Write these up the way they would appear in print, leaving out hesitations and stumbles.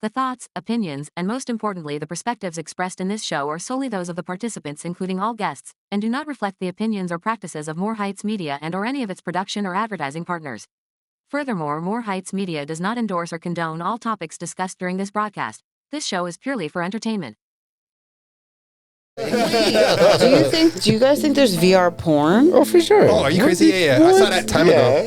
The thoughts, opinions, and most importantly the perspectives expressed in this show are solely those of the participants including all guests, and do not reflect the opinions or practices of More Heights Media and or any of its production or advertising partners. Furthermore, More Heights Media does not endorse or condone all topics discussed during this broadcast. This show is purely for entertainment. Do you guys think there's VR porn? Oh, for sure. Oh, are you crazy? Yeah. I saw that time ago.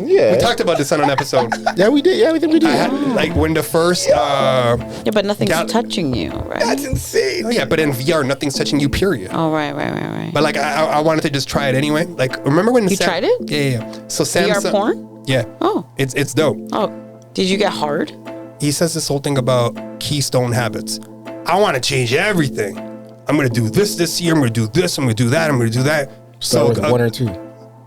Yeah. We talked about this on an episode. Yeah, we did. Yeah, we did. Like when the first... yeah, but nothing's touching you, right? That's insane. Oh, yeah, but in VR, nothing's touching you, period. Oh, right. But like, I wanted to just try it anyway. Like, remember when... You tried it? Yeah. So Samsung... VR porn? Yeah. Oh. It's dope. Oh. Did you get hard? He says this whole thing about keystone habits. I want to change everything. I'm going to do this year. I'm going to do this. I'm going to do that. I'm going to do that. So one or two?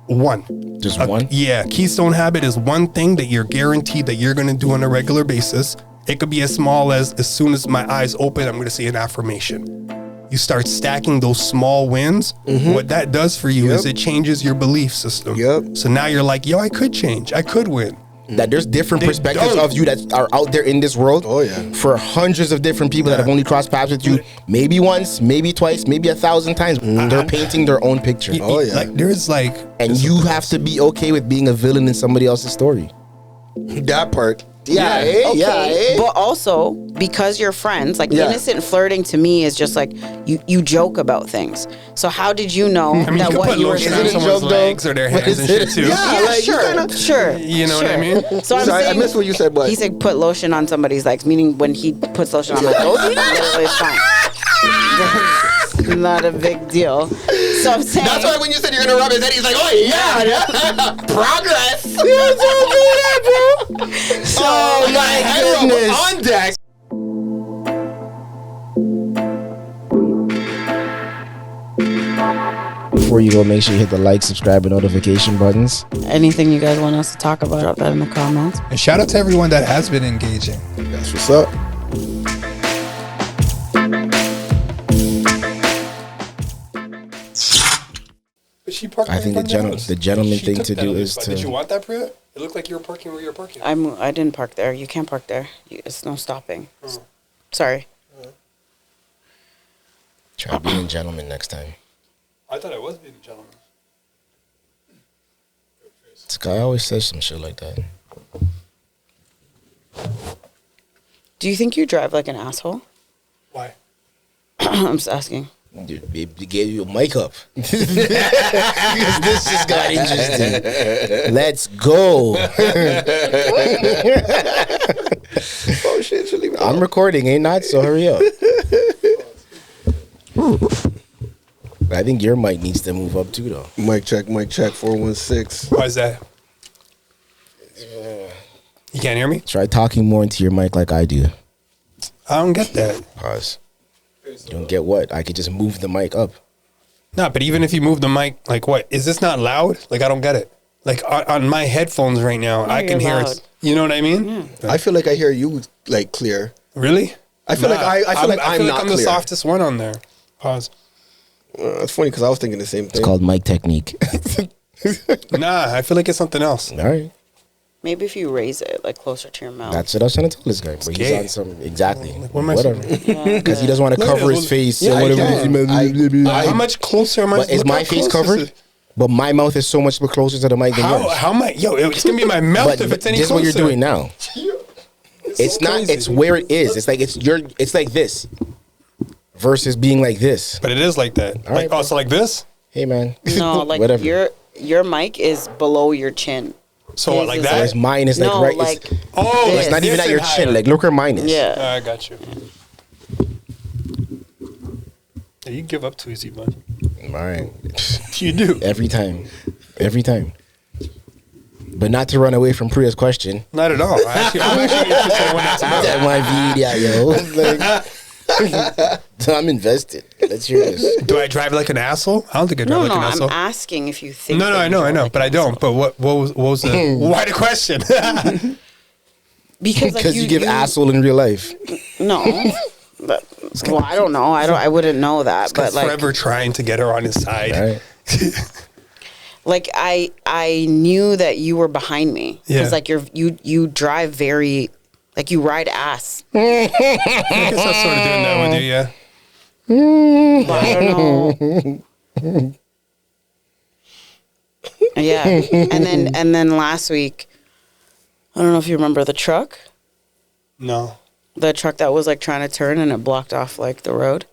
One. Just one? Yeah. Keystone habit is one thing that you're guaranteed that you're going to do on a regular basis. It could be as small as soon as my eyes open, I'm going to say an affirmation. You start stacking those small wins. Mm-hmm. What that does for you is it changes your belief system. Yep. So now you're like, yo, I could change. I could win. That there's different perspectives of you that are out there in this world. Oh yeah. For hundreds of different people that have only crossed paths with you, maybe once, maybe twice, maybe 1,000 times. They're painting their own picture. Oh yeah. Like there's like, and you have to be okay with being a villain in somebody else's story. That part. Yeah, okay. But also, because you're friends, like innocent flirting to me is just like you joke about things. So how did you know that you what you were saying? Someone's legs or their hands and shit too. Yeah, like, sure. You know what I mean? So I missed what you said, but he said put lotion on somebody's legs, meaning when he puts lotion on my legs, it's fine. Not a big deal. So I'm saying that's why when you said you're gonna rub his head, he's like, oh yeah. Progress. So oh my goodness. On deck. Before you go, make sure you hit the like, subscribe, and notification buttons. Anything you guys want us to talk about, drop that in the comments. And shout out to everyone that has been engaging. That's what's up. I think the gentleman thing to do is to... Did you want that, Pree? It looked like you were parking where you were parking. I didn't park there. You can't park there. It's no stopping. Oh. Sorry. Try being a gentleman next time. I thought I was being a gentleman. This guy always says some shit like that. Do you think you drive like an asshole? Why? I'm just asking. Dude, they gave you a mic up. Because this just got interesting. Let's go. Oh shit, I'm recording, ain't not? So hurry up. I think your mic needs to move up too, though. Mic check, 416. Why is that? You can't hear me? Try talking more into your mic like I do. I don't get that. Pause. You don't get what? I could just move the mic up. No, but even if you move the mic, like what? Is this not loud? Like I don't get it. Like on my headphones right now, I can hear it. You know what I mean? Yeah. I feel like I hear you like clear. Really? I feel like I'm not I'm clear. The softest one on there. Pause. It's funny because I was thinking the same thing. It's called mic technique. Nah, I feel like it's something else. All right. Maybe if you raise it like closer to your mouth. That's what I was trying to tell this guy. But he's on some exactly. Like, whatever. Because he doesn't want to cover his face. Yeah, how much closer am I? But is my face covered? But my mouth is so much closer to the mic than yours. How am I? Yo, it's gonna be my mouth if it's any closer. This is what you're doing now. It's not. Crazy. It's where it is. It's like it's like this, versus being like this. But it is like that. All like right, also like this. Hey man. No, like whatever. Your mic is below your chin. So what, like that? Whereas mine is like no, right. Like it's not even at your chin. Like look where mine is. Yeah. I got you. Yeah, you give up too easy, bud. Right. You do. Every time. But not to run away from Pree's question. Not at all. I'm actually interested in what that's about. That my video, yo. So I'm invested. Let's hear this. Do I drive like an asshole? I don't think I drive like an asshole. I'm asking if you think. No, I know, but I don't. But what was the why the question? Because you give asshole in real life. No. But, well, I don't know. I wouldn't know that. But like forever trying to get her on his side. Right. like I knew that you were behind me Yeah. because like you drive very like you ride ass. I guess I was sort of doing that with you, yeah. But I don't know. Yeah, and then last week, I don't know if you remember the truck. No. The truck that was like trying to turn and it blocked off like the road.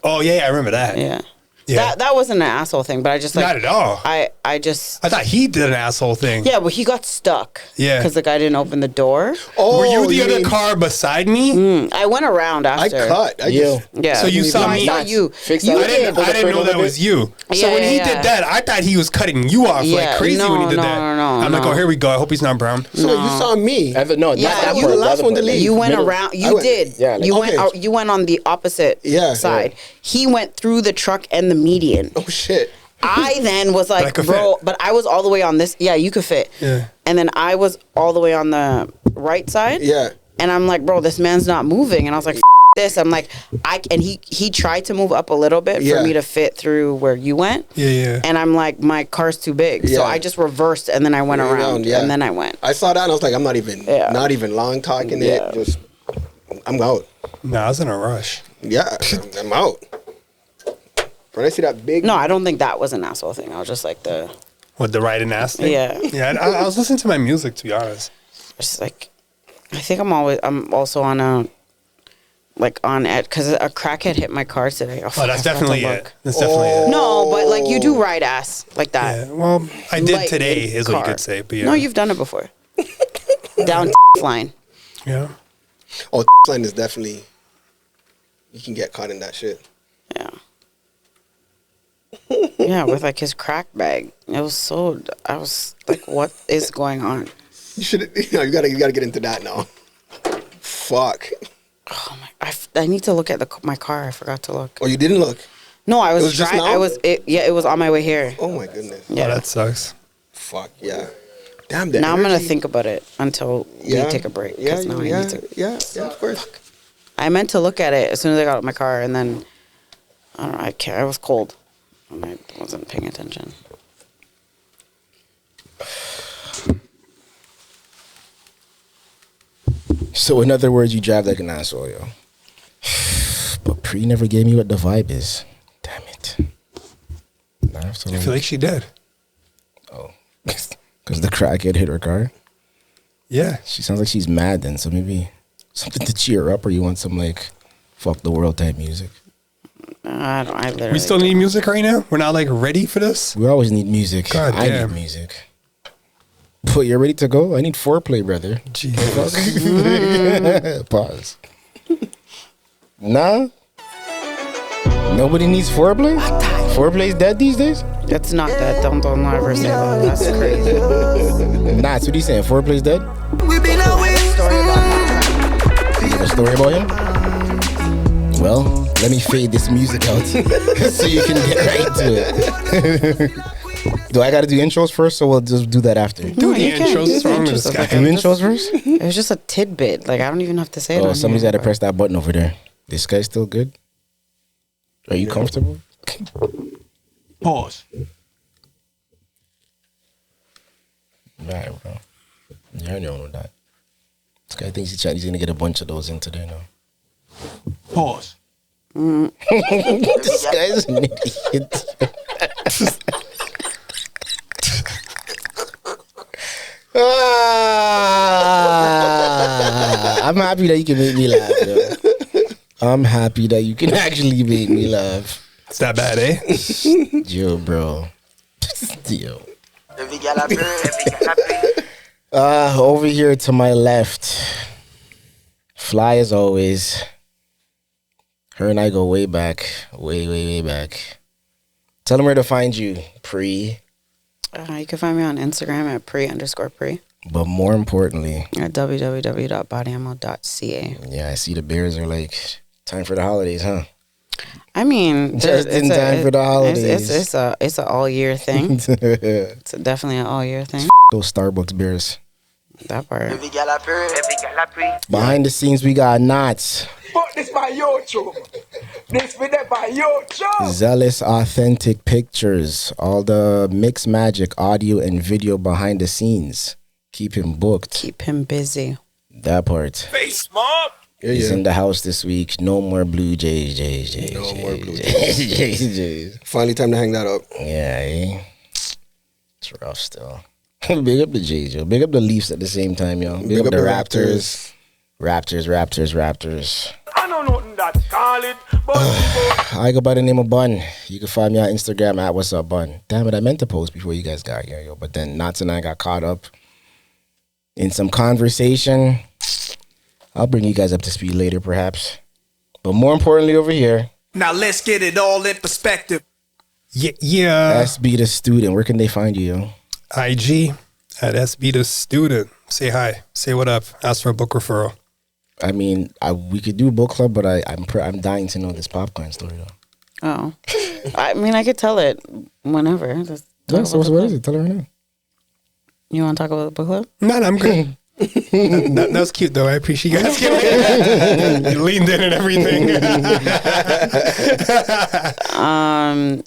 Oh yeah, I remember that. Yeah. Yeah. That wasn't an asshole thing, but I just like Not at all. I just I thought he did an asshole thing. yeah, but he got stuck. Yeah. because the guy didn't open the door. Oh, Were you the other mean- car beside me? I went around I after. cut. I You. just, Yeah. So you saw I me- saw you. Fix You that. did. I didn't know that was you. So Yeah, when he yeah, did yeah. that, I thought he was cutting you off Yeah, like crazy when he did no, that. no, I'm like, no. oh, here we go. I hope he's not brown. so you saw me. No, Yeah, not that you part. were the last other one to part, leave. You went middle. around. I You went- did. yeah, like- you went. Okay. You went on the opposite Yeah, side. yeah. He went through the truck and the median. Oh shit. I then was I like, could bro, fit. but I was all the way on this. Yeah, you could fit. Yeah. And then I was all the way on the right side. Yeah. And I'm like, bro, this man's not moving. And I was like, this. I'm like, and he tried to move up a little bit Yeah. for me to fit through where you went. Yeah, yeah. And I'm like, my car's too big. So Yeah. I just reversed and then I went around. yeah. And then I went. I saw that and I was like, I'm not even long talking Yeah. it. Just, I'm out. No, I was in a rush. Yeah, I'm out. When I see that big, No, I don't think that was an asshole thing. I was just like With the right and ass thing? Yeah. Yeah, I was listening to my music, to be honest. just like, I think I'm also on on it because a crackhead hit my car today. Oh, fuck, that's I forgot to definitely look. it. That's definitely it. No, but like you do ride ass like that. Yeah, well, I did Like, today, in is what you car. could say. But yeah. No, you've done it before. Down line. Yeah. oh, line is definitely, you can get caught in that shit. Yeah. Yeah, with like his crack bag. It was so. I was like, what is going on? You should, you gotta get into that now. Fuck. Oh my! I need to look at my car. I forgot to look. Oh, you didn't look. No, I It was was just driving. now? It was on my way here. Oh my goodness. Yeah. Oh, that sucks. Fuck yeah. Damn that. Now I'm gonna think about it until we take a break. Yeah, 'cause now yeah, I need to. yeah, of course. I meant to look at it as soon as I got out of my car, and then I don't know. I was cold, and I wasn't paying attention. So in other words, you drive like an asshole, yo. But Pree never gave me what the vibe is. Damn it. Now I have to I feel like she did. oh, because the crackhead hit her car. Yeah. She sounds like she's mad then, so maybe something to cheer her up, or you want some like fuck the world type music. I don't. I literally. We still need music right now? We're not like ready for this? We always need music. God I damn. need music. But you're ready to go? I need foreplay, brother. Jesus. Pause. Nah? Nobody needs foreplay? Foreplay's dead these days? It's not that. Don't ever say that. That's crazy. Nah, so what are you saying? Foreplay's dead? Story about You have a story about him? Well, let me fade this music out so you can get right to it. Do I gotta do intros first, or we'll just do that after? Do the you can't intros. do What's the wrong with intros, this guy? okay. Do intros first? It was just a tidbit. Like I don't even have to say it. Oh, on somebody's here, gotta but- press that button over there. This guy's still good? Are you comfortable? Pause. Right, bro. You're on your own with that. This guy thinks he's gonna get a bunch of those in today now. Pause. This guy's an idiot. I'm happy that you can make me laugh, yo. I'm happy that you can actually make me laugh. It's that bad, eh? Yo, bro. Yo. Over here to my left, Fly as always. Her and I go way back. Way back. Tell them where to find you, Pree. You can find me on Instagram at Pree_Pree. But more importantly, At www.bodyammo.ca. yeah, I see the bears are like, time for the holidays, huh? I mean, Just in time for the holidays. It's a all year thing. It's definitely an all year thing. Those Starbucks bears. That part. Behind the scenes, we got Knots. Fuck this my YouTube. Zealous, authentic pictures. All the mixed magic, audio and video behind the scenes. Keep him booked. Keep him busy. That part. Face mob. He's in the house this week. No more Blue Jays. No more Blue Jays. Finally time to hang that up. Yeah, it's rough still. Big up the Jays, yo. Big up the Leafs at the same time, yo. Big up the Raptors. Raptors. I know nothing that call it, but I go by the name of Bun. You can find me on Instagram at What's Up Bun. Damn it, I meant to post before you guys got here, yo. But then Knots and I got caught up in some conversation. I'll bring you guys up to speed later, perhaps. But more importantly, over here. now let's get it all in perspective. Yeah. SB the Student. Where can they find you, yo? IG at SB the Student. Say hi. Say what up. Ask for a book referral. I mean, we could do book club, but I'm dying to know this Popcaan story, though. Oh. I mean, I could tell it whenever. So what is it? Tell her right now. You want to talk about the book club? No, I'm good. that was cute, though. I appreciate you asking. You leaned in and everything.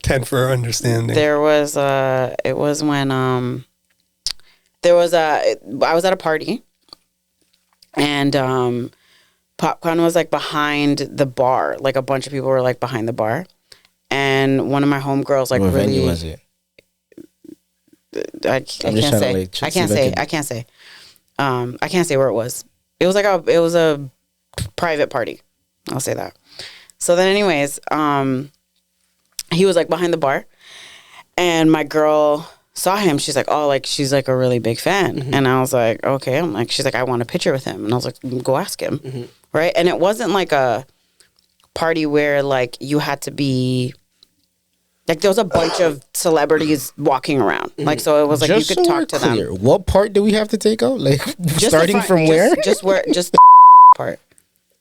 10 for understanding. There was it was when I was at a party, and Popcaan was like behind the bar. Like a bunch of people were like behind the bar, and one of my homegirls like What really. venue was it? I can't say. I can't say where it was. It was like a private party. I'll say that. So then, anyways, he was like behind the bar, and my girl saw him. She's like, oh, like she's like a really big fan, and I was like, okay. I'm like, she's like, I want a picture with him, and I was like, go ask him, right? And it wasn't like a party where like you had to be. Like, there was a bunch of celebrities walking around. Like, so it was like Just you could so talk we're to clear, them. what part do we have to take out? Like, Just starting the from where? Just the part.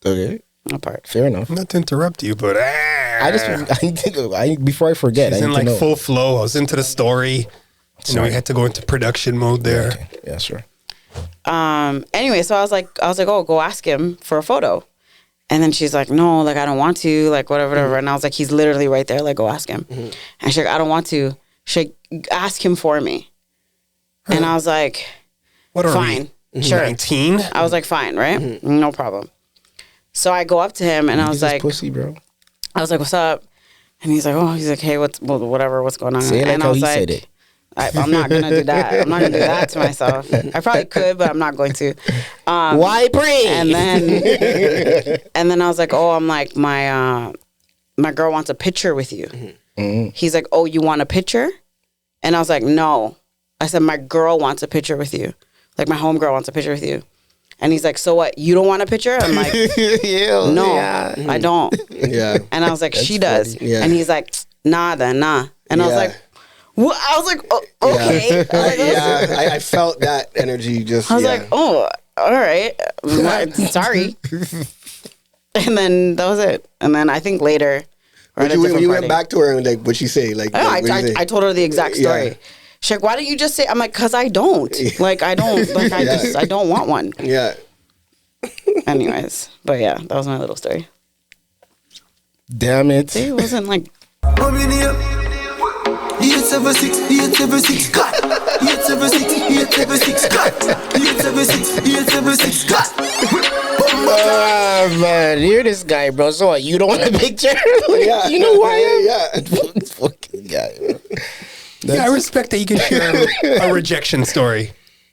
Okay. That part. Fair enough. Not to interrupt you, but Before I forget, She's I in need like to know. full flow. I was into the story. You know, we had to go into production mode there. Okay. Yeah, sure. Anyway, so I was like, oh, go ask him for a photo. And then she's like, no, like, I don't want to, like, whatever. And I was like, he's literally right there. Like, go ask him. And she's like, I don't want to. She's like, ask him for me. And I was like, What are fine. we? Sure. 19? I was like, fine, right? No problem. So I go up to him and I was He's just like, pussy, bro. I was like, what's up? And he's like, hey, what's going on? Say it like and how I was he like, said it. I'm not going to do that. I'm not going to do that to myself. I probably could, but I'm not going to. Why Pree? And then I was like, oh, I'm like, my girl wants a picture with you. He's like, oh, you want a picture? And I was like, no. I said, my girl wants a picture with you. Like, my homegirl wants a picture with you. And he's like, so what? You don't want a picture? I'm like, no, I don't. Yeah. And I was like, she does. funny. Yeah. And he's like, nah. And I was like, what? I was like, oh, okay. I was like, I felt that energy just. I was like, oh, all right. Sorry. And then that was it. And then I think later, when you went back to her and like, what'd she say? Like, I told her the exact story. Yeah. She's like, why don't you just say? I'm like, cause I don't. Like, I don't. Like, I don't want one. Yeah. Anyways, but yeah, that was my little story. Damn it. See, it wasn't like. 876, 876, cut. 876, 876, cut. 876, 876, cut. Man, hear this guy, bro. So what? You don't want a picture? Yeah. You know who I am? Yeah. Fucking guy, bro. Yeah, I respect that you can share a rejection story.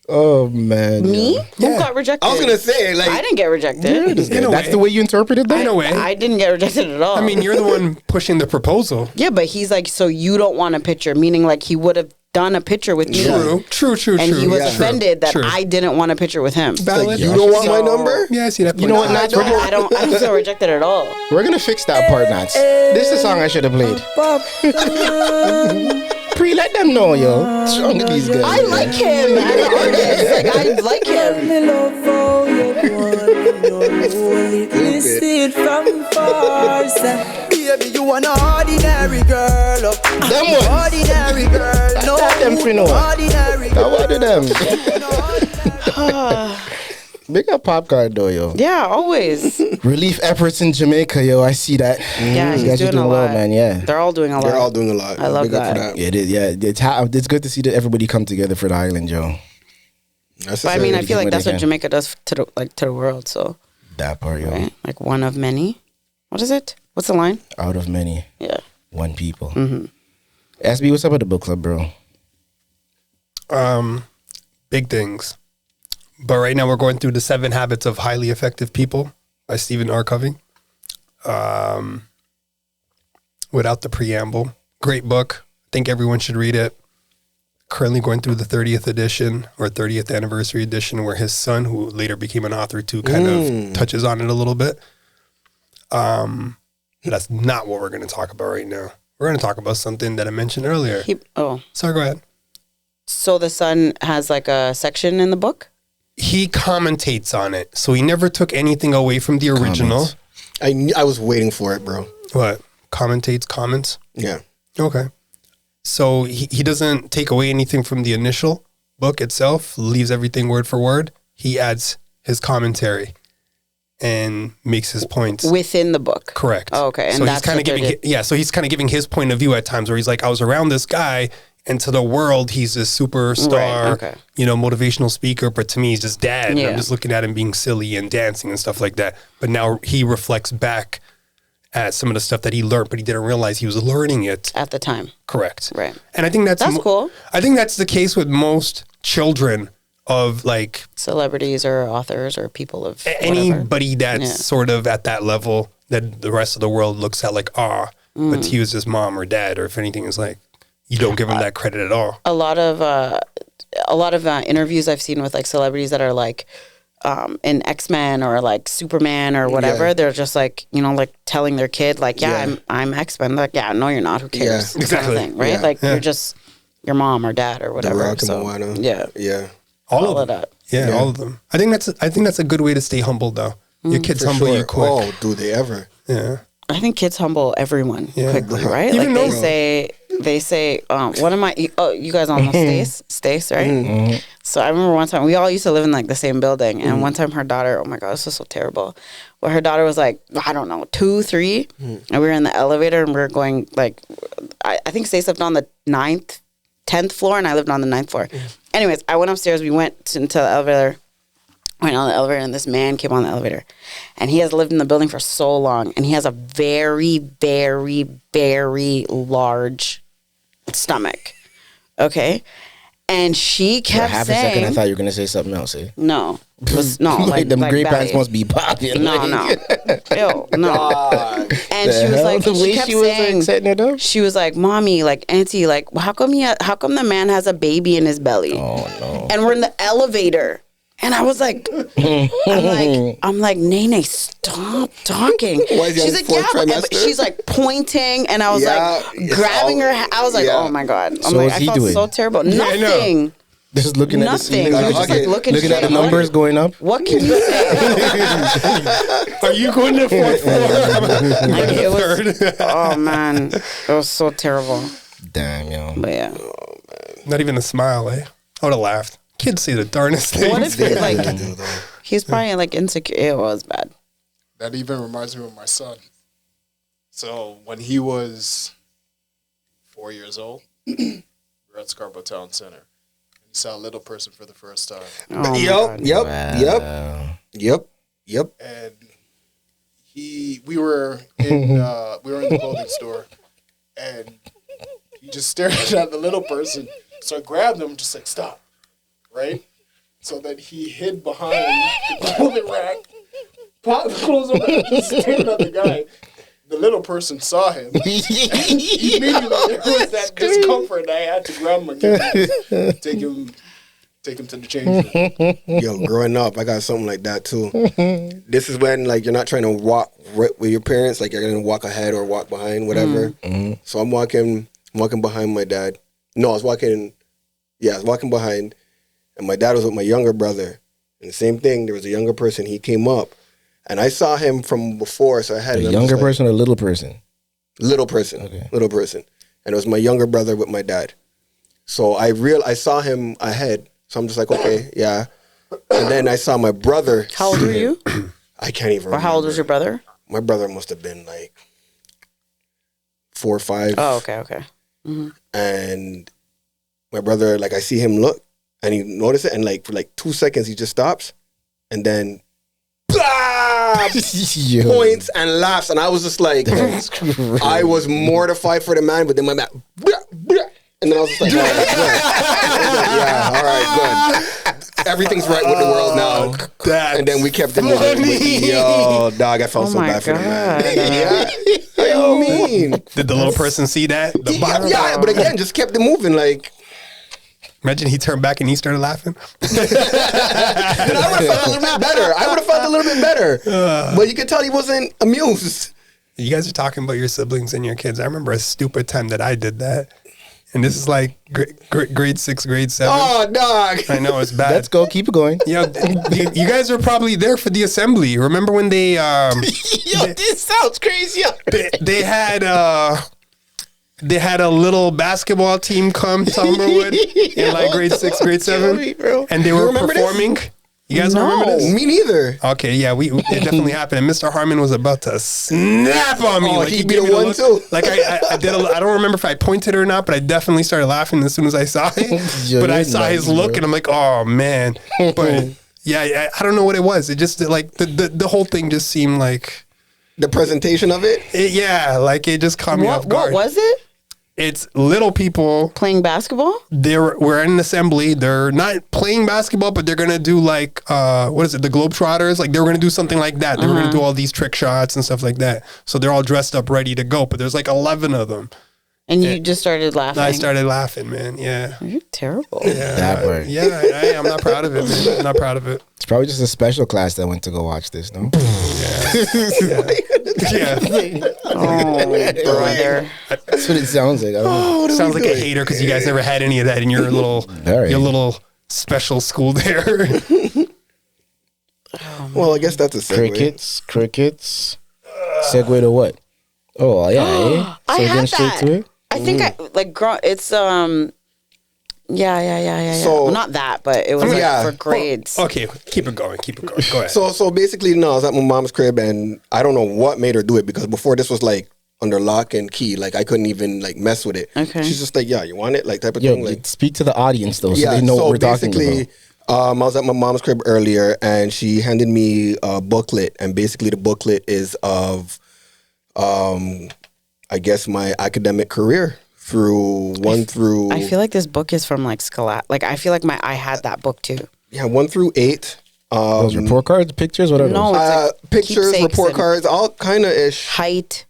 Oh, man. Me? yo. Who got rejected? I was gonna say like I didn't get rejected. In a That's way. the way you interpreted that? In a way. I didn't get rejected at all. I mean, you're the one pushing the proposal. yeah, but he's like, so you don't want a picture, meaning like he would have done a picture with me. True. And he was Yeah. offended that True. I didn't want a picture with him. Valid. you don't want my So- number. Yeah, I see that. You know what, point. Nats? I don't feel rejected at all. We're going to fix that part, Nats. This is the song I should have played. Pree, let them know, yo. What's wrong with these guys? I like him as an artist. Like, I like him. Listen from far, baby, you an ordinary girl. Them ones. Ordinary girl. No, Tell them, Pree, no. ordinary Now, what do them? Big up Popcaan though, yo. Yeah, always. Relief efforts in Jamaica, yo. I see that. Yeah, You he's guys are doing a lot. well, man. Yeah. They're all doing a lot. They're all doing a lot. I love Big up that. for that. Yeah, it is. Yeah, it's good to see that everybody come together for the island, yo. That's But I mean, I Everybody feel do like what that's they what can. Jamaica does to the world. So That part, yo. right, like one of many. What is it? What's the line? Out of many, Yeah. one people. Mm-hmm. SB, what's up at the book club, bro? Big things. But right now we're going through the 7 Habits of Highly Effective People by Stephen R. Covey. Without the preamble. Great book. I think everyone should read it. Currently going through the 30th edition or 30th anniversary edition where his son, who later became an author too, kind of touches on it a little bit. That's not what we're going to talk about right now. We're going to talk about something that I mentioned earlier. Sorry, go ahead. So the son has like a section in the book? He commentates on it. So he never took anything away from the original. I was waiting for it, bro. What? Comments? Yeah. Okay. So he doesn't take away anything from the initial book itself, leaves everything word for word. He adds his commentary and makes his points. Within the book? Correct. Oh, okay. And so that's he's kind of giving so he's kind of giving his point of view at times where he's like, I was around this guy and to the world he's a superstar, Right, okay. Motivational speaker, but to me he's just dad. And Yeah. I'm just looking at him being silly and dancing and stuff like that. But now he reflects back at some of the stuff that he learned, but he didn't realize he was learning it at the time. Correct. Right. And I think that's cool. I think that's the case with most children of like celebrities or authors or people of anybody that's sort of at that level that the rest of the world looks at like but he was his mom or dad, or if anything is like you don't give him that credit at all. A lot of interviews I've seen with like celebrities that are like in X-Men or like Superman or whatever, they're just like, like telling their kid like, I'm X-Men. Like, no, you're not. Who cares? Exactly. Kind of thing, right? Like you're just your mom or dad or whatever. Yeah. All of that. Yeah, all of them. I think that's a good way to stay humble though. Your kids humble you quick. Oh, do they ever? Yeah. I think kids humble everyone quickly, right? Even like they say, what am I? Oh, you guys all know Stace, right? Mm-hmm. So I remember one time we all used to live in like the same building, and one time her daughter, oh my god, this was so terrible. Well, her daughter was like, I don't know, 2, 3, and we were in the elevator, and we were going like, I think Stace lived on the 9th, 10th floor, and I lived on the 9th floor. Anyways, I went upstairs. We went into the elevator. Went on the elevator, and this man came on the elevator, and he has lived in the building for so long, and he has a very, very, very large stomach. Okay, and she kept For half saying, a second, I thought you were gonna say something else. Eh? No, like them great pants must be popping. No, ew, no. And she was like, the way she kept she was saying, like, setting it up. she was like, Mommy, like Auntie, like how come the man has a baby in his belly? Oh no! And we're in the elevator. And I was like, I'm like, Nene, stop talking. She's like, but she's like pointing, and I was like grabbing her. I was like, oh my god. I'm like, I felt so terrible. Nothing. Just looking at the ceiling. He was just like looking at the numbers going up. What can you say? Are you going to 4th floor? Like, it was, oh man, it was so terrible. Damn, yo. But yeah, Not even a smile, eh? I would have laughed. Kids say the darnest things. what if he like? He's probably like insecure. It was bad. That even reminds me of my son. So when he was 4 years old, we were at Scarborough Town Center, and he saw a little person for the first time. Oh, Yep. And we were in the clothing store, and he just stared at the little person. So I grabbed him, just like, stop, right? So then he hid behind the clothing rack, popped the clothes up, and just stared at the guy. The little person saw him. Immediately there was that discomfort, and I had to grab him again, take him to the change room. Yo, growing up, I got something like that too. This is when like you're not trying to walk right with your parents, like you're gonna walk ahead or walk behind, whatever. Mm-hmm. So I'm walking behind my dad. No, I was walking behind, and my dad was with my younger brother. And the same thing, there was a younger person. He came up, and I saw him from before, so I had a younger person or little person? Little person, okay. Little person, and it was my younger brother with my dad. So I saw him ahead. So I'm just like, okay, yeah. And then I saw my brother. How old were you? I can't even remember. Or how old was your brother? My brother must have been like 4 or 5. Oh, okay. Mm-hmm. And my brother, like, I see him look, and he notices it, and like for like 2 seconds he just stops, and then points and laughs, and I was just like, I was mortified for the man, but then my man, and then I was just like, all right, good. Yeah, all right, good. Everything's right with the world now. And then we kept it moving. Yo, dog, I felt so bad for the man. Yeah. I mean, did the little person see that? Yeah, but again, just kept it moving. Like, imagine he turned back and he started laughing. Then I would have felt a little bit better. But you could tell he wasn't amused. You guys are talking about your siblings and your kids. I remember a stupid time that I did that. And this is like grade 6, grade 7. Oh, dog. I know, it's bad. Let's go. Keep it going. Yo, you guys were probably there for the assembly. Remember when they... this sounds crazy. They had a little basketball team come to Humberwood in like grade 6, grade 7. And they were performing. This? You guys remember this? Me neither. Okay, yeah, it definitely happened. And Mr. Harmon was about to snap on me. Oh, like he beat a one too. Like I did. I don't remember if I pointed or not, but I definitely started laughing as soon as I saw it. But I saw his look, and I'm like, oh man. But yeah, I don't know what it was. It just like the whole thing just seemed like the presentation of it. Like it just caught me off guard. What was it? It's little people playing basketball. We're in an assembly. They're not playing basketball, but they're gonna do like what is it? The Globetrotters. Like they're gonna do something like that. They were gonna do all these trick shots and stuff like that. So they're all dressed up, ready to go. But there's like 11 of them. And you just started laughing. I started laughing, man. Yeah. You're terrible. Yeah, that word. Yeah, I am not proud of it, man. I'm not proud of it. It's probably just a special class that went to go watch this, no? Yeah. Oh, brother. That's what it sounds like. I don't know. Sounds like a hater because you guys never had any of that in your little special school there. Well, I guess that's a segue. Crickets. Segue to what? Oh, yeah. I had that. To it? I think it's yeah. So, well, not that, but it was for grades. Okay, keep it going. Go ahead. So basically, no, I was at my mom's crib, and I don't know what made her do it, because before this was like under lock and key. Like I couldn't even like mess with it. Okay. She's just like, yeah, you want it? Like type of thing. Like, speak to the audience though, so they know what we're talking about. I was at my mom's crib earlier, and she handed me a booklet, and basically the booklet is of, I guess my academic career through. I feel like this book is from like Scholastic. Like I feel like I had that book too. Yeah, 1 through 8. Those report cards, pictures, whatever. No, it's like pictures, report cards, all kind of ish. Height,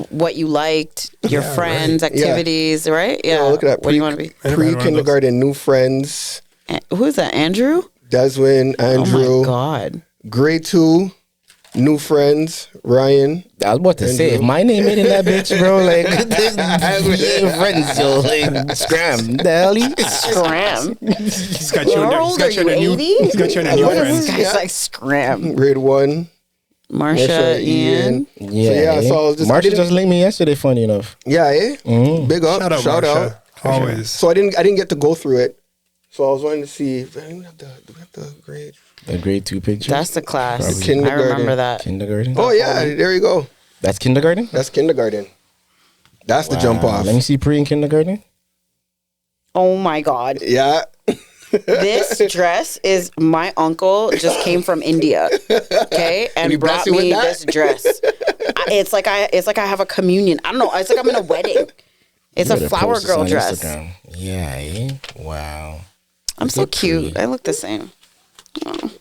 what you liked, your friends, activities, right? Yeah. Look at that. What do you want to be? Pre-kindergarten, new friends. Who's that? Andrew? Deswin, Andrew. Oh my God. Grade 2, new friends, Ryan. I was about to say, if my name ain't in that bitch, bro, like, friends, yo, like, scram. The hell you? Scram. He's got you in a new friends. This guy's like scram. Grade 1. Marsha, Ian. Yeah, so I was just, Marsha just linked me yesterday, funny enough. Yeah, Big up. Shout out. Always. So I didn't get to go through it. So I was wanting to see, do we have the grade? The grade 2 picture? That's the class. Kindergarten. I remember that. Kindergarten? Oh, yeah. There you go. That's kindergarten? That's kindergarten. That's the jump off. Let me see Pree in kindergarten. Oh, my God. Yeah. This dress is my uncle just came from India, okay, and brought me this dress. It's like I have a communion. I don't know. It's like I'm in a wedding. It's a flower girl dress. Instagram. Yeah. Wow. I'm so cute. I look the same. Oh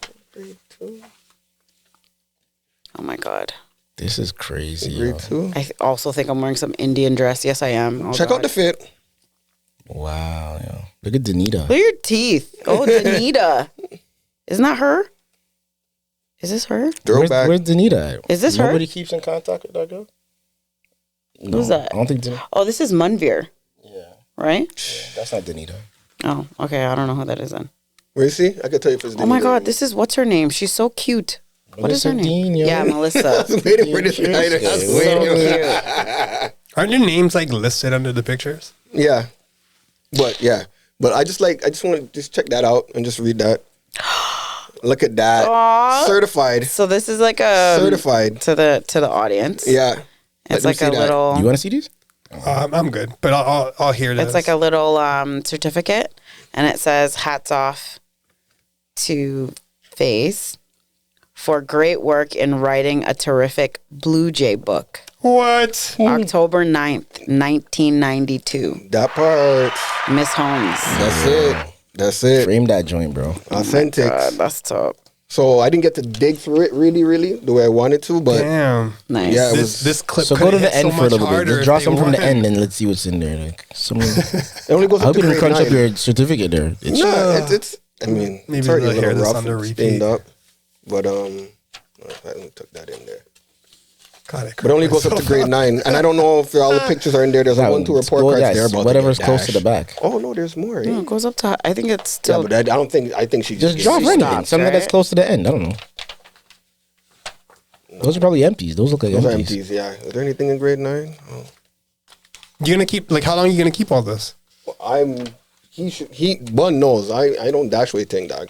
my God. This is crazy. Grade 2. I also think I'm wearing some Indian dress. Yes, I am. Check out the fit. Wow. Yo. Look at Danita. Look at your teeth. Oh, Danita. Isn't that her? Is this her? Throwback. Where's Danita at? Is this her? Nobody keeps in contact with that girl? No, Who's that? I don't think Danita. Oh, this is Munveer. Yeah. Right? Yeah, that's not Danita. Oh, okay. I don't know who that is then. Where is she? I can tell you if it's Danita. Oh my God, this is, what's her name? She's so cute. What is her name? Yeah, Melissa. I was waiting for this night. I was waiting. Aren't your names like listed under the pictures? Yeah. But I just want to just check that out and just read that. Look at that. Aw. Certified. So this is like a Certified. to the audience. Yeah. It's like a little. You want to see these? I'm good, but I'll hear this. It's like a little certificate, and it says "Hats off to Face for great work in writing a terrific Blue Jay book." What? October 9th, 1992. That part. Miss Holmes. That's it. Frame that joint, bro. Authentic. God, that's tough. So I didn't get to dig through it really the way I wanted to, but Damn. Nice. yeah, it This, was. this clip. So go to could've the hit end so for a much little bit. harder Just if draw they some from the wanted. end and let's see what's in there. Like, It only goes I up hope to you didn't grade crunch up 9. your certificate there. It's, It's. I mean, Maybe it's already a they'll hear little this rough, on the it's repeat. stained up, but I only took that in there. God, But it only goes up to grade 9, and I don't know if all the pictures are in there. There's a 1, 2 report cards there. About whatever's to get close to the dashed. back. Oh no, there's more. No, Eh? it goes up to. I think it's Yeah, still. but I don't think. I think she Just just draw gives anything. stops, Something that's right? close to the end. I don't know. Those are probably empties. Those look like Those are empties. empties. Yeah. Is there anything in grade 9? Oh. You're gonna keep how long are you gonna keep all this? One knows. I don't dash away thing, dog.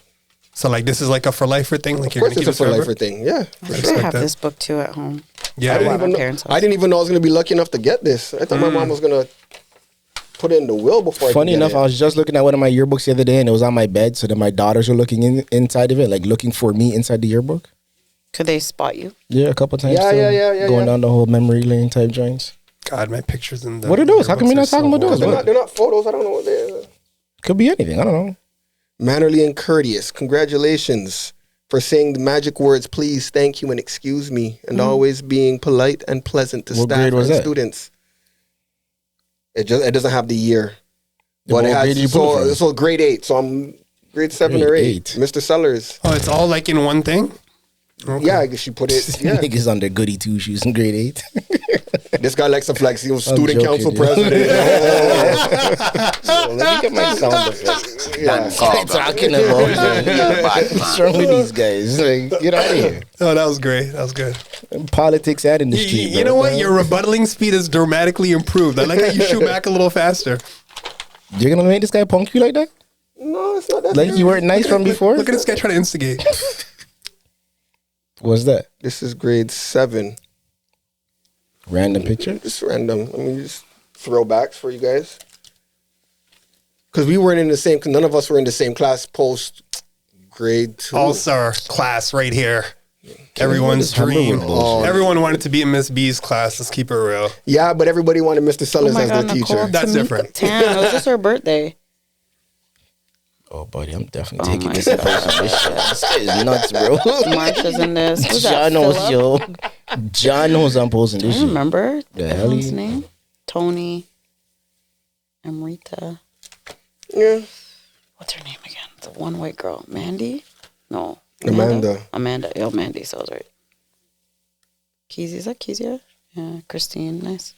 So like this is like a for lifer thing. Like Of you're course, gonna it's keep a it for forever? lifer thing. Yeah. I Respect have that. this book too at home. Yeah. I didn't at my even know. parents' house. I didn't even know I was gonna be lucky enough to get this. I thought my mom was gonna put it in the will before. Funny I enough, could I was just looking at one of my yearbooks the other day, and it was on my bed. So then my daughters were looking inside of it, like looking for me inside the yearbook. Could they spot you? Yeah, a couple times. Yeah, still, yeah. Going down the whole memory lane type joints. God, my pictures in the. What are those? How come you're not yearbooks are talking about those? so What? They're not photos. I don't know what they are. Could be anything. I don't know. Mannerly and courteous. Congratulations for saying the magic words, please, thank you, and excuse me, and always being polite and pleasant to What staff grade was and that? students. It doesn't have the year. Yeah, But it what grade did you has pull it from? so grade 8. So I'm grade 7 or Grade 8. eight. Mr. Sellers. Oh, it's all like in one thing. Okay. Yeah, I guess she put it. Yeah. Niggas on their goody two shoes in grade 8. This guy likes to flex. He was student joking, council dude. president. Let me get my sound effect. Yeah. Talking about what's wrong with these guys? Like, get out of here. Oh, that was great. That was good. Politics and in the street. You know what? Your rebuttaling speed is dramatically improved. I like how you shoot back a little faster. You're gonna make this guy punk you like that? No, it's not that. Like you weren't nice from before? Look at this guy trying to instigate. What's that? This is grade 7. Random picture? Just random. I mean, just throwbacks for you guys. Because we weren't in the same. None of us were in the same class post grade 2. All-star class right here. Everyone's dream. Everyone wanted to be in Miss B's class. Let's keep it real. Yeah, but everybody wanted Mr. Sellers as their teacher. That's different. It was just her birthday. Oh, buddy, I'm definitely taking this in person. This guy is nuts, bro. Marsha's in this. Who's that? John knows, Phillip? yo. John knows I'm posting this I shit. remember. The What's hell his he- name? Tony. Amrita. Yeah. What's her name again? The one white girl. Mandy? No. Amanda. Amanda. Yo, Mandy. So I was right. Keezy. Is that Keezy? Yeah. Christine. Nice.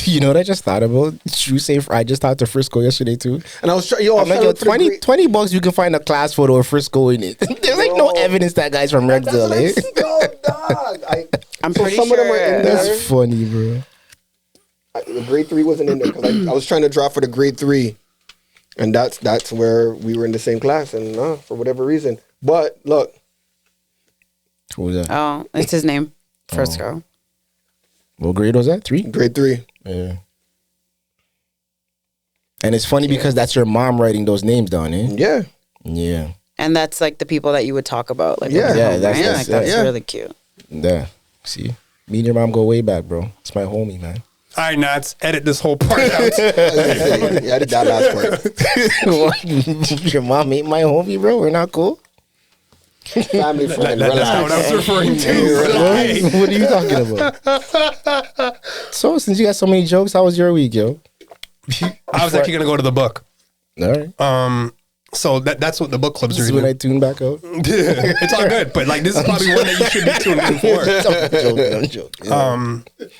You know what I just thought about? True safe. I just talked to Frisco yesterday too. And I was trying. I'm like, yo, 20 bucks, you can find a class photo of Frisco in it. There's like no evidence that guy's from Rexdale, eh? Dog. I'm So pretty some sure. of them are in there. That's funny, bro. The grade 3 wasn't in there because I was trying to draw for the grade 3, and that's where we were in the same class, and for whatever reason. But look, What was that? Oh, it's his name. Frisco. What grade was that? 3? grade 3. Yeah. And it's funny because that's your mom writing those names down, eh? Yeah. Yeah. And that's like the people that you would talk about. Like, Yeah. with Yeah, him, that's- right? that's- Like, that's yeah. really cute. Yeah. See? Me and your mom go way back, bro. It's my homie, man. All right, Nats, edit this whole part out. Yeah, I did that last part. Your mom ain't my homie, bro. We're not cool. Family friend. That's not what I was referring to. What are you talking about? So, since you got so many jokes, how was your week, yo? I was actually gonna go to the book. All right. So that's what the book club's This is reading. when I tune back out. It's all good, but like this is probably one that you should be tuned in for. I'm joking. Yeah.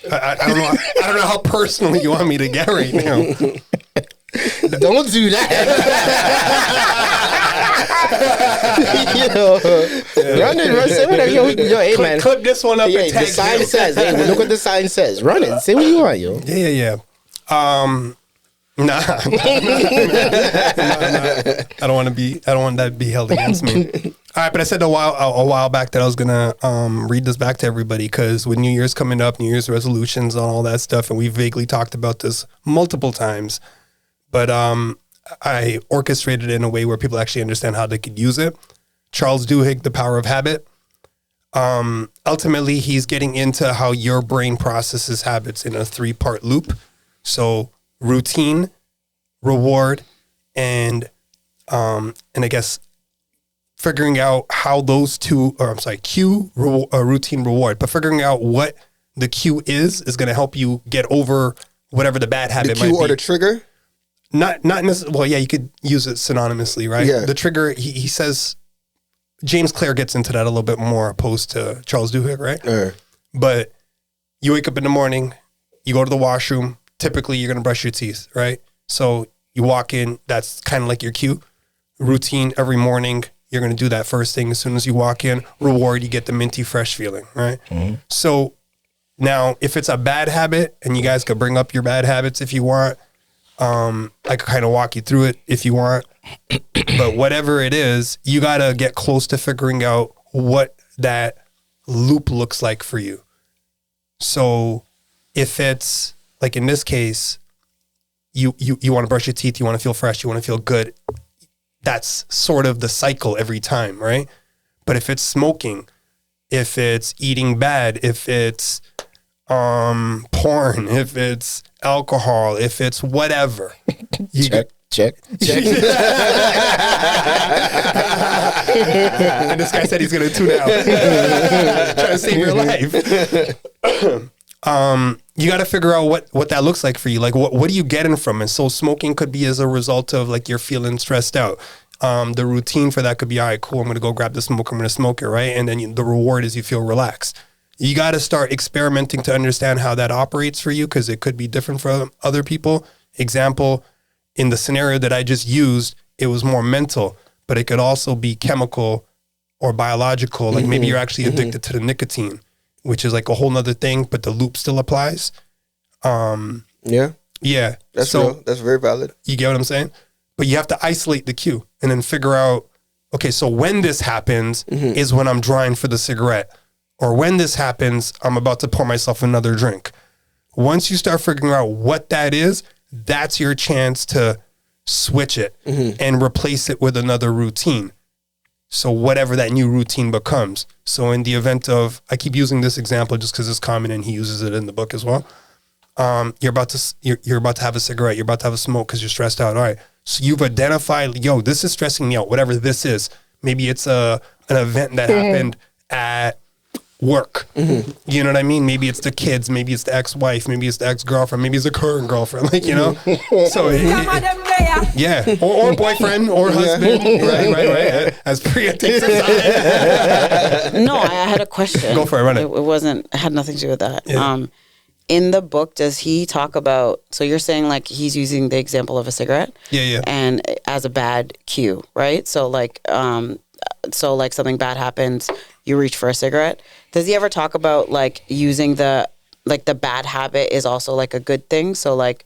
I don't know. I don't know how personal you want me to get right now. Don't do that. Run it, say whatever. Yo, hey, man. Clip this one up Yeah, and the tag sign you. says. Hey, look what the sign says. Run it. Say what you want, yo. Yeah. Nah. I don't want that to be held against me. All right, but I said a while back that I was gonna read this back to everybody because with New Year's coming up, New Year's resolutions and all that stuff, and we vaguely talked about this multiple times. But I orchestrated it in a way where people actually understand how they could use it. Charles Duhigg, The Power of Habit. Ultimately, he's getting into how your brain processes habits in a 3-part loop. So routine, reward, and I guess figuring out how those two, cue, routine, reward, but figuring out what the cue is going to help you get over whatever the bad habit might be. The cue or the trigger? Not necessarily. Well, yeah, you could use it synonymously, right? Yeah. The trigger, he says, James Clear gets into that a little bit more opposed to Charles Duhigg, right? But you wake up in the morning, you go to the washroom, typically you're going to brush your teeth, right? So you walk in, that's kind of like your cue. Routine, every morning, you're going to do that first thing as soon as you walk in. Reward, you get the minty fresh feeling, right? Mm-hmm. So now, if it's a bad habit, and you guys could bring up your bad habits if you want, I could kind of walk you through it if you want. But whatever it is, you got to get close to figuring out what that loop looks like for you. So if it's, like in this case, you want to brush your teeth, you want to feel fresh, you want to feel good, that's sort of the cycle every time, right? But if it's smoking, if it's eating bad, if it's porn, if it's alcohol, if it's whatever. Check. And this guy said he's going to tune out. Trying to save your life. You got to figure out what that looks like for you. Like, what are you getting from it? So smoking could be as a result of like you're feeling stressed out. The routine for that could be, all right, cool, I'm going to go grab the smoke, I'm going to smoke it, right? And then the reward is you feel relaxed. You got to start experimenting to understand how that operates for you because it could be different for other people. Example, in the scenario that I just used, it was more mental, but it could also be chemical or biological. Like maybe you're actually addicted to the nicotine, which is like a whole nother thing, but the loop still applies. Yeah. That's real. That's very valid. You get what I'm saying? But you have to isolate the cue and then figure out, okay, so when this happens is when I'm drawing for the cigarette. Or when this happens, I'm about to pour myself another drink. Once you start figuring out what that is, that's your chance to switch it and replace it with another routine. So whatever that new routine becomes. So in the event of, I keep using this example just because it's common and he uses it in the book as well. You're about to have a cigarette. You're about to have a smoke because you're stressed out. All right. So you've identified, this is stressing me out, whatever this is. Maybe it's an event that happened at work. You know what I mean? Maybe it's the kids, maybe it's the ex-wife, maybe it's the ex-girlfriend, maybe it's the current girlfriend, like, so yeah, or boyfriend or husband, right, as Pree takes his side. No, I had a question. Go for it, run it. It had nothing to do with that. In the book, does he talk about, so you're saying like he's using the example of a cigarette and as a bad cue, right? So like something bad happens, you reach for a cigarette. Does he ever talk about like using the bad habit is also like a good thing? So like,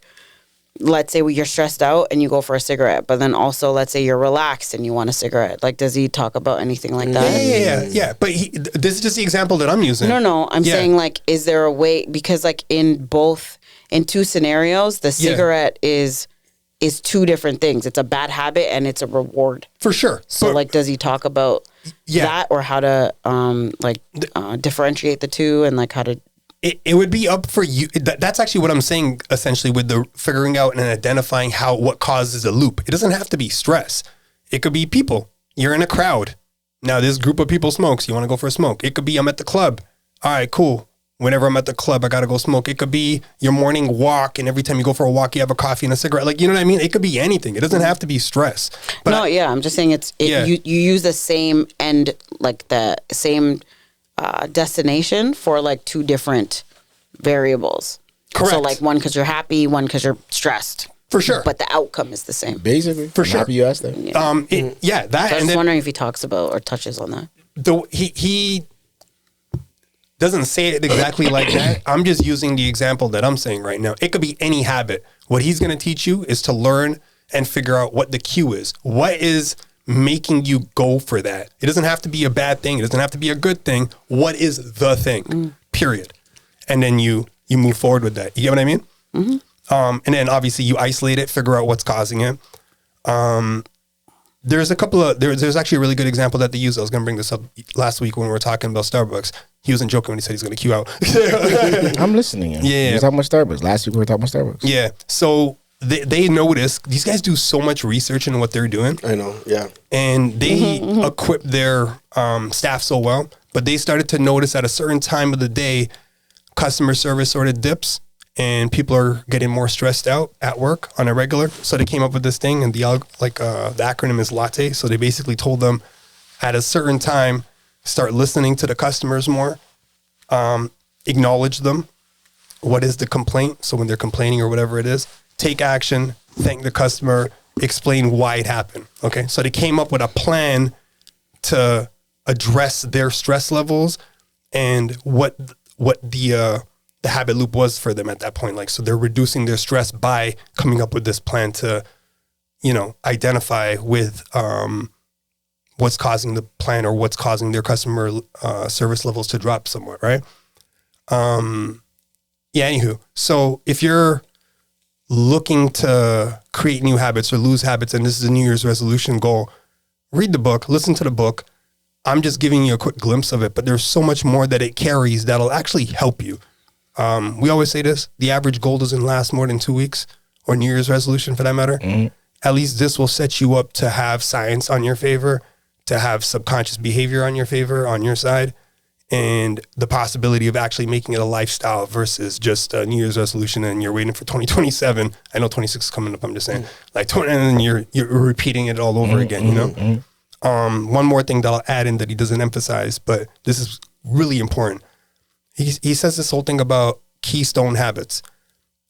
let's say you're stressed out and you go for a cigarette, but then also let's say you're relaxed and you want a cigarette. Like, does he talk about anything like that? Yeah. But this is just the example that I'm using. No. I'm saying like, is there a way, because like in two scenarios, the cigarette is two different things. It's a bad habit and it's a reward. For sure. So like, does he talk about that or how to differentiate the two and like how to... It would be up for you. That's actually what I'm saying, essentially, with the figuring out and identifying what causes a loop. It doesn't have to be stress. It could be people. You're in a crowd. Now, this group of people smokes. You want to go for a smoke. It could be I'm at the club. All right, cool. Whenever I'm at the club, I got to go smoke. It could be your morning walk, and every time you go for a walk, you have a coffee and a cigarette. Like, you know what I mean? It could be anything. It doesn't have to be stress. But I'm just saying you use the same end, like the same destination for like two different variables. Correct. So like one because you're happy, one because you're stressed. For sure. But the outcome is the same. Basically. For sure. Happy you asked that. That. So I was wondering if he talks about or touches on that. He doesn't say it exactly like that. I'm just using the example that I'm saying right now. It could be any habit. What he's going to teach you is to learn and figure out what the cue is. What is making you go for that? It doesn't have to be a bad thing. It doesn't have to be a good thing. What is the thing? Period. And then you move forward with that. You get what I mean? Mm-hmm. And then obviously you isolate it, figure out what's causing it. There's actually a really good example that they use. I was going to bring this up last week when we were talking about Starbucks. He wasn't joking when he said he's going to queue out. I'm listening. Yeah. We're talking about Starbucks. Last week we were talking about Starbucks. Yeah. So they notice, these guys do so much research into what they're doing. I know, yeah. And they equip their staff so well, but they started to notice at a certain time of the day, customer service sort of dips and people are getting more stressed out at work on a regular. So they came up with this thing, and the acronym is LATTE. So they basically told them at a certain time, start listening to the customers more, acknowledge them. What is the complaint? So when they're complaining or whatever it is, take action, thank the customer, explain why it happened. Okay. So they came up with a plan to address their stress levels and what the habit loop was for them at that point. Like, so they're reducing their stress by coming up with this plan to, identify with what's causing the plan or what's causing their customer service levels to drop somewhat, right? Anywho, so if you're looking to create new habits or lose habits, and this is a New Year's resolution goal, read the book, listen to the book. I'm just giving you a quick glimpse of it, but there's so much more that it carries that'll actually help you. We always say this, the average goal doesn't last more than 2 weeks, or New Year's resolution for that matter. Mm-hmm. At least this will set you up to have science on your favor, to have subconscious behavior on your favor, on your side, and the possibility of actually making it a lifestyle versus just a New Year's resolution and you're waiting for 2027. I know 26 is coming up, I'm just saying. And then you're repeating it all over again, One more thing that I'll add in that he doesn't emphasize, but this is really important. He says this whole thing about keystone habits.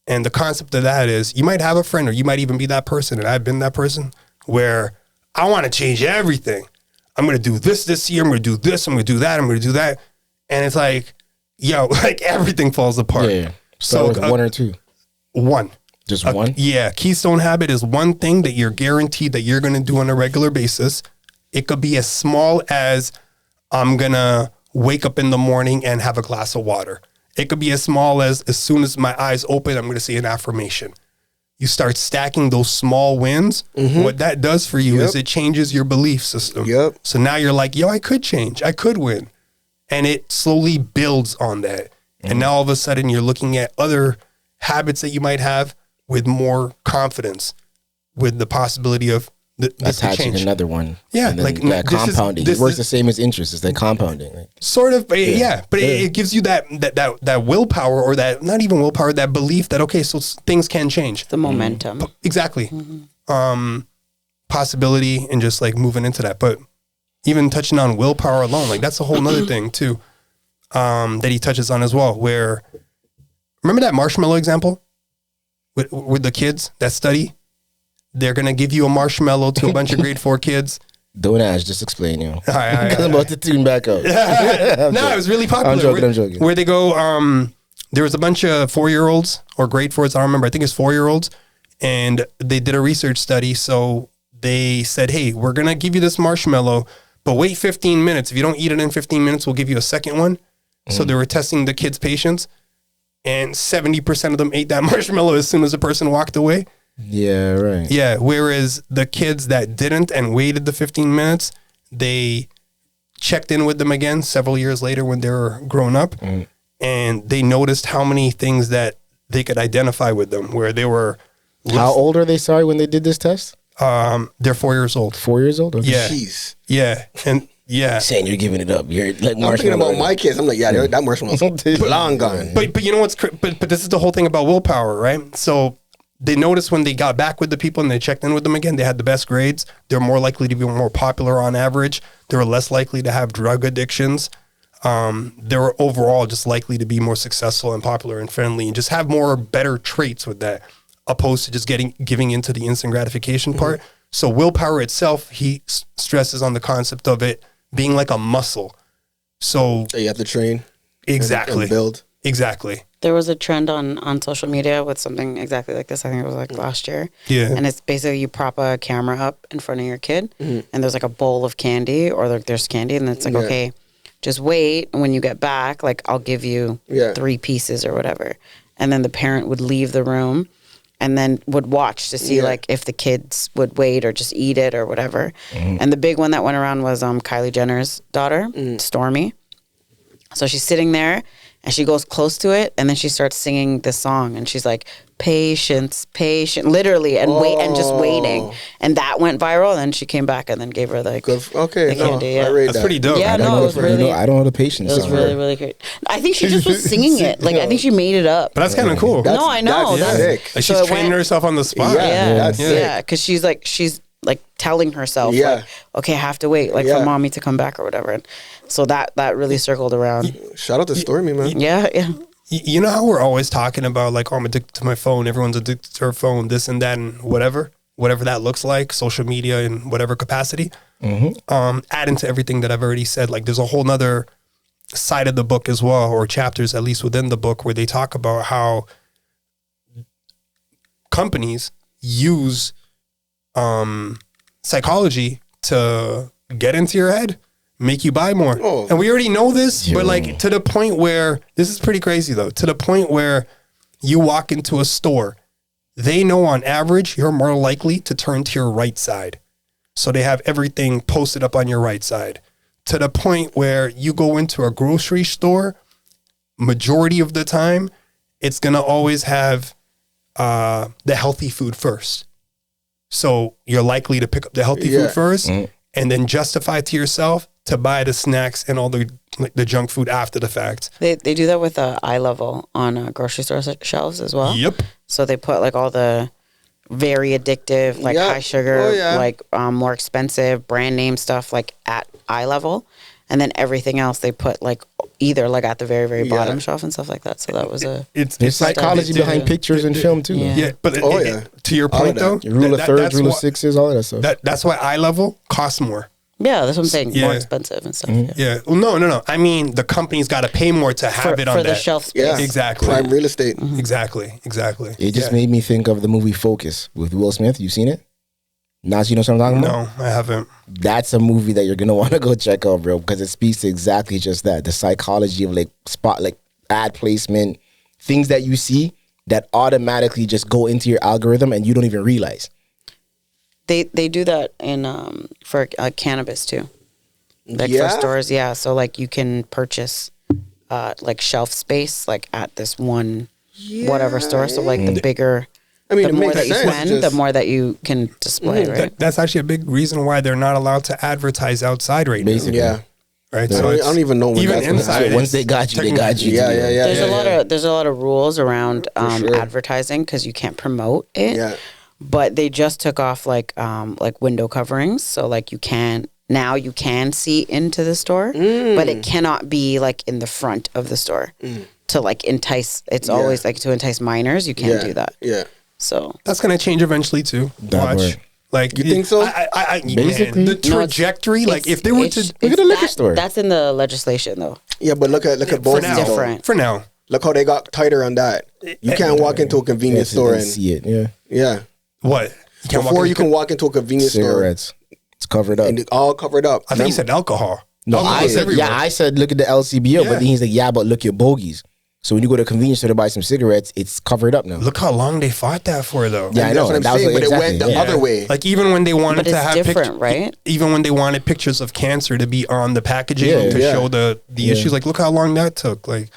And the concept of that is you might have a friend or you might even be that person, and I've been that person, where I want to change everything. I'm going to do this year. I'm going to do this. I'm going to do that. I'm going to do that. And it's like, everything falls apart. Yeah. So with one or two? One. Just one? Yeah. Keystone habit is one thing that you're guaranteed that you're going to do on a regular basis. It could be as small as I'm going to wake up in the morning and have a glass of water. It could be as small as soon as my eyes open, I'm going to say an affirmation. You start stacking those small wins. Mm-hmm. What that does for you is it changes your belief system. Yep. So now you're like, I could change. I could win. And it slowly builds on that. Mm-hmm. And now all of a sudden you're looking at other habits that you might have with more confidence, with the possibility of attaching another one. Yeah, compounding. It works the same as interest. It's like compounding. Sort of, but it gives you that willpower, or that, not even willpower, that belief that, okay, so things can change. The momentum. Exactly. Mm-hmm. Possibility and just like moving into that. But even touching on willpower alone, like that's a whole nother thing too, that he touches on as well, where, remember that marshmallow example with the kids, that study? They're going to give you a marshmallow to a bunch of grade 4 kids. Don't ask, just explain, Because I'm about to tune back up. No, it was really popular. I'm joking. Where they go, there was a bunch of 4-year-olds or grade 4s, I don't remember, I think it's 4-year-olds. And they did a research study. So they said, hey, we're going to give you this marshmallow, but wait 15 minutes. If you don't eat it in 15 minutes, we'll give you a second one. So they were testing the kids' patience. And 70% of them ate that marshmallow as soon as the person walked away. Yeah, right. Yeah, whereas the kids that didn't and waited the 15 minutes, they checked in with them again several years later when they were grown up, and they noticed how many things that they could identify with them, where they were... How old are they, when they did this test? They're 4 years old. 4 years old? Okay. Yeah. Jeez. Yeah, and... Yeah, saying you're giving it up. You're like I'm thinking about my kids. I'm like, that marshmallow's long gone. But you know what's? But this is the whole thing about willpower, right? So they noticed when they got back with the people and they checked in with them again, they had the best grades. They're more likely to be more popular on average. They were less likely to have drug addictions. They were overall just likely to be more successful and popular and friendly and just have better traits with that, opposed to just giving into the instant gratification part. So willpower itself, he stresses on the concept of it being like a muscle. So you have to train. Exactly. And build. Exactly. There was a trend on social media with something exactly like this. I think it was like last year. Yeah. And it's basically you prop a camera up in front of your kid, and there's like a bowl of candy, or like there's candy, and it's like, okay, just wait. And when you get back, like I'll give you 3 pieces or whatever. And then the parent would leave the room, and then would watch to see like if the kids would wait or just eat it or whatever. And the big one that went around was Kylie Jenner's daughter, Stormy. So she's sitting there. And she goes close to it, and then she starts singing this song, and she's like, "Patience, patient," literally, and wait, and just waiting, and that went viral. And then she came back and then gave her the candy. I read That's pretty dope. Yeah, no, it was really. I don't know the patience. It was really, really great. I think she just was singing it. Like I think she made it up. But that's kind of cool. No, I know. That's sick. Like she's training herself on the spot. Yeah, because she's like telling herself, like, okay, I have to wait, like for mommy to come back or whatever. And so that really circled around. Shout out to Stormy, man. Yeah. You know how we're always talking about like, oh, I'm addicted to my phone. Everyone's addicted to their phone, this and that, and whatever that looks like, social media in whatever capacity. Adding to everything that I've already said, like there's a whole nother side of the book as well, or chapters at least within the book, where they talk about how companies use psychology to get into your head, make you buy more. And we already know this, but like to the point where, this is pretty crazy though, to the point where you walk into a store, they know on average you're more likely to turn to your right side. So they have everything posted up on your right side. To the point where you go into a grocery store, majority of the time, it's going to always have the healthy food first. So you're likely to pick up the healthy food first and then justify to yourself to buy the snacks and all the junk food after the fact. They do that with eye level on grocery store shelves as well. Yep. So they put like all the very addictive, like high sugar, like more expensive brand name stuff like at eye level. And then everything else they put like either like at the very, very bottom shelf and stuff like that. So that was There's psychology behind pictures and film too. Yeah, but to your point though, rule of thirds, rule of sixes, all of that stuff. That's why eye level costs more. Yeah, that's what I'm saying. More expensive and stuff. Yeah. Well, no. I mean, the company's got to pay more to have it on for that. the shelf space. Yeah. Exactly. Prime real estate. Exactly. It just made me think of the movie Focus with Will Smith. You seen it? Nas, you know what I'm talking about? No, I haven't. That's a movie that you're gonna want to go check out, bro, because it speaks to exactly just that, the psychology of like ad placement, things that you see that automatically just go into your algorithm and you don't even realize. They do that in for cannabis too, like for stores. Yeah, so like you can purchase like shelf space like at this one whatever store. So like the bigger. I mean, the more that you spend, the more that you can display, right? That's actually a big reason why they're not allowed to advertise outside right now. Yeah. Right. So I don't even know when even inside. Once they got you, they got you. Yeah. There's a lot of rules around advertising because you can't promote it. Yeah. But they just took off like window coverings, so like you can see into the store, but it cannot be like in the front of the store to like entice. It's always like to entice minors. You can't do that. Yeah. So that's gonna change eventually too. Watch. Like you think so? I basically the trajectory. Like if they were to look at the liquor store, that's in the legislation though. Yeah, but look at both different for now. Look how they got tighter on that. You can't walk into a convenience store and see it. Yeah. What? Before you can walk into a convenience cigarettes. It's covered up. And it's all covered up. I think you said alcohol. No, I said look at the LCBO, but then he's like, but look at bogeys. So when you go to a convenience store to buy some cigarettes, it's covered up now. Look how long they fought that for, though. Yeah, I know. That's what I'm saying, but it went the other way. Like even when they wanted to have different, right? Even when they wanted pictures of cancer to be on the packaging to show the issues, like look how long that took. Like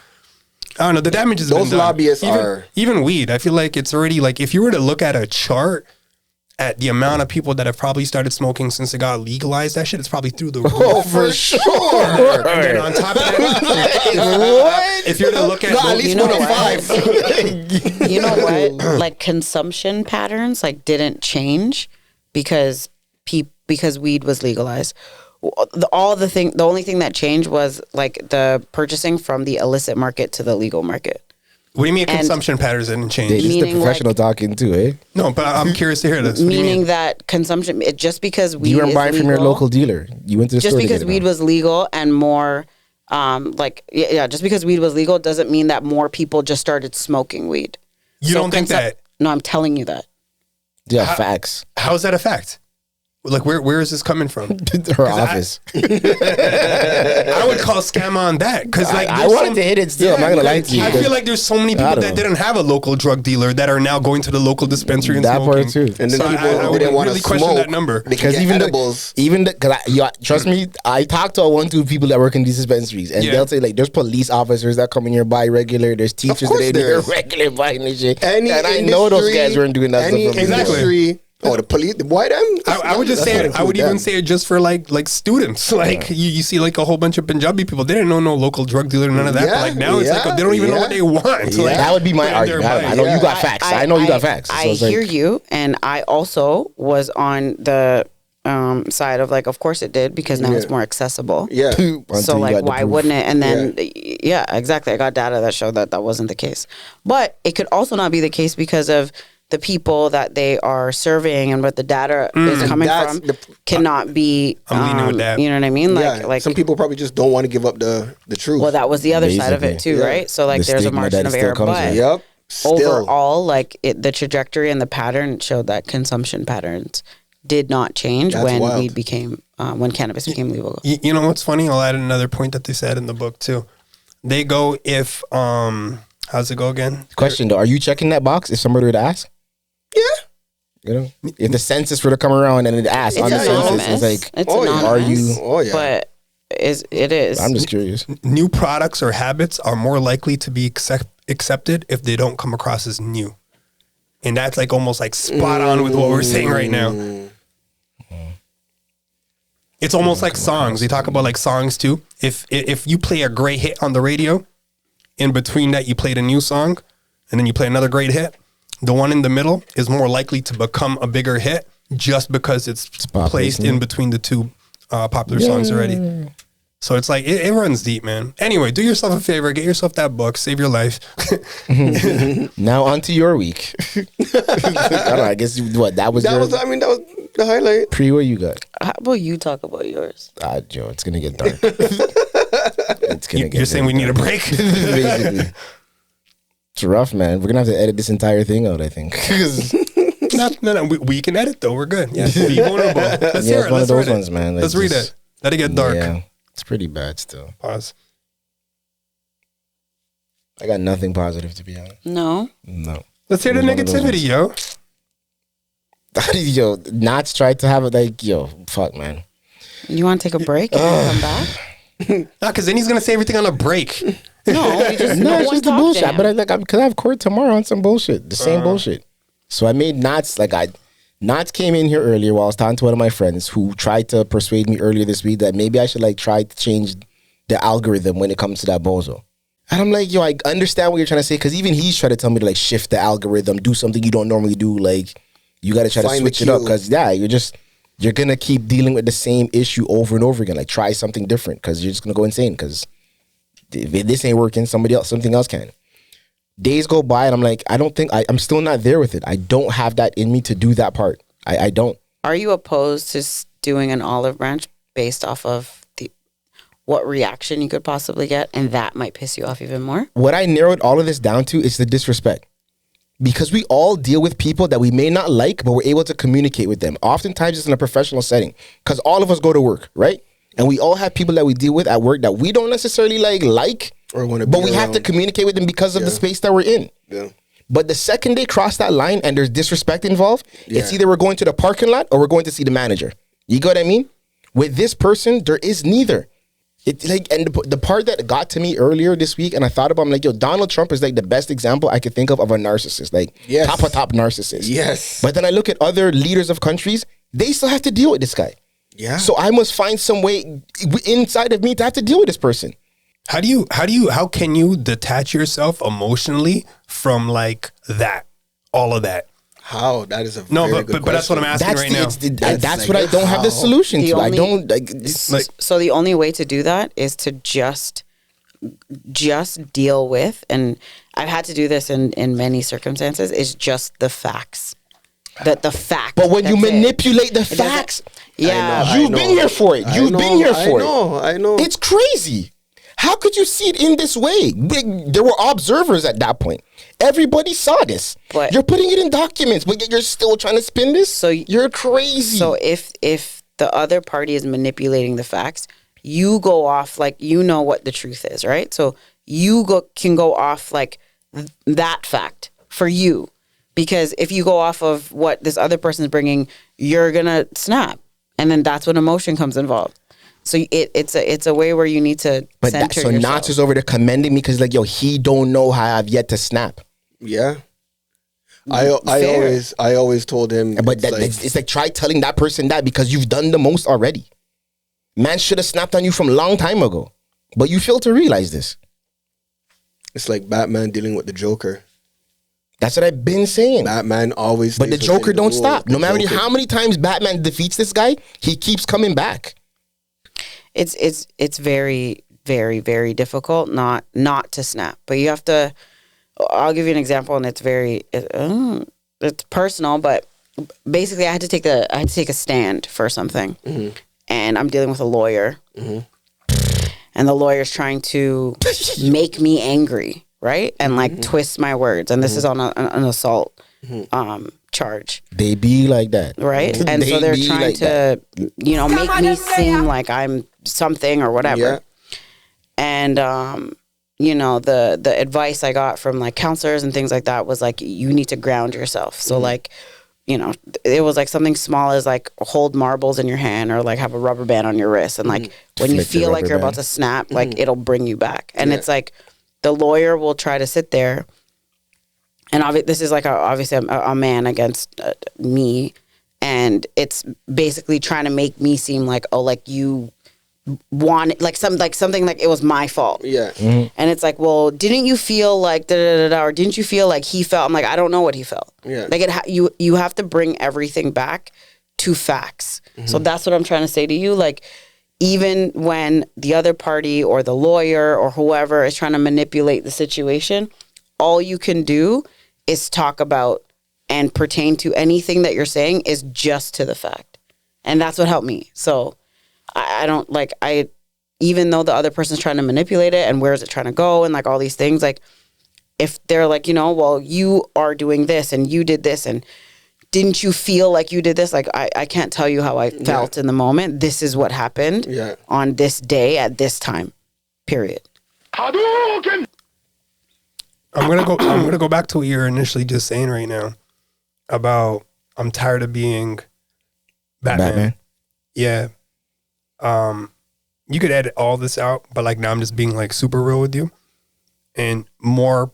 I don't know, the damage is those lobbyists are even weed. I feel like it's already like if you were to look at a chart at the amount of people that have probably started smoking since it got legalized, that shit is probably through the roof. Oh, for sure. And then on top of that, if you're to look at at least 1 of 5. You know what? Like consumption patterns like didn't change because weed was legalized. The only thing that changed was like the purchasing from the illicit market to the legal market. What do you mean consumption patterns didn't change? It's just the professional talking too, eh? No, but I'm curious to hear this. Meaning that consumption, just because weed you weren't buying legal, from your local dealer. You went to the store. Just because weed was legal and more Just because weed was legal doesn't mean that more people just started smoking weed. You don't think that? No, I'm telling you that. Yeah, facts. How is that a fact? Like, where is this coming from? Her office. I would call Scamma on that because like I wanted to hit it still. I'm not gonna lie to you. I feel like there's so many people that didn't have a local drug dealer that are now going to the local dispensary and that smoking. part too. And then So people would didn't want to really question smoke that number. because trust me, I talked to 1-2 people that work in these dispensaries, and they'll say like, there's police officers that come in here buy regular. There's teachers that are here regular buying this shit. And I know those guys weren't doing that stuff. Exactly. Oh, the police, why them? I would just say it. I would even say it just for like students. Like you see like a whole bunch of Punjabi people. They didn't know no local drug dealer, none of that. But like now it's like they don't even know what they want. Like, that would be my argument. I know you got facts. I know you got facts. I hear you, and I also was on the side of like, of course it did because now it's more accessible. Yeah. So like, why wouldn't it? And then exactly. I got data that showed that wasn't the case. But it could also not be the case because of the people that they are serving and what the data is coming from cannot be. I'm leaning with that. You know what I mean? Like some people probably just don't want to give up the truth. Well, that was the other side of it too, right? So like, there's a margin of error, but overall, like the trajectory and the pattern showed that consumption patterns did not change when weed became when cannabis became legal. You know what's funny? I'll add another point that they said in the book too. They go if how's it go again? Question though, are you checking that box if somebody were to ask? Yeah. You know, if the census were to come around and it asks on the census, it's like, it's anonymous, are you? Oh yeah. But it is. I'm just curious. New products or habits are more likely to be accepted if they don't come across as new, and that's like almost like spot on with what we're saying right now. It's almost like songs. They talk about like songs too. If you play a great hit on the radio, in between that you played a new song, and then you play another great hit, the one in the middle is more likely to become a bigger hit just because it's placed in between the two popular songs already. So it's like, it runs deep, man. Anyway, do yourself a favor. Get yourself that book. Save your life. Now on to your week. I don't know, I guess that was the highlight. Pree, what you got? How about you talk about yours? Joe, it's going to get dark. You're saying we need a break? Basically. It's rough, man. We're going to have to edit this entire thing out, I think. No, we can edit though. We're good. Yeah, be vulnerable. Let's hear it. It's one of those ones, man. Let's read it. Let it get dark. Yeah, it's pretty bad still. Pause. I got nothing positive, to be honest. No. Let's hear the negativity, yo. Yo, Knots tried to have it like, fuck, man. You want to take a break and then come back? No, because then he's going to say everything on a break. No, it's just the bullshit. But because I have court tomorrow on some bullshit, the same bullshit. So I made Knots Knots came in here earlier while I was talking to one of my friends who tried to persuade me earlier this week that maybe I should like try to change the algorithm when it comes to that bozo. And I'm like, I understand what you're trying to say because even he's trying to tell me to like shift the algorithm, do something you don't normally do. Like you got to try to switch it up because you're gonna keep dealing with the same issue over and over again. Like try something different because you're just gonna go insane because if this ain't working, something else can. Days go by and I'm like, I'm still not there with it. I don't have that in me to do that part. I don't. Are you opposed to doing an olive branch based off of what reaction you could possibly get, and that might piss you off even more? What I narrowed all of this down to is the disrespect. Because we all deal with people that we may not like, but we're able to communicate with them. Oftentimes it's in a professional setting because all of us go to work, right? And we all have people that we deal with at work that we don't necessarily like or want to be, but we have to communicate with them because of the space that we're in. Yeah. But the second they cross that line and there's disrespect involved, it's either we're going to the parking lot or we're going to see the manager. You get what I mean? With this person, there is neither. It's like, and the part that got to me earlier this week, and I thought about, I'm like, Donald Trump is like the best example I could think of a narcissist, like top narcissist. Yes. But then I look at other leaders of countries, they still have to deal with this guy. Yeah. So I must find some way inside of me to have to deal with this person. How can you detach yourself emotionally from like that, all of that? How? That is a very good question. But that's what I'm asking right now. That's what I don't have the solution to. I don't so the only way to do that is to just deal with, and I've had to do this in many circumstances, is just the facts. The fact. But when you manipulate the facts, you've been here for it. You've been here for it. I know. It's crazy. How could you see it in this way? There were observers at that point. Everybody saw this. But you're putting it in documents, but yet you're still trying to spin this? So you're crazy. So if the other party is manipulating the facts, you go off like you know what the truth is, right? So you can go off like that fact for you. Because if you go off of what this other person is bringing, you're going to snap. And then that's when emotion comes involved. So it's a way where you need to center yourself. So Notch is over there commending me because like, yo, he don't know how I've yet to snap. Yeah. I always told him. But it's like try telling that person that because you've done the most already. Man should have snapped on you from a long time ago. But you fail to realize this. It's like Batman dealing with the Joker. That's what I've been saying. Batman always. But the Joker don't stop. No matter how many times Batman defeats this guy, he keeps coming back. It's very, very, very difficult not to snap. But you have to. I'll give you an example, and it's personal, but basically, I had to take a stand for something, and I'm dealing with a lawyer, and the lawyer's trying to make me angry. Right? And like twist my words. And this is on an assault charge. They be like that. Right? And so they're trying to, make me seem like I'm something or whatever. Yeah. And, the advice I got from like counselors and things like that was like, you need to ground yourself. So like, it was like something small as like hold marbles in your hand or like have a rubber band on your wrist. And like when you feel like you're about to snap, like it'll bring you back. And it's like, the lawyer will try to sit there, and this is like obviously a man against me, and it's basically trying to make me seem like you want like something like it was my fault. Yeah, and it's like, well, didn't you feel like or didn't you feel like he felt? I'm like, I don't know what he felt. Yeah, like you have to bring everything back to facts. So that's what I'm trying to say to you, like. Even when the other party or the lawyer or whoever is trying to manipulate the situation, all you can do is talk about and pertain to anything that you're saying is just to the fact. And that's what helped me. So I don't even though the other person's trying to manipulate it and where is it trying to go and like all these things, like if they're like, well, you are doing this and you did this and didn't you feel like you did this? Like, I can't tell you how I felt in the moment. This is what happened on this day at this time, period. I'm gonna go back to what you're initially just saying right now about I'm tired of being Batman. Yeah. You could edit all this out, but like now I'm just being like super real with you and more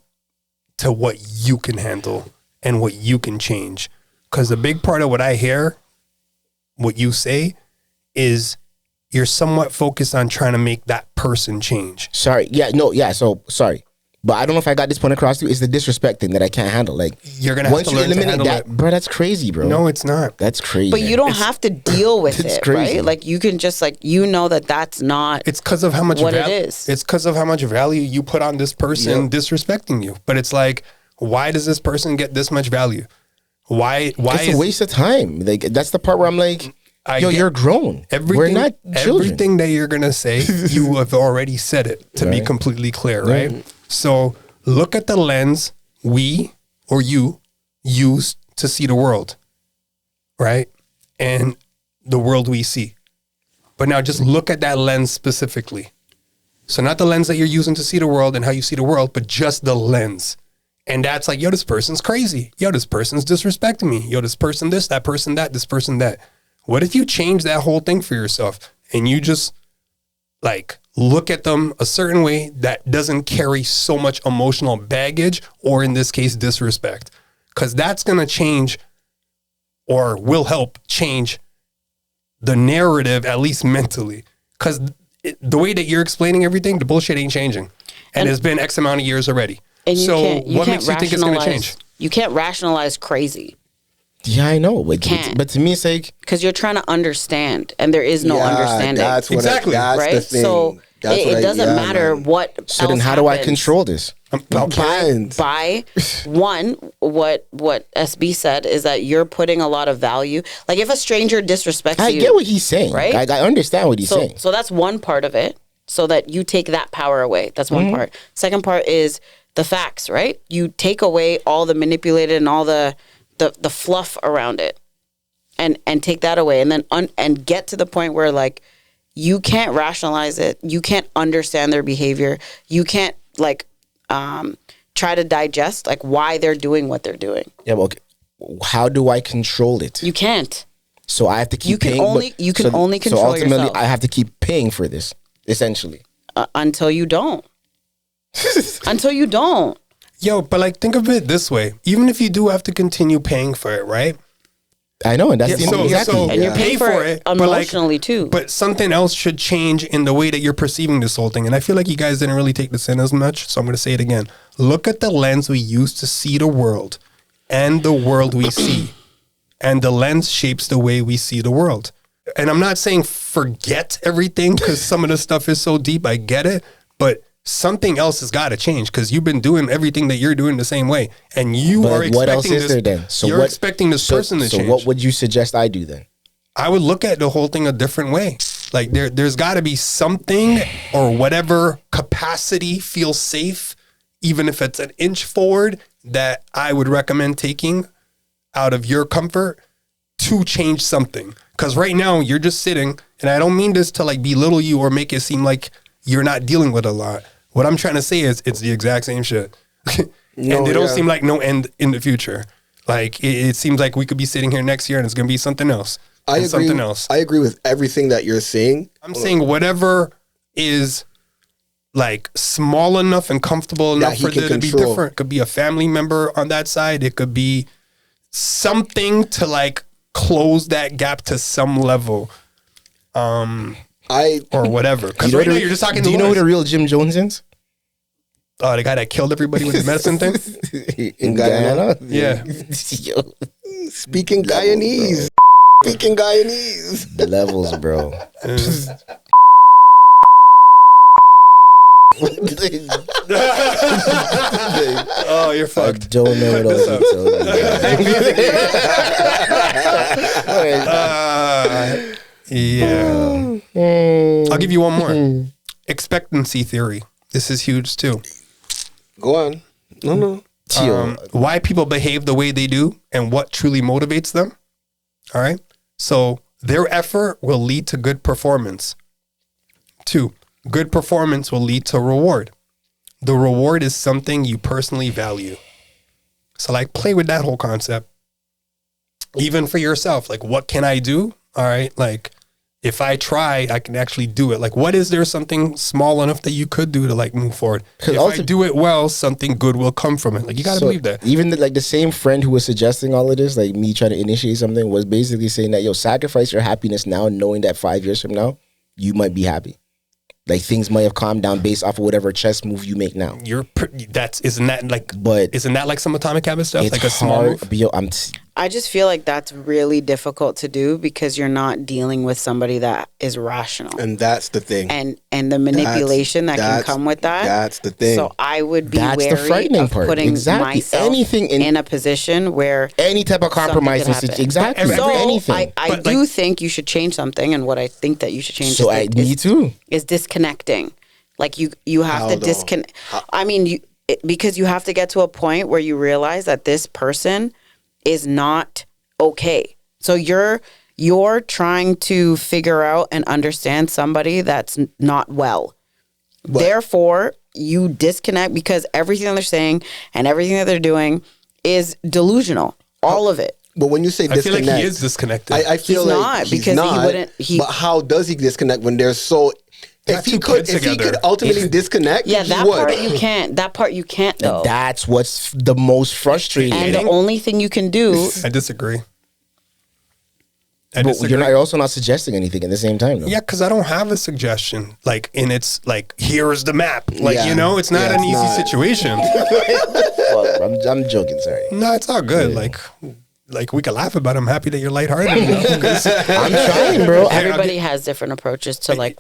to what you can handle and what you can change. Because the big part of what I hear, what you say, is you're somewhat focused on trying to make that person change. Sorry. So, sorry. But I don't know if I got this point across to you. It's the disrespect thing that I can't handle. Like, you're going to have to learn to handle that. Bro, that's crazy, bro. No, it's not. That's crazy. But you don't have to deal with it, crazy. Right? Like, you can just, like, that that's not It's because of how much what it is. It's because of how much value you put on this person disrespecting you. But it's like, why does this person get this much value? Why it's a waste of time. Like that's the part where I'm like, you're grown. We're not children. Everything that you're gonna say, you have already said it to be completely clear, right? So look at the lens we or you use to see the world, right? And the world we see. But now just look at that lens specifically. So not the lens that you're using to see the world and how you see the world, but just the lens. And that's like, yo, this person's crazy. Yo, this person's disrespecting me. Yo, this person this, that person that, this person that. What if you change that whole thing for yourself and you just like look at them a certain way that doesn't carry so much emotional baggage or in this case, disrespect? Because that's going to change or will help change the narrative, at least mentally. Because the way that you're explaining everything, the bullshit ain't changing. And it's been X amount of years already. And so what makes you think it's going to change? You can't rationalize crazy. Yeah, I know. But to me, it's like... Because you're trying to understand, and there is no understanding. That's what that's right? the thing. So it doesn't matter what So then how do I control this? By one, what SB said is that you're putting a lot of value. Like if a stranger disrespects you... I get what he's saying. Right? I understand what he's saying. So that's one part of it. so that you take that power away. That's one part. Second part is the facts, right? You take away all the manipulated and all the fluff around it, and take that away, and then and get to the point where like you can't rationalize it, you can't understand their behavior, you can't like try to digest like why they're doing what they're doing. Yeah, but okay. How do I control it? You can't. So I have to keep paying. You can only control So ultimately, yourself. I have to keep paying for this, essentially. Until you don't. Until you don't. Yo, but like think of it this way. Even if you do have to continue paying for it, right? I know, and that's So and you're paying for it emotionally too. But something else should change in the way that you're perceiving this whole thing. And I feel like you guys didn't really take this in as much. So I'm going to say it again. Look at the lens we use to see the world and the world we see. And the lens shapes the way we see the world. And I'm not saying forget everything because some of the stuff is so deep. I get it. But something else has got to change because you've been doing everything that you're doing the same way. And you are expecting what else is there then? So you're expecting this person to change. So what would you suggest I do then? I would look at the whole thing a different way. Like there's got to be something or whatever capacity feels safe, even if it's an inch forward, that I would recommend taking out of your comfort to change something. Because right now you're just sitting, and I don't mean this to like belittle you or make it seem like you're not dealing with a lot. What I'm trying to say is it's the exact same shit. And they don't seem like no end in the future. Like it seems like we could be sitting here next year and it's going to be something else. I agree. Something else. I agree with everything that you're saying. I'm saying whatever is like small enough and comfortable enough for there to be different. It could be a family member on that side. It could be something to like close that gap to some level. Or whatever. Because right now you're just talking to Do you know who the real Jim Jones is? Oh, the guy that killed everybody with the medicine thing? In Guyana? Yeah. Speaking Guyanese. Speaking Guyanese. The levels, bro. Oh, you're fucked. I don't know what else to yeah. I'll give you one more. Expectancy theory. This is huge too. Go on. No. Why people behave the way they do and what truly motivates them. All right. So their effort will lead to good performance. 2, good performance will lead to reward. The reward is something you personally value. So like play with that whole concept. Even for yourself, like what can I do? All right. Like if I try, I can actually do it. Like what is there something small enough that you could do to like move forward? If I do it well, something good will come from it. Like you got to believe that. Even the same friend who was suggesting all of this, like me trying to initiate something, was basically saying that, yo, sacrifice your happiness now, knowing that 5 years from now, you might be happy. Like things might have calmed down based off of whatever chess move you make now. Isn't that like some Atomic Habits stuff? Like a small move? Yo, I just feel like that's really difficult to do because you're not dealing with somebody that is rational. And that's the thing. And the manipulation that can come with that. That's the thing. So I would be That's the wary frightening of part. putting Exactly. myself Anything in a position where any type of compromise. Exactly. So anything. I do think you should change something, and what I think that you should change me too. Is disconnecting. Like you have to disconnect. I mean, because you have to get to a point where you realize that this person is not okay. So you're trying to figure out and understand somebody that's not well. But therefore, you disconnect because everything that they're saying and everything that they're doing is delusional. All of it. But when you say disconnect, I feel like he is disconnected. I feel he's like not, he's because not, he wouldn't. But how does he disconnect when they're so? If he could ultimately disconnect, that part you can't. That part you can't though. That's what's the most frustrating. And the only thing you can do. I disagree. But you're also not suggesting anything at the same time, though. Yeah, because I don't have a suggestion. Like, and it's like, here is the map. Like, it's not an easy situation. Well, I'm joking. Sorry. No, it's all good. Yeah. Like we can laugh about it. I'm happy that you're lighthearted. I'm trying, bro. Everybody has different approaches to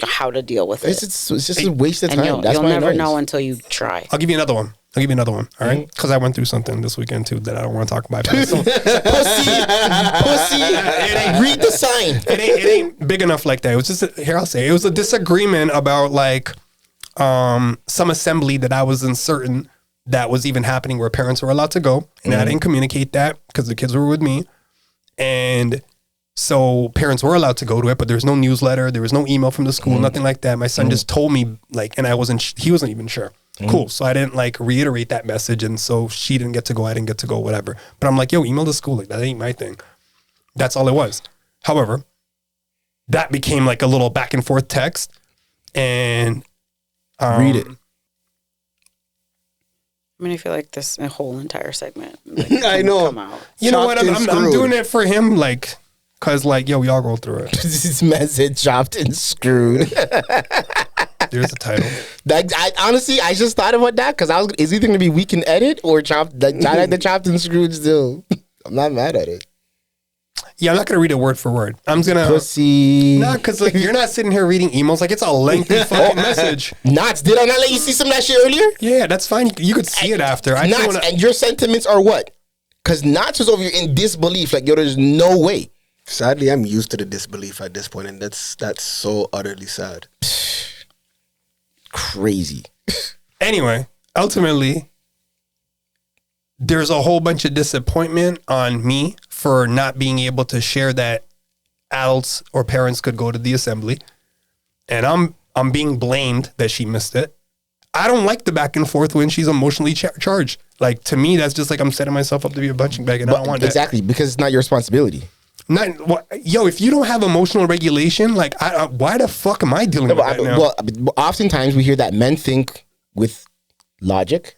how to deal with it. It's just a waste of time. You'll never know until you try. I'll give you another one. I'll give you another one. All right, because I went through something this weekend too that I don't want to talk about. So, pussy. Read the sign. It ain't big enough like that. It was just here. I'll say it was a disagreement about like some assembly that I was uncertain that was even happening where parents were allowed to go, and I didn't communicate that because the kids were with me, and so parents were allowed to go to it, but there's no newsletter, there was no email from the school, nothing like that. My son just told me like, and he wasn't even sure. Cool. So I didn't like reiterate that message. And so she didn't get to go. I didn't get to go, whatever. But I'm like, yo, email the school. Like that ain't my thing. That's all it was. However, that became like a little back and forth text and read it. I mean, I feel like this whole entire segment. Like, I know. Come out. You know what? I'm doing it for him. Like, cause like, yo, we all go through it. This man said chopped and screwed. There's the title. I honestly just thought about that because is either gonna be we can edit or chopped. Like, I like the chopped and screwed still. I'm not mad at it. Yeah, I'm not gonna read it word for word. I'm gonna pussy. Nah, because like you're not sitting here reading emails. Like it's a lengthy fucking message. Knots, did I not let you see some of that shit earlier? Yeah, that's fine. You could see it after. Knots, and your sentiments are what? Because Knots was over here in disbelief. Like, yo, there's no way. Sadly, I'm used to the disbelief at this point, and that's so utterly sad. Crazy. Anyway, ultimately, there's a whole bunch of disappointment on me for not being able to share that adults or parents could go to the assembly. And I'm being blamed that she missed it. I don't like the back and forth when she's emotionally charged. Like, to me, that's just like I'm setting myself up to be a punching bag, and I don't want that. Exactly, because it's not your responsibility. Yo, if you don't have emotional regulation, like, why the fuck am I dealing with that now? Well, oftentimes we hear that men think with logic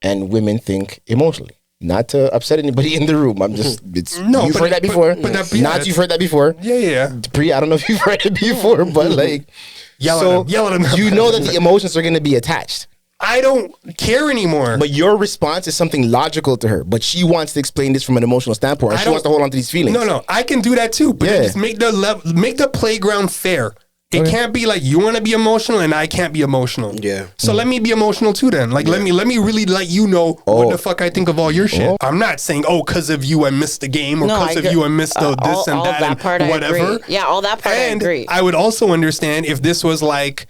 and women think emotionally. Not to upset anybody in the room. You've heard that before. Not you've heard that before. Yeah. Pree, I don't know if you've heard it before, but like, yell at him. You know that the emotions are going to be attached. I don't care anymore. But your response is something logical to her. But she wants to explain this from an emotional standpoint. And she wants to hold on to these feelings. No, I can do that too. But then just make the playground fair. It can't be like you want to be emotional and I can't be emotional. Yeah. So let me be emotional too then. Like let me really let you know what the fuck I think of all your shit. I'm not saying, because of you I missed the game or because of you I missed this and that and part whatever. I agree. Yeah, all that part and I agree. I would also understand if this was like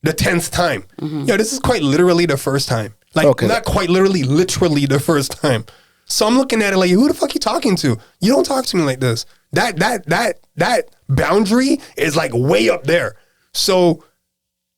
the 10th time. Yo, this is quite literally the first time. Like not quite literally the first time. So I'm looking at it like, who the fuck you talking to? You don't talk to me like this. That boundary is like way up there. So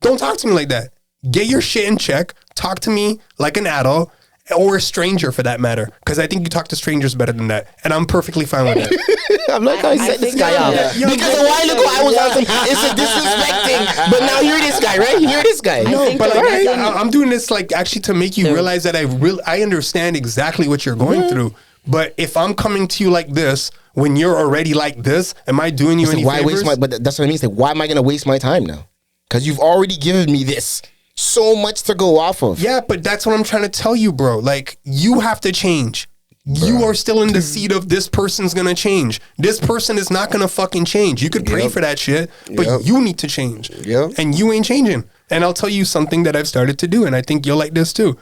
don't talk to me like that. Get your shit in check. Talk to me like an adult or a stranger for that matter. Because I think you talk to strangers better than that. And I'm perfectly fine with that. I'm like, I set this guy up. Because a while ago I was on some, it's a disrespecting. But now you're this guy, right? You're this guy. No, but like, I'm doing this like actually to make you realize that I understand exactly what you're going through. But if I'm coming to you like this, when you're already like this, am I doing you any favors? But that's what I mean. It's like, why am I going to waste my time now? Because you've already given me this. So much to go off of. Yeah, but that's what I'm trying to tell you, bro. Like, you have to change. Bro. You are still in the seat of this person's going to change. This person is not going to fucking change. You could pray for that shit, but you need to change. And you ain't changing. And I'll tell you something that I've started to do, and I think you'll like this too.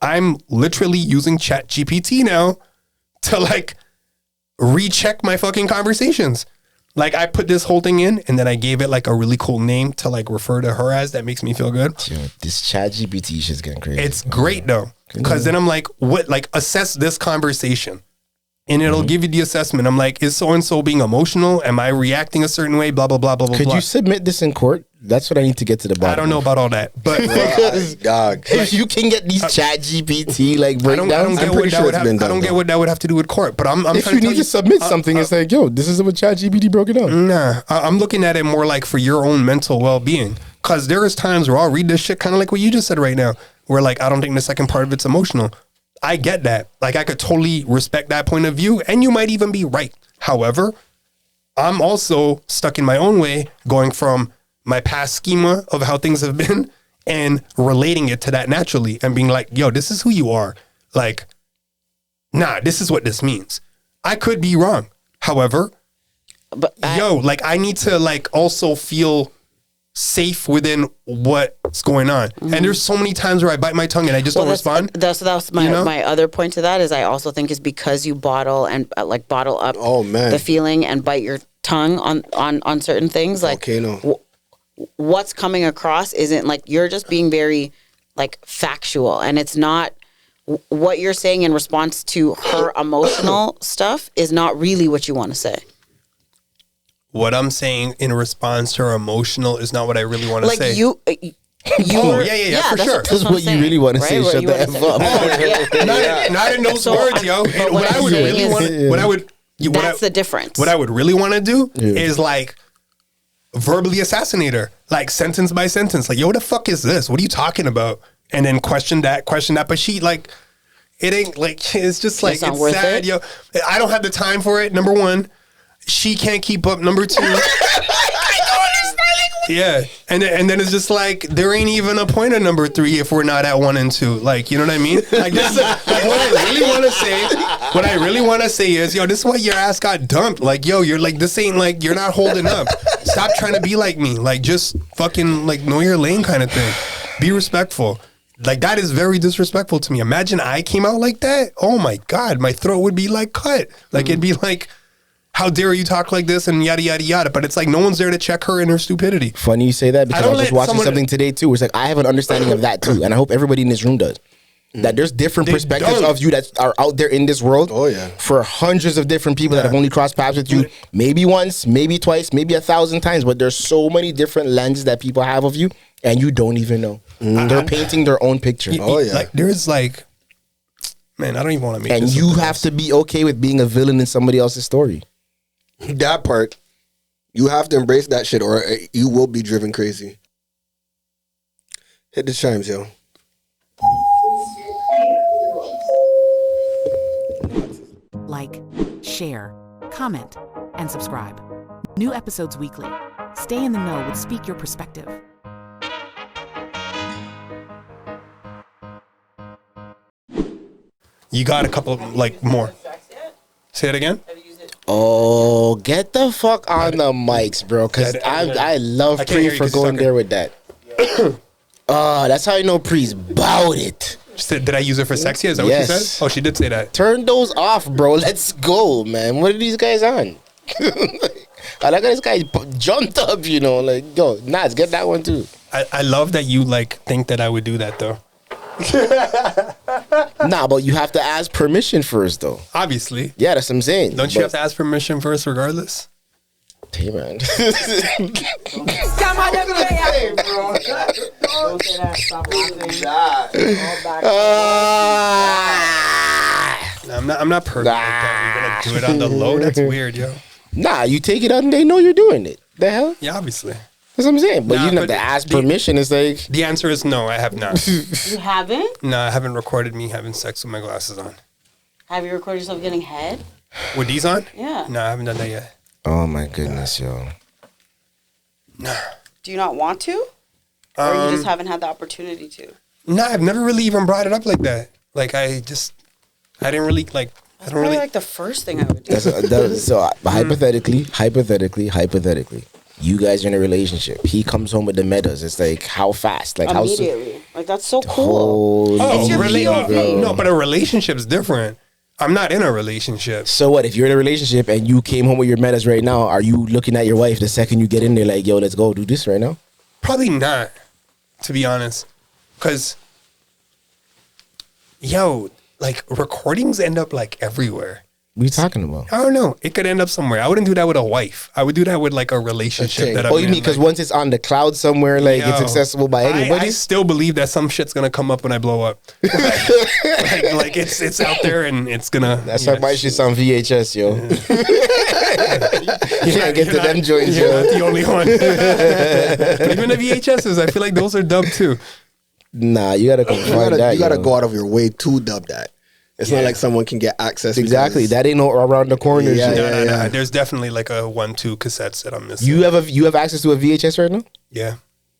I'm literally using ChatGPT now to like recheck my fucking conversations. Like I put this whole thing in and then I gave it like a really cool name to like refer to her as that makes me feel good. Yo, this ChatGPT shit's getting crazy. It's great though. Cause then I'm like, assess this conversation. And it'll give you the assessment. I'm like, is so-and-so being emotional? Am I reacting a certain way? Blah, blah, blah, blah, blah. Could you submit this in court? That's what I need to get to the bottom. I don't know about all that. But dog. If you can get these ChatGPT like breakdowns, I don't get what that would have to do with court. But I'm if you need to submit something, it's like, yo, this is what ChatGPT broke it down. Nah, I'm looking at it more like for your own mental well-being. Because there is times where I'll read this shit kind of like what you just said right now. Where like, I don't think the second part of it's emotional. I get that. Like, I could totally respect that point of view, and you might even be right. However, I'm also stuck in my own way, going from my past schema of how things have been and relating it to that naturally and being like, yo, this is who you are. Like, nah, this is what this means. I could be wrong. However, I need to like also feel safe within what's going on. And there's so many times where I bite my tongue and I just don't respond. So that's my other point to that is I also think is because you bottle and bottle up the feeling and bite your tongue on certain things. Like what's coming across isn't like you're just being very like factual, and it's not what you're saying in response to her emotional stuff is not really what you want to say. What I'm saying in response to her emotional is not what I really want to like say. You yeah, for sure. That's what you really want to say. Shut the F up. Not in those words, yo. What I would really want, that's the difference. What I would really want to do is like verbally assassinate her, like sentence by sentence. Like, yo, what the fuck is this? What are you talking about? And then question that. But she like, it ain't like, it's just like, it's sad, yo. I don't have the time for it. Number one, she can't keep up. Number two, yeah, and then it's just like there ain't even a point of number three if we're not at 1 and 2. Like, you know what I mean? Like this, like what I really want to say is, yo, this is why your ass got dumped. Like, yo, you're like, this ain't like, you're not holding up. Stop trying to be like me. Like, just fucking like know your lane kind of thing. Be respectful. Like, that is very disrespectful to me. Imagine I came out like that. Oh my God, my throat would be like cut. Like it'd be like, how dare you talk like this and yada, yada, yada. But it's like no one's there to check her in her stupidity. Funny you say that because I was just watching something today too. It's like I have an understanding of that too. And I hope everybody in this room does. That there's different perspectives of you that are out there in this world. Oh yeah. For hundreds of different people that have only crossed paths with you. Maybe once, maybe twice, maybe 1,000 times. But there's so many different lenses that people have of you and you don't even know. They're painting their own picture. Oh yeah. Like there's like, man, I don't even want to make and this. And you have to be okay with being a villain in somebody else's story. That part, you have to embrace that shit or you will be driven crazy. Hit the chimes, yo. Like, share, comment, and subscribe. New episodes weekly. Stay in the know with Speak Your Perspective. You got a couple, like, more. Say it again. Oh, get the fuck on the mics, bro. Because I love Pree for going there with that. That's how you know Pree's bout it. Did I use her for sexy? Is that what she said? Oh, she did say that. Turn those off, bro. Let's go, man. What are these guys on? I like how this guy jumped up, you know. Like, yo, Naz, get that one too. I love that you, like, think that I would do that, though. Nah, but you have to ask permission first, though. Obviously. Yeah, that's what I'm saying. Don't you have to ask permission first, regardless? Hey, man. Scamma them play, bro. Don't say that. Stop laughing. I'm not perfect like that. You're gonna do it on the low. That's weird, yo. Nah, you take it out and they know you're doing it. The hell? Yeah, obviously. That's what I'm saying. But you don't have to ask permission. It's like... The answer is no, I have not. You haven't? No, I haven't recorded me having sex with my glasses on. Have you recorded yourself getting head? With these on? Yeah. No, I haven't done that yet. Oh, my goodness, yo. No. Do you not want to? Or you just haven't had the opportunity to? No, I've never really even brought it up like that. Like, I didn't really, like... I don't really... like the first thing I would do. So, hypothetically, you guys are in a relationship. He comes home with the metas. It's like, how fast? Like, immediately. Like, that's so cool. It's your POV. No, but a relationship's different. I'm not in a relationship. So what? If you're in a relationship and you came home with your metas right now, are you looking at your wife the second you get in there like, yo, let's go do this right now? Probably not, to be honest. Because, yo, like, recordings end up, like, everywhere. What are you talking about? I don't know. It could end up somewhere. I wouldn't do that with a wife. I would do that with, like, a relationship. That you mean because once it's on the cloud somewhere, like, it's accessible by anybody? I still believe that some shit's going to come up when I blow up. like it's out there and it's going to... That's why my shit's on VHS, yo. You can't get to them joints, yo. You're not the only one. But even the VHSs, I feel like those are dubbed too. Nah, you got to confront that, You got to go out of your way to dub that. It's not like someone can get access. Exactly. That ain't no around the corner. No. There's definitely like a 1-2 cassettes that I'm missing. You have access to a VHS right now? Yeah.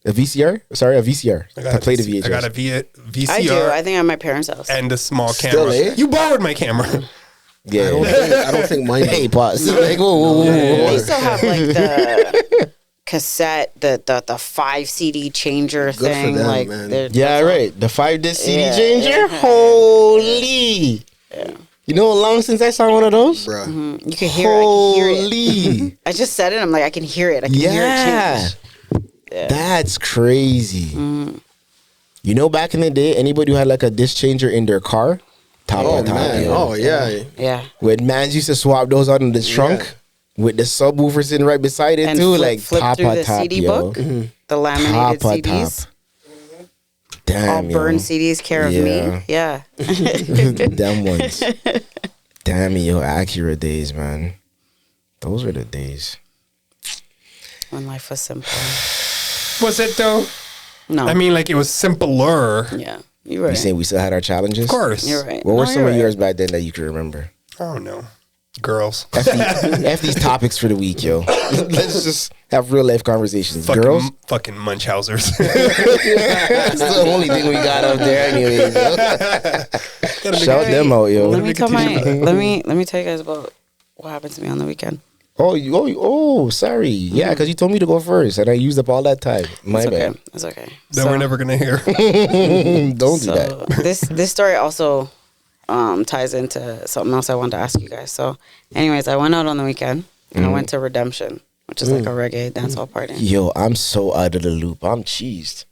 A VCR? Sorry, a VCR. I play the VHS. I got a VCR. I do. I think I'm at my parents' house. And a small camera. You borrowed my camera. Yeah. I don't think mine. Hey, pause. Like, whoa. I still have like the cassette, the 5 CD changer Good thing. for them, Like, man. Yeah, right. The 5 disc CD Yeah. changer. Holy. Yeah. You know how long since I saw one of those? Bruh. You can hear it. I can hear it. Holy. I just said it. I'm like, I can hear it. I can hear it Yeah. change. Yeah. That's crazy. Mm-hmm. You know, back in the day, anybody who had like a disc changer in their car, top Oh on top. man. yo. Oh yeah. Yeah. When mans used to swap those out in the trunk with the subwoofer sitting right beside it And too, flip top through on the top, CD yo. book, the laminated Top on CDs, top. Damn, all burned yo. CDs, care of me. Yeah. Them ones. Damn, yo, Acura days, man. Those were the days. When life was simple. Was it though? No. I mean, like it was simpler. Yeah. You're right. You saying we still had our challenges? Of course. You're right. What were No, some you're of right. yours back then that you can remember? I don't know. Girls. F these topics for the week, yo. Let's just have real life conversations. Fucking, Girls? fucking Munchhausers. That's the only thing we got up there anyways, yo. Shout them out, yo. Let me tell you guys about what happened to me on the weekend. Oh, sorry. Yeah, because you told me to go first, and I used up all that time. My bad. It's okay. That we're never gonna hear. Don't do So that. this story also ties into something else I wanted to ask you guys. So, anyways, I went out on the weekend and I went to Redemption, which is like a reggae dancehall party. Yo, I'm so out of the loop. I'm cheesed.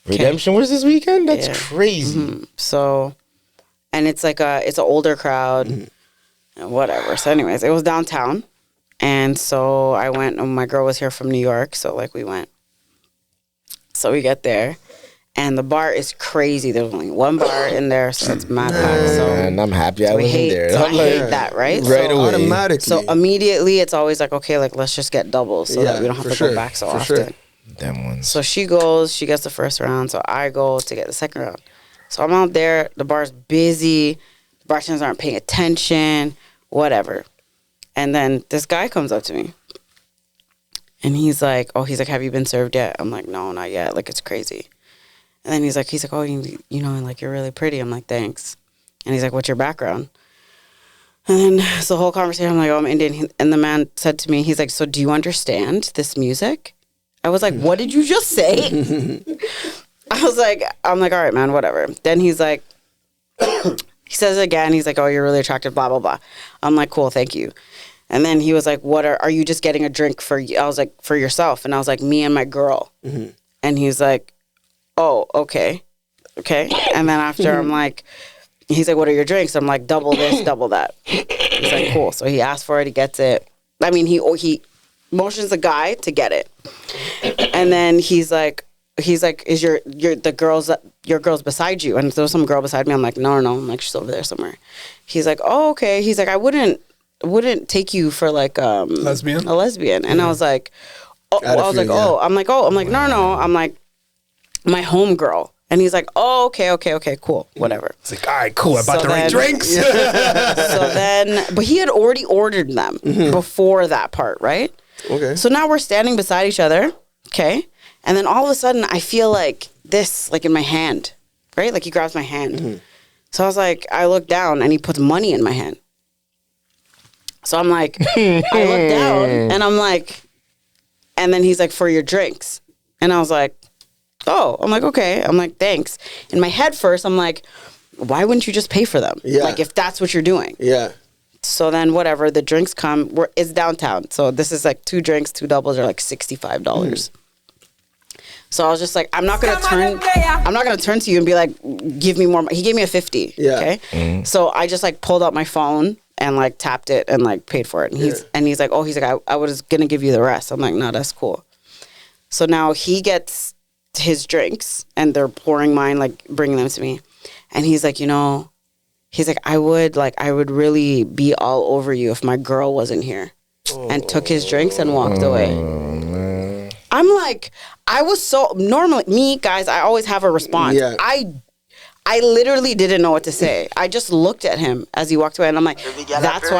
Redemption was this weekend? That's crazy. So, and it's like it's an older crowd, and whatever. So, anyways, it was downtown, and so I went. And my girl was here from New York, so like we went. So we get there, and the bar is crazy. There's only one bar in there, so it's mad packed. So And I'm happy I wasn't there. So I I'm like, hate that, right? right so, away. Automatically. So immediately, it's always like, okay, like let's just get doubles so that we don't have to go back so often. Them ones. So she goes, she gets the first round, so I go to get the second round. So I'm out there, the bar's busy, the bartenders aren't paying attention, whatever. And then this guy comes up to me. And he's like, have you been served yet? I'm like, no, not yet. Like, it's crazy. And then he's like, oh, you know, like, you're really pretty. I'm like, thanks. And he's like, what's your background? And then so the whole conversation, I'm like, oh, I'm Indian. And the man said to me, he's like, so do you understand this music? I was like, what did you just say? I'm like, all right, man, whatever. Then he's like, he says it again. He's like, oh, you're really attractive, blah, blah, blah. I'm like, cool, thank you. And then he was like, what are you just getting a drink for you? I was like, for yourself. And I was like, me and my girl. And he's like, oh, okay. Okay. And then after I'm like, he's like, what are your drinks? I'm like, double this, double that. He's like, cool. So he asked for it. He gets it. I mean, he motions the guy to get it. And then he's like, is your girl's beside you? And there was some girl beside me. I'm like, no. I'm like, she's over there somewhere. He's like, oh, okay. He's like, I wouldn't take you for like a lesbian. And I was like, no. I'm like, I'm like, my home girl. And he's like, oh, okay, cool, whatever. It's like, all right, cool, I bought the right drinks. So then, but he had already ordered them before that part, right? Okay. So now we're standing beside each other, okay? And then all of a sudden, I feel like this, like in my hand, right? Like he grabs my hand. So I was like, I look down and he puts money in my hand. So I'm like, I look down and I'm like, and then he's like, for your drinks. And I was like, oh, I'm like, okay. I'm like, thanks. In my head first, I'm like, why wouldn't you just pay for them? Yeah. Like, if that's what you're doing. Yeah. So then whatever, the drinks come, it's downtown. So this is like 2 drinks, 2 doubles are like $65. So I was just like, I'm not going to turn to you and be like, give me more. He gave me a 50. Yeah. Okay. So I just like pulled out my phone and like tapped it and like paid for it. And he's like, I was going to give you the rest. I'm like, no, that's cool. So now he gets his drinks and they're pouring mine, like bringing them to me. And he's like, he's like, I would really be all over you if my girl wasn't here. And took his drinks and walked away. I'm like, I was so, normally, me, guys, I always have a response. Yeah. I literally didn't know what to say. I just looked at him as he walked away, and I'm like, that's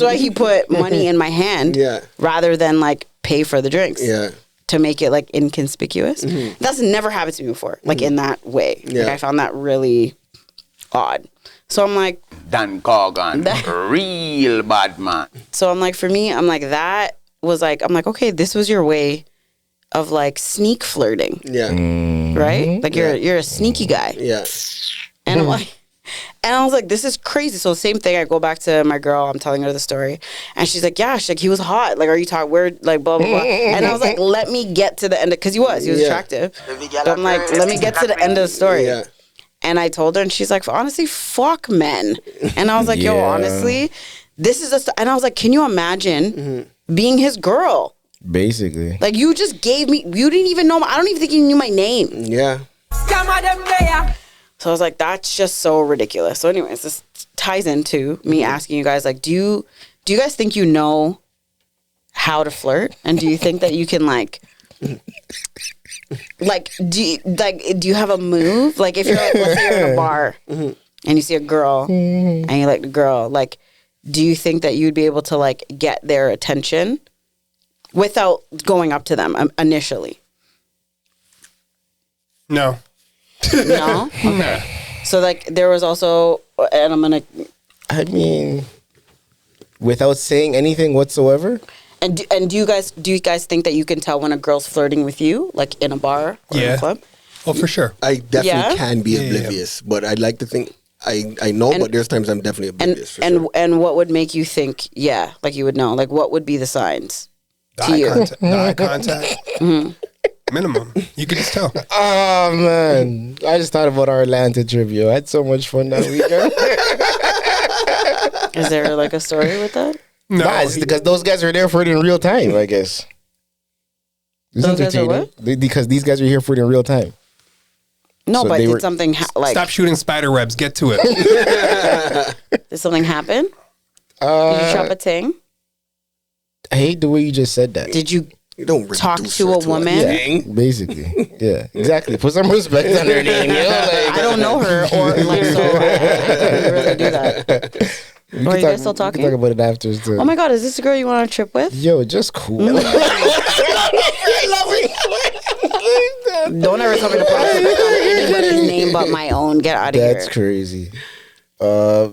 why he put money in my hand rather than like pay for the drinks. Yeah. To make it like inconspicuous. That's never happened to me before, like in that way. Yeah. Like I found that really odd. So I'm like, Dan Corgan, real bad man. So I'm like, for me, I'm like, that was like, I'm like, okay, this was your way of like sneak flirting. Yeah. Right? Like you're a sneaky guy. Yeah. And I'm like, and I was like, this is crazy. So same thing. I go back to my girl. I'm telling her the story, and she's like, yeah, she's like, he was hot. Like, are you talking weird? Like, blah blah blah. And I was like, let me get to the end because he was attractive. But I'm like, let me get to the end of the story. Yeah. And I told her, and she's like, honestly, fuck men. And I was like, yo, honestly, this is and I was like, can you imagine being his girl? Basically. Like, you just gave me, you didn't even know, I don't even think you knew my name. Yeah. Scamma them there. So I was like, that's just so ridiculous. So anyways, this ties into me asking you guys, like, do you guys think you know how to flirt? And do you think that you can like do you have a move? Like if you're like, let's say you're in a bar and you see a girl and you like the girl, like, do you think that you'd be able to like get their attention without going up to them initially? No. No? Okay. So like there was also, and I'm gonna, I mean, without saying anything whatsoever. and do you guys think that you can tell when a girl's flirting with you, like in a bar or in a club? Oh, for sure. I definitely can be oblivious, but I'd like to think I know, but there's times I'm definitely oblivious. And what would make you think, like you would know? Like what would be the signs to you? Eye contact. Minimum. You can just tell. Oh, man. I just thought about our Atlanta trip, yo. I had so much fun that weekend. Is there like a story with that? No. Nah, it's because those guys are there for it in real time, I guess. It's those guys are what? Because these guys are here for it in real time. No, so but did something like... Stop shooting spider webs. Get to it. Did something happen? Did you chop a ting? I hate the way you just said that. Did you... You don't talk to a woman? Yeah, basically. Yeah, exactly. Put some respect on her name. You know, like, I don't know her, or like, so I can't really do that. Are you guys still talking? We can talk about it after. So. Oh my God, is this a girl you want on a trip with? Yo, just cool. Don't ever tell me to put anybody's name but my own. Get out of here. That's crazy.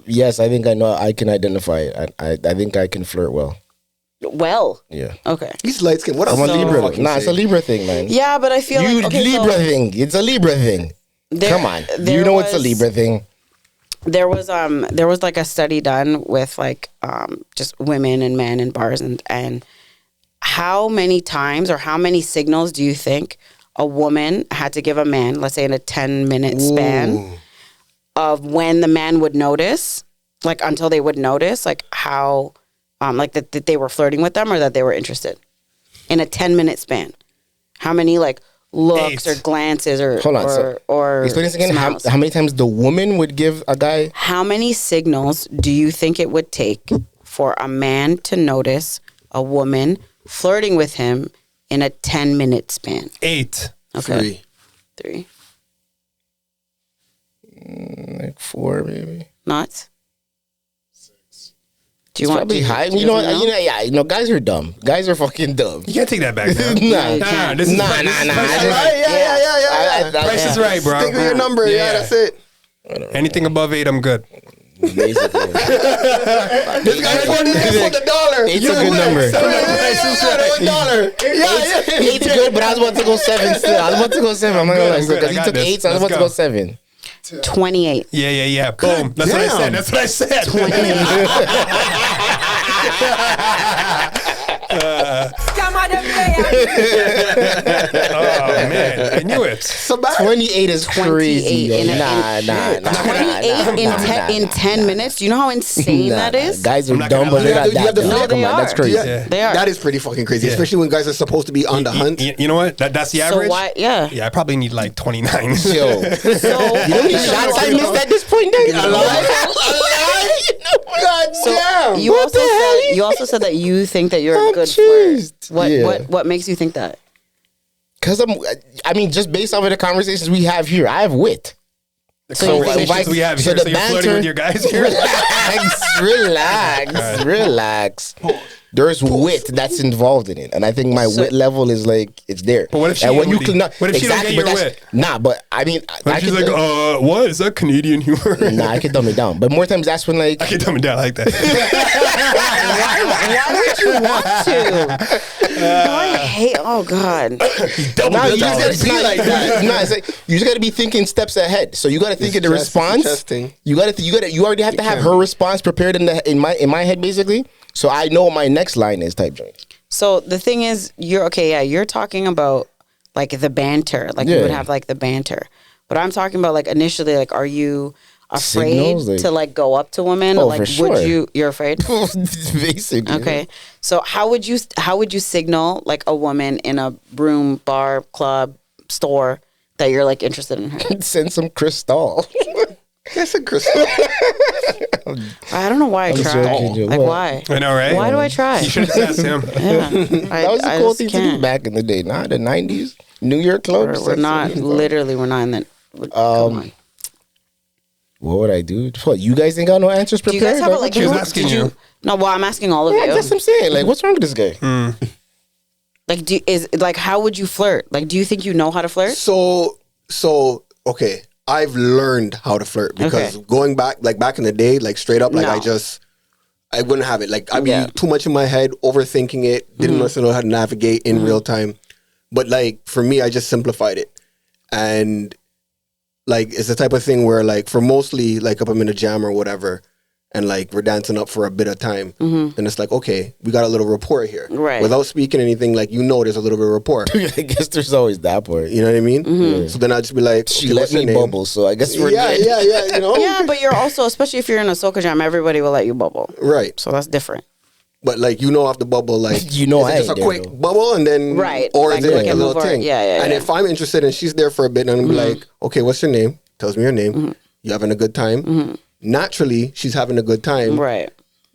Yes, I think I know. I can identify it. I think I can flirt well. Well, yeah. Okay. He's light skinned. What else? I'm a Libra. Nah, it's a Libra thing, man. Yeah, but I feel like Libra thing. It's a Libra thing. Come on, you know it's a Libra thing. There was like a study done with like just women and men in bars and how many times or how many signals do you think a woman had to give a man, let's say in a 10-minute span, of when the man would notice, like until they would notice, like how. Like that they were flirting with them or that they were interested in a 10-minute span. How many like looks or glances or hold on, or explain this again. How many times the woman would give a guy? How many signals do you think it would take for a man to notice a woman flirting with him in a 10-minute span? 8. Okay. 3. Like 4 maybe. Not. Do you want to be high? You know, guys are dumb. Guys are fucking dumb. You can't take that back now. Nah. Yeah. Price is right, bro. Stick with your number. Yeah, that's it. Anything above 8, I'm good. Basically. This guy's for the $1. 8's a good number. $1. Yeah. 8's good, but I was about to go 7 still. I was about to go 7. I'm not gonna lie. Because he took 8, so I was about to go 7. 28. Yeah. Boom. That's what I said. 28. Oh man, I knew it. 28 is crazy. 28 in 10 minutes. Do you know how insane that is? Guys are dumb, but they're not that dumb. No, they are. That's crazy. Yeah. They are. That is pretty fucking crazy, especially when guys are supposed to be on the hunt. You know what? That's the average. So why? Yeah. Yeah, I probably need like 29. Yo, you know how many shots I missed at this point? God damn. You also said that you think that you're a good flirt. What makes you think that? Because just based off of the conversations we have here, I have wit. So we have here, so you're flirting with your guys here? Relax. there's wit that's involved in it, and I think my wit level is like it's there. But what if she? And when you what if she don't get your wit? Nah, but I mean, What if she's like, what is that Canadian humor? Nah, I can dumb it down. But more times, that's when like I can dumb it down like that. Why would you want to? No, I hate. Oh God. Nah, you just gotta be like that. Nah, it's like you just gotta be thinking steps ahead. So you gotta think of the response. You already have to have her response prepared in my head basically. So I know what my next line is type joint. So the thing is, you're talking about like the banter, like you would have like the banter. But I'm talking about like initially, like, are you afraid to like go up to women? Oh, like, for sure. You're afraid? Basically. Okay. So how would you signal like a woman in a room, bar, club, store that you're like interested in her? Send some crystal. That's a crystal. I don't know why I try. Like, why? I know, right? Why do I try? You should have asked him. Yeah. That was a cool thing to do back in the day. Nah, the 90s. New York clubs. We're not in that. Come on. What would I do? What, you guys ain't got no answers prepared? Do you guys have like? She was asking you. No, well, I'm asking all of you. Yeah, that's what I'm saying. Like, what's wrong with this guy? Like, how would you flirt? Like, do you think you know how to flirt? So okay. I've learned how to flirt because going back in the day, like straight up, like I wouldn't have it. Like I'd be too much in my head, overthinking it, didn't necessarily know how to navigate in real time. But like for me, I just simplified it. And like it's the type of thing where like for mostly like if I'm in a jam or whatever, and like we're dancing up for a bit of time, then it's like, okay, we got a little rapport here. Right. Without speaking anything, like there's a little bit of rapport. I guess there's always that part. You know what I mean? Yeah. So then I'd just be like, she let me bubble, so I guess we're good. Yeah, you know? Yeah, but you're also, especially if you're in a soca jam, everybody will let you bubble. Right. So that's different. But like off the bubble, like you know, is it just a quick bubble and then or is it like a little thing? Yeah. And if I'm interested and she's there for a bit, and I'm like, okay, what's your name? Tells me your name. You having a good time? Naturally, she's having a good time, right?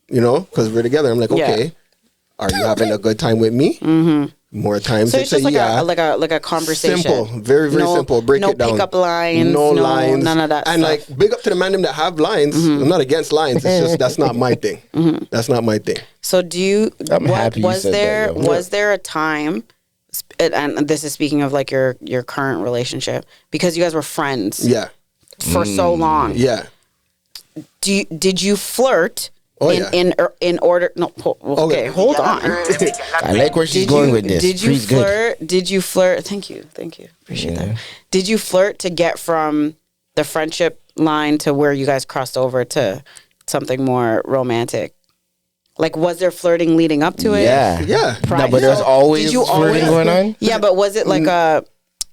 You know, because we're together. I'm like, okay, are you having a good time with me? More times, so it's just like a conversation. Simple, very simple. Break it down. No pickup lines. No lines. None of that. And stuff. like, big up to the man them that have lines. I'm not against lines. It's just that's not my thing. That's not my thing. So do you? Was there a time? And this is speaking of like your current relationship because you guys were friends. Yeah. For so long. Yeah. Did you flirt? In order. No. Okay. Hold on. I like where she's going with this. Did you flirt? Good. Did you flirt? Thank you. Appreciate that. Did you flirt to get from the friendship line to where you guys crossed over to something more romantic? Like, was there flirting leading up to it? Yeah. No, but there's always flirting going on. Yeah, but was it like a?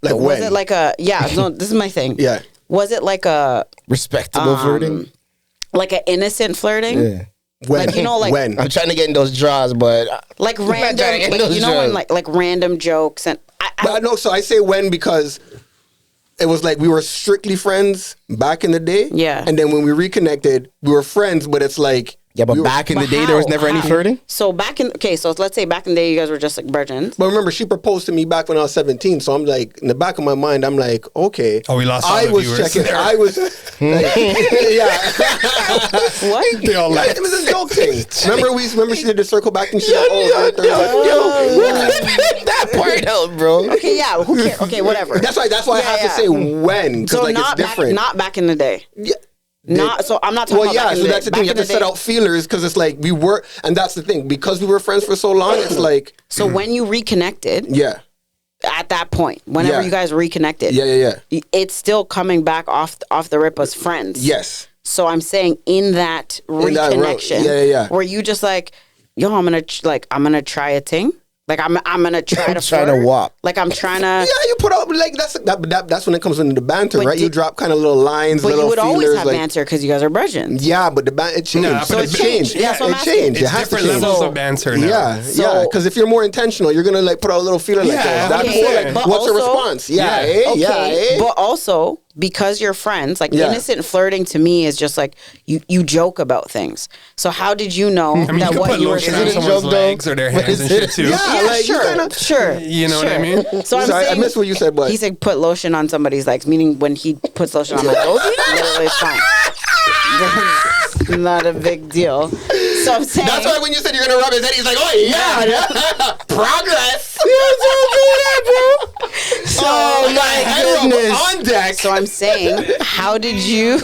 Like was when? it like a? Yeah. No, this is my thing. Yeah. Was it like a respectable flirting? Like an innocent flirting? Yeah. When? Like, you know, like when? I'm trying to get in those draws, but like random, like, you know, when like random jokes and. So I say when because it was like we were strictly friends back in the day. Yeah. And then when we reconnected, we were friends, but it's like. Yeah, but back in the day, there was never any flirting? So so let's say back in the day, you guys were just like virgins. But remember, she proposed to me back when I was 17. So I'm like, in the back of my mind, I'm like, okay. Oh, we lost all I the was viewers. checking. I was, like, yeah. What? They all laughed. It was a joke thing. Remember she did the circle back and shit? That part out, bro. Okay, yeah. Who cares? Okay, whatever. That's why I have to say when. Because So like, it's different. not back in the day. Yeah. So I'm not talking about back in the so day. that's the thing. You have to set out feelers because it's like we were, and that's the thing. Because we were friends for so long, it's like. So when you reconnected. Yeah. At that point, whenever you guys reconnected. Yeah. It's still coming back off the rip as friends. Yes. So I'm saying in that reconnection. Where you just like, yo, I'm gonna try a thing. Like I'm gonna try to trying to walk. Like I'm trying to. Yeah, you put out like that's when it comes into the banter, right? You drop kind of little lines, but little you would feelers, always have like, banter because you guys are virgins. Yeah, but the banter it changed. No, so it changed. Yeah, It changed. It's different levels of banter now. Yeah. Because if you're more intentional, you're gonna like put out a little feeler like that. Okay, Like, what's your response? But also because you're friends, like innocent flirting to me is just like you joke about things. So how did you know that what you were saying? Someone's legs or their hands and shit too. Yeah, like, sure. You know what I mean? So I'm saying, I missed what you said, but he said put lotion on somebody's legs, meaning when he puts lotion on my legs, literally it's fine. Not a big deal. So I'm saying. That's why when you said you're gonna rub his head, he's like, oh yeah, progress. So, oh my goodness. On deck. So I'm saying, how did you?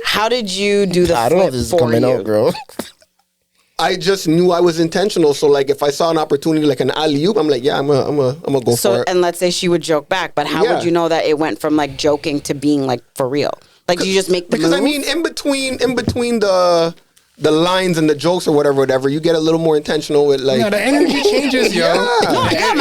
How did you do the? I don't know if this is coming out, girl. I just knew I was intentional. So like, if I saw an opportunity like an alley-oop, I'm like, yeah, I'm gonna go for it. And let's say she would joke back, but how would you know that it went from like joking to being like for real? Like, do you just make the because move? I mean, in between the lines and the jokes or whatever, you get a little more intentional with like. No, the energy changes, yo. I'm trying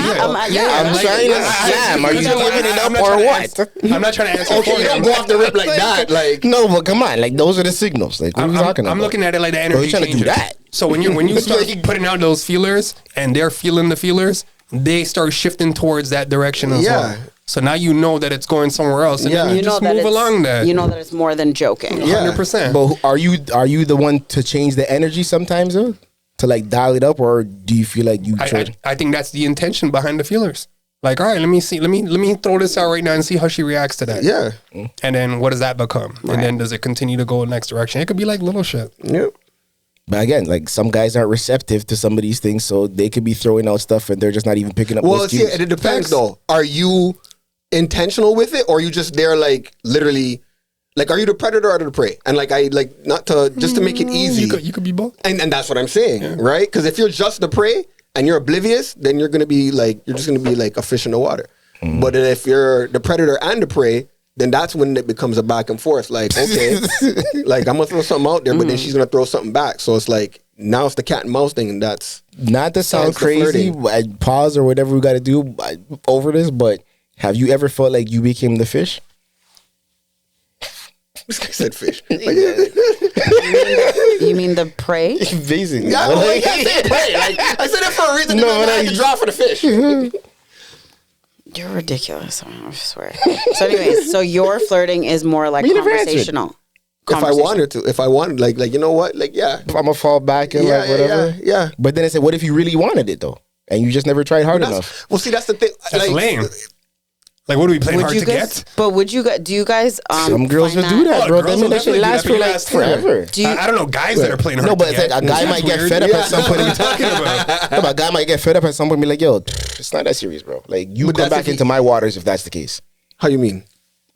to slam. Are you giving it up or what? I'm not trying to answer. Okay, you don't go off the rip like that. Like, no, but come on, like those are the signals. Like, what are you talking about? I'm looking at it like the energy trying changes. to do that. So when you start putting out those feelers and they're feeling the feelers, they start shifting towards that direction as well. So now you know that it's going somewhere else, and then you just move along that. You know that it's more than joking. 100%. But are you the one to change the energy sometimes though? To like dial it up, or do you feel like you? I think that's the intention behind the feelers. Like, all right, let me see, let me throw this out right now and see how she reacts to that. Yeah. And then what does that become? Right. And then does it continue to go in the next direction? It could be like little shit. Yep. But again, like some guys aren't receptive to some of these things, so they could be throwing out stuff and they're just not even picking up. Well, see, it depends though. Are you intentional with it, or are you just there like literally? Like, are you the predator or the prey? And like, I like not to just to make it easy. You could be both. And that's what I'm saying, right? Because if you're just the prey and you're oblivious, then you're gonna be like you're just gonna be like a fish in the water. But then if you're the predator and the prey, then that's when it becomes a back and forth. Like, okay, like I'm gonna throw something out there, but then she's gonna throw something back. So it's like now it's the cat and mouse thing, and that's not to sound crazy. I pause or whatever we got to do over this, but have you ever felt like you became the fish? This guy said fish. You mean the prey? Basically. Yeah, I said prey. Like, I said it for a reason. No, I can draw for the fish. You're ridiculous. I swear. So anyways, so your flirting is more like conversational. If I wanted, like you know what, like I'm gonna fall back and like whatever. Yeah. But then I said, what if you really wanted it though, and you just never tried hard enough? Well, see, that's the thing. That's lame. Like, what are we playing hard to get? But would you guys? Do you guys? Some girls will do that, bro. That shit lasts for like forever. I don't know guys that are playing hard. No, but to get. Like a guy might get fed up at some point. What are you talking about? No, but a guy might get fed up at some point and be like, "Yo, it's not that serious, bro. Like, you come back into my waters if that's the case." How you mean?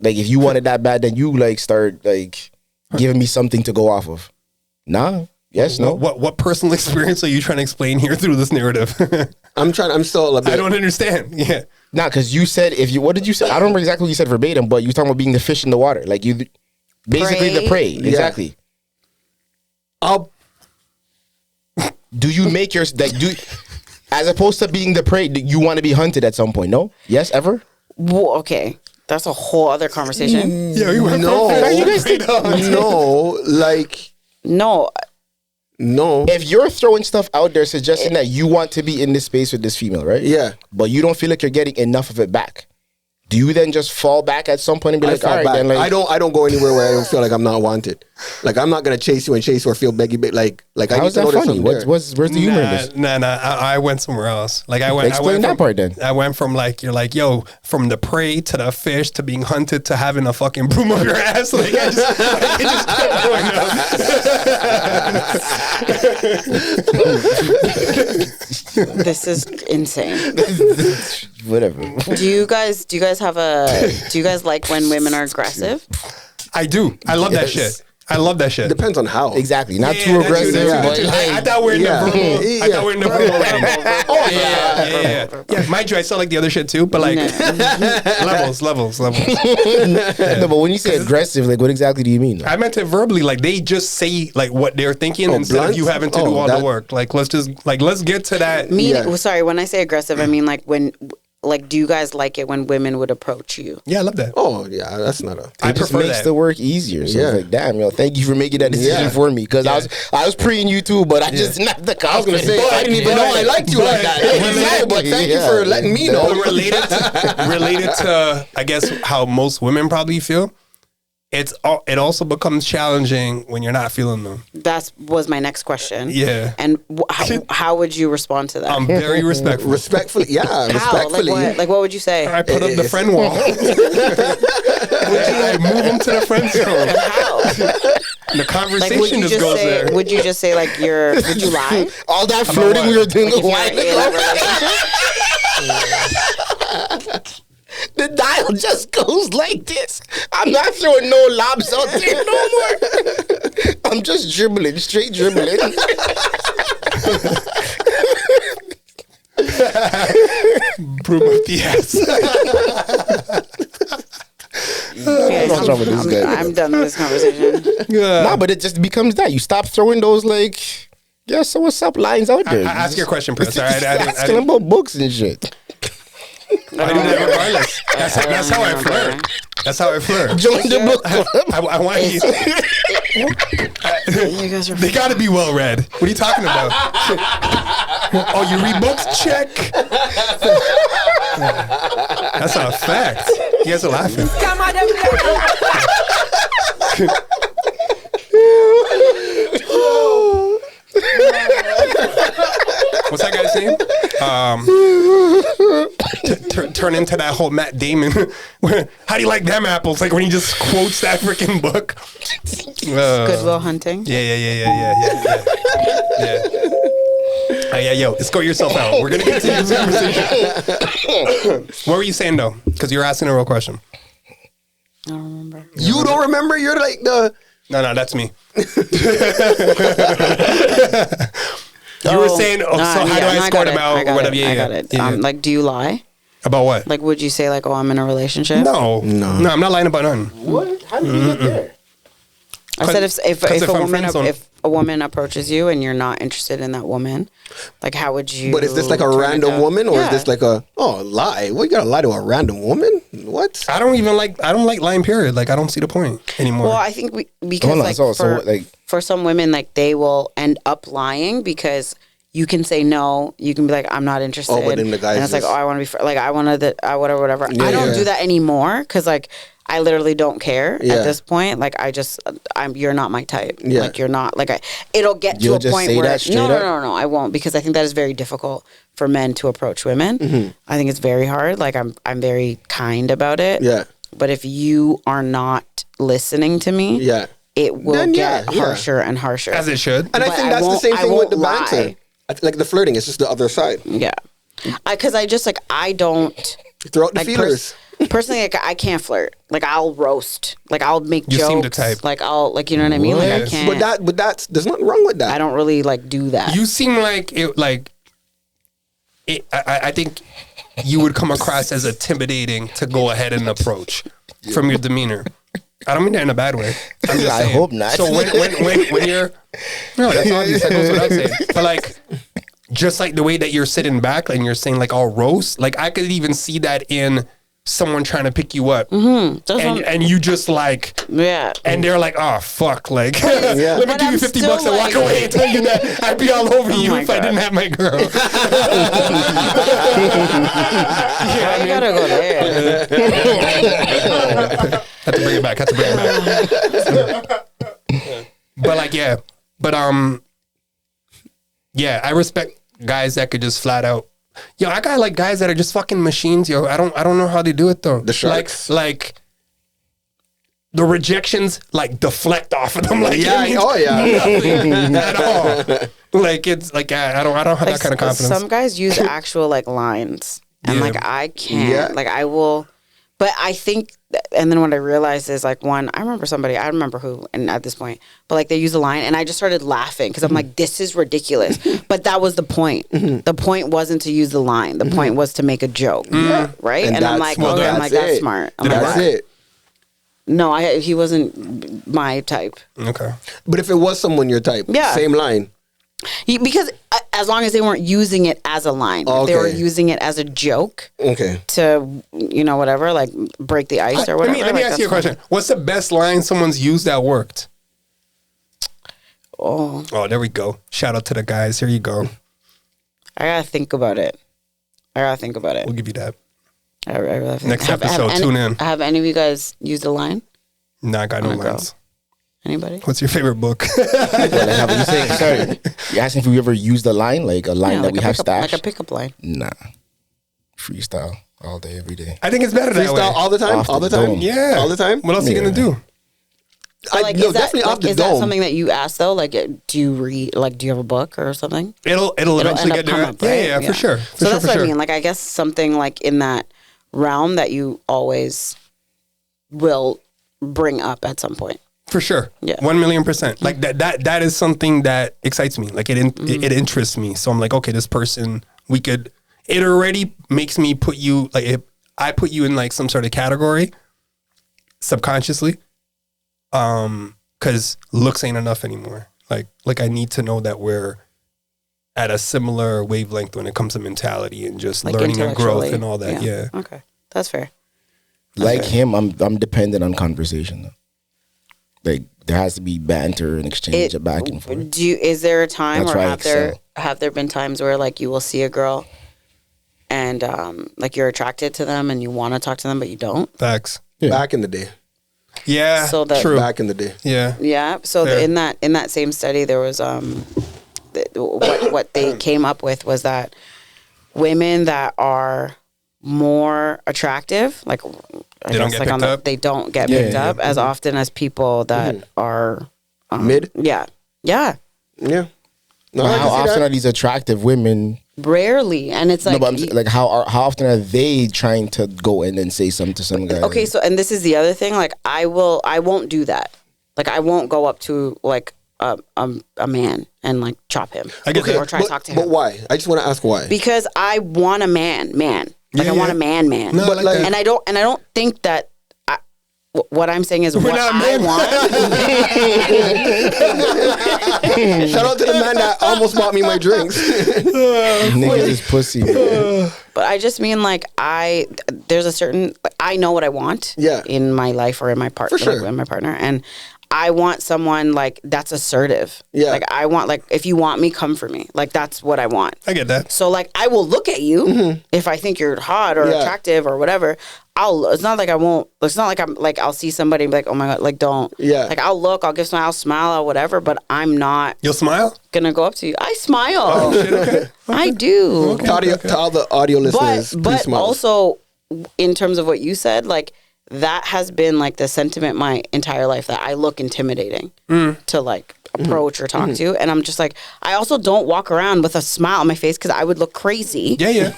Like, if you want it that bad, then you like start like giving me something to go off of. Nah. Yes. No. What personal experience are you trying to explain here through this narrative? I'm still a bit. I don't understand. Yeah. Nah, because you said what did you say? I don't remember exactly what you said verbatim, but you were talking about being the fish in the water. Like, you basically the prey. Yeah. Exactly. Do you make your as opposed to being the prey, you want to be hunted at some point? No? Yes, ever? Well, okay. That's a whole other conversation. Yeah, you went no, like no. No. If you're throwing stuff out there suggesting that you want to be in this space with this female, right? Yeah. But you don't feel like you're getting enough of it back, do you then just fall back at some point and be like, all right, then, like, I don't go anywhere where I don't feel like I'm not wanted. Like, I'm not gonna chase you or feel beggy. Like I need to know funny? Where's the humor in this? Nah. I went somewhere else. Like Explain that part then. I went from like you're like, yo, from the prey to the fish to being hunted to having a fucking broom up your ass. Like I just kept going up. This is insane. Whatever. Do you guys like when women are aggressive? I do. I love that shit. I love that shit. Depends on how. Exactly. Not too aggressive. But I thought we're in the verbal. I thought we're in the verbal. Yeah. Mind you, I saw like the other shit too, but like levels. No, but when you say aggressive, like what exactly do you mean? I meant it verbally. Like they just say like what they're thinking instead of you having to do all the work. Like let's get to that. Sorry, when I say aggressive, I mean like when. Like, do you guys like it when women would approach you? Yeah, I love that. Oh, yeah, that's not a... It just makes the work easier. So it's like, damn, yo, thank you for making that decision for me. Because I was preeing you too, but I just not the confidence. I was going to say, I didn't even know I liked you like that. But thank you for letting me know. Related to, I guess, how most women probably feel. it also becomes challenging when you're not feeling them. That was my next question. Yeah. And how would you respond to that? I'm very respectful. Respectfully, yeah. How? Respectfully. Like what would you say? I put up the friend wall. I move them to the friend zone. How? The conversation just goes there. Would you just say like would you lie? All that flirting we were doing a while ago. The dial just goes like this. I'm not throwing no lobs out there no more. I'm just dribbling, straight dribbling. Broom up the ass. I'm done with this conversation. Nah, but it just becomes that. You stop throwing those like, yeah, so what's up lines out there. Ask your question, Press. All right, asking them about books and shit. I do that regardless. That's how I flirt. That's how I flirt. Join the book club. I want you. You guys are. They got to be well read. What are you talking about? Oh, you read books? Check. That's a fact. You guys are laughing. What's that guy's name? Turn into that whole Matt Damon. How do you like them apples? Like when he just quotes that freaking book. Good Will Hunting. Yeah. Yo, escort yourself out. We're gonna continue this conversation. What were you saying though? Because you were asking a real question. I don't remember. You don't remember? You're like the. No, that's me. You were saying, so how do I escort about whatever? I got it. Like, do you lie? About what? Like, would you say like, oh, I'm in a relationship? No, I'm not lying about none. What? How did you get there? I said if a woman approaches you and you're not interested in that woman, like how would you? But is this like a random woman, or is this like a lie? What, you gotta lie to a random woman? What? I don't like lying. Period. Like I don't see the point anymore. Well, I think because for some women, like they will end up lying because you can say no. You can be like, I'm not interested. Oh, but then the guys and it's like, oh, I want to be like, I want to whatever. Yeah, I don't do that anymore because like. I literally don't care at this point. Like you're not my type. Yeah. Like you're not like it'll get to a point where no, I won't because I think that is very difficult for men to approach women. Mm-hmm. I think it's very hard. Like I'm very kind about it. Yeah. But if you are not listening to me, it will get harsher and harsher. As it should. And I think that's the same thing with the banter. Like the flirting, it's just the other side. Yeah. Because I just like I don't throw out the feelers. Personally, like I can't flirt. Like I'll roast. Like I'll make jokes. You seem the type. Like I'll like you know what I mean. Like I can't. But that's there's nothing wrong with that. I don't really like do that. You seem like it. Like it. I think you would come across as intimidating to go ahead and approach from your demeanor. I don't mean that in a bad way. I'm just saying. I hope not. So when you're that's obvious. That goes without saying. But like. Just like the way that you're sitting back and you're saying like all roast, like I could even see that in someone trying to pick you up, and you just like and they're like, oh fuck, like let me give you $50 and walk away and tell you that I'd be all over you if I didn't have my girl. You gotta go there. Have to bring it back. But like yeah, I respect guys that could just flat out. Yo, I got like guys that are just fucking machines. Yo, I don't know how they do it though. The sharks, like the rejections, like deflect off of them. Like nothing at all. Like it's like I don't have that kind of confidence. Some guys use actual like lines, and like I can't. Like I will, but I think. And then what I realized is like I remember who, and at this point, but like they use a line and I just started laughing because I'm like, this is ridiculous. But that was the point. Mm-hmm. The point wasn't to use the line. The point was to make a joke. Right? And I'm like, that's smart. That's it. No, he wasn't my type. Okay. But if it was someone your type, same line. Because as long as they weren't using it as a line, if they were using it as a joke, to whatever, like break the ice or whatever. Let me ask you a question. What's the best line someone's used that worked? Oh, there we go. Shout out to the guys. Here you go. I gotta think about it. We'll give you that. I really Next episode, tune in. Have any of you guys used a line? Nah, I got no on a girl? lines. Anybody? What's your favorite book? You saying, sorry, you're asking if we ever used a line, like a line that we have stashed? Like a pickup line. Nah. Freestyle all day, every day. I think it's better that way. Freestyle all the time? Off All the the time? dome. Yeah. All the time? What else are you gonna do? But like, no, is that, definitely off the is that dome. something that you ask though? Like, do you read? Like, do you have a book or something? It'll eventually end up get there. come up, right? Yeah, for sure. So that's what I mean. Like, I guess something like in that realm that you always will bring up at some point. For sure. Yeah. 1,000,000%. Like that is something that excites me. Like it interests me. So I'm like, okay, this person, it already makes me put you, like if I put you in like some sort of category subconsciously, cause looks ain't enough anymore. Like I need to know that we're at a similar wavelength when it comes to mentality and just Like learning and growth intellectually. and all that. Yeah. Okay. That's fair. Like him, I'm dependent on conversation though. Like there has to be banter and exchange of back and forth. Is there a time That's or why I have there been times where like you will see a girl and like you're attracted to them and you want to talk to them but you don't? Facts. Yeah. Back in the day. Yeah. So that- true. Back in the day. Yeah. Yeah. So Fair. in that same study, there was what they came up with was that women that are more attractive, like I They don't guess, get picked up? they don't get Yeah, picked yeah, up as often as people that are Mid? Yeah. Yeah. No, But I can how see often that. are these attractive women? Rarely, and it's like No, but I'm like how often are they trying to go in and say something to some guy? okay. So and this is the other thing. Like I won't do that. Like I won't go up to like a man and like chop him I get that. or try to talk to him. But why? I just want to ask why. Because I want a man. Like Yeah, I want yeah. a man. No, But like- And I don't think that what I'm saying is what not I men. want. Shout out to the man that almost bought me my drinks. Niggas is pussy. Bro. But I just mean like there's a certain I know what I want Yeah. in my life or in my partner, For sure. in my partner, and I want someone like that's assertive. Yeah. Like I want like if you want me, come for me. Like that's what I want. I get that. So like I will look at you if I think you're hot or Yeah. attractive or whatever. It's not like I won't. It's not like I'm like I'll see somebody and be like, oh my god, like don't. Yeah. Like I'll look, I'll smile or whatever, but I'm not You'll smile? gonna go up to you. I smile. Oh, shit, okay. I do. To all the audio listeners, please But smile. also in terms of what you said, like that has been like the sentiment my entire life that I look intimidating to like approach or talk to, and I'm just like I also don't walk around with a smile on my face because I would look crazy. Yeah.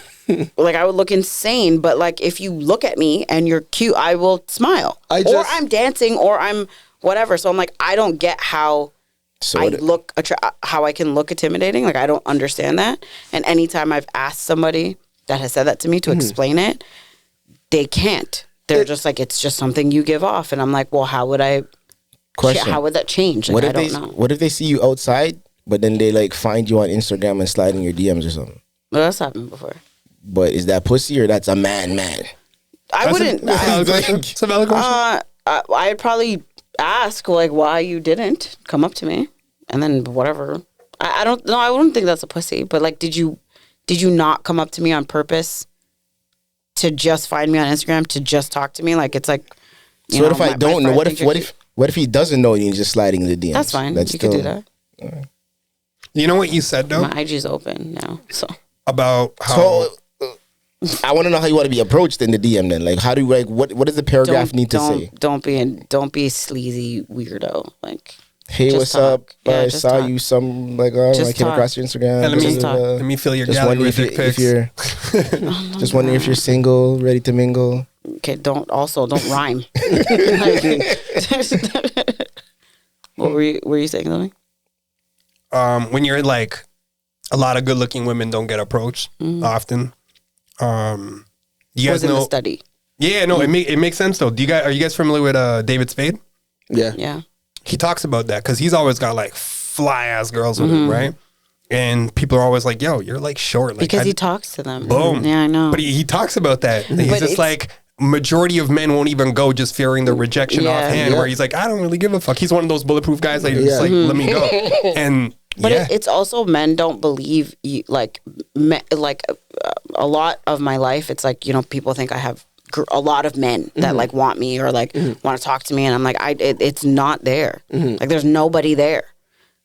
Like I would look insane, but like if you look at me and you're cute, I will smile. Or I'm dancing or I'm whatever. So I'm like I don't get how how I can look intimidating. Like I don't understand that. And anytime I've asked somebody that has said that to me to explain it, they can't. They're just like it's just something you give off, and I'm like, well, how would I? Question. How would that change? Like, I don't know. What if they see you outside, but then they like find you on Instagram and slide in your DMs or something? Well, that's happened before. But is that pussy or that's a man? I wouldn't. It's a valid question. I'd probably ask like why you didn't come up to me, and then whatever. I don't know. I wouldn't think that's a pussy. But like, did you not come up to me on purpose to just find me on Instagram to just talk to me? Like it's like. So what if I don't know? What if he doesn't know and he's just sliding in the DMs? That's fine. You could do that. You know what you said though? My IG's open now, so. About how. So I want to know how you want to be approached in the DM. Then, like, how do you like? What does the paragraph need to say? Don't be a sleazy weirdo. Like, hey, what's talk. up? Yeah, I just saw talk. you some like I came across your Instagram. And let me feel your gallery with your pics. if you're just wondering if you're single, ready to mingle. Okay, don't rhyme. What were you saying, something? When you're like, a lot of good-looking women don't get approached often. You guys Was in know the study. Yeah, no, it makes sense though. Are you guys familiar with David Spade? Yeah. Yeah. He talks about that because he's always got like fly ass girls with him, right? And people are always like, "Yo, you're like short." Like, Because he talks to them. Boom. Yeah, I know. But he talks about that. He's But just like, majority of men won't even go just fearing the rejection offhand. Where he's like, I don't really give a fuck. He's one of those bulletproof guys that just like, let me go. And But it's also men don't believe you, like a lot of my life. It's like, you know, people think I have a lot of men that like want me or like want to talk to me, and I'm like, it's not there. Like there's nobody there.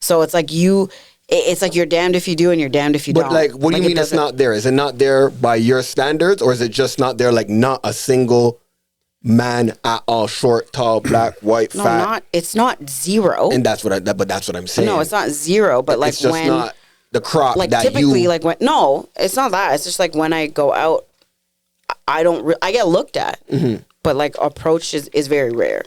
So it's like it's like you're damned if you do and you're damned if you don't. But like, what do you mean it's not there? Is it not there by your standards, or is it just not there? Like not a single man at all, short, tall, black, white, fat. It's not zero. And that's what I'm saying. No, it's not zero, but like it's just when not the crop like that typically you. like when it's not that. It's just like when I go out, I get looked at, but like approach is very rare.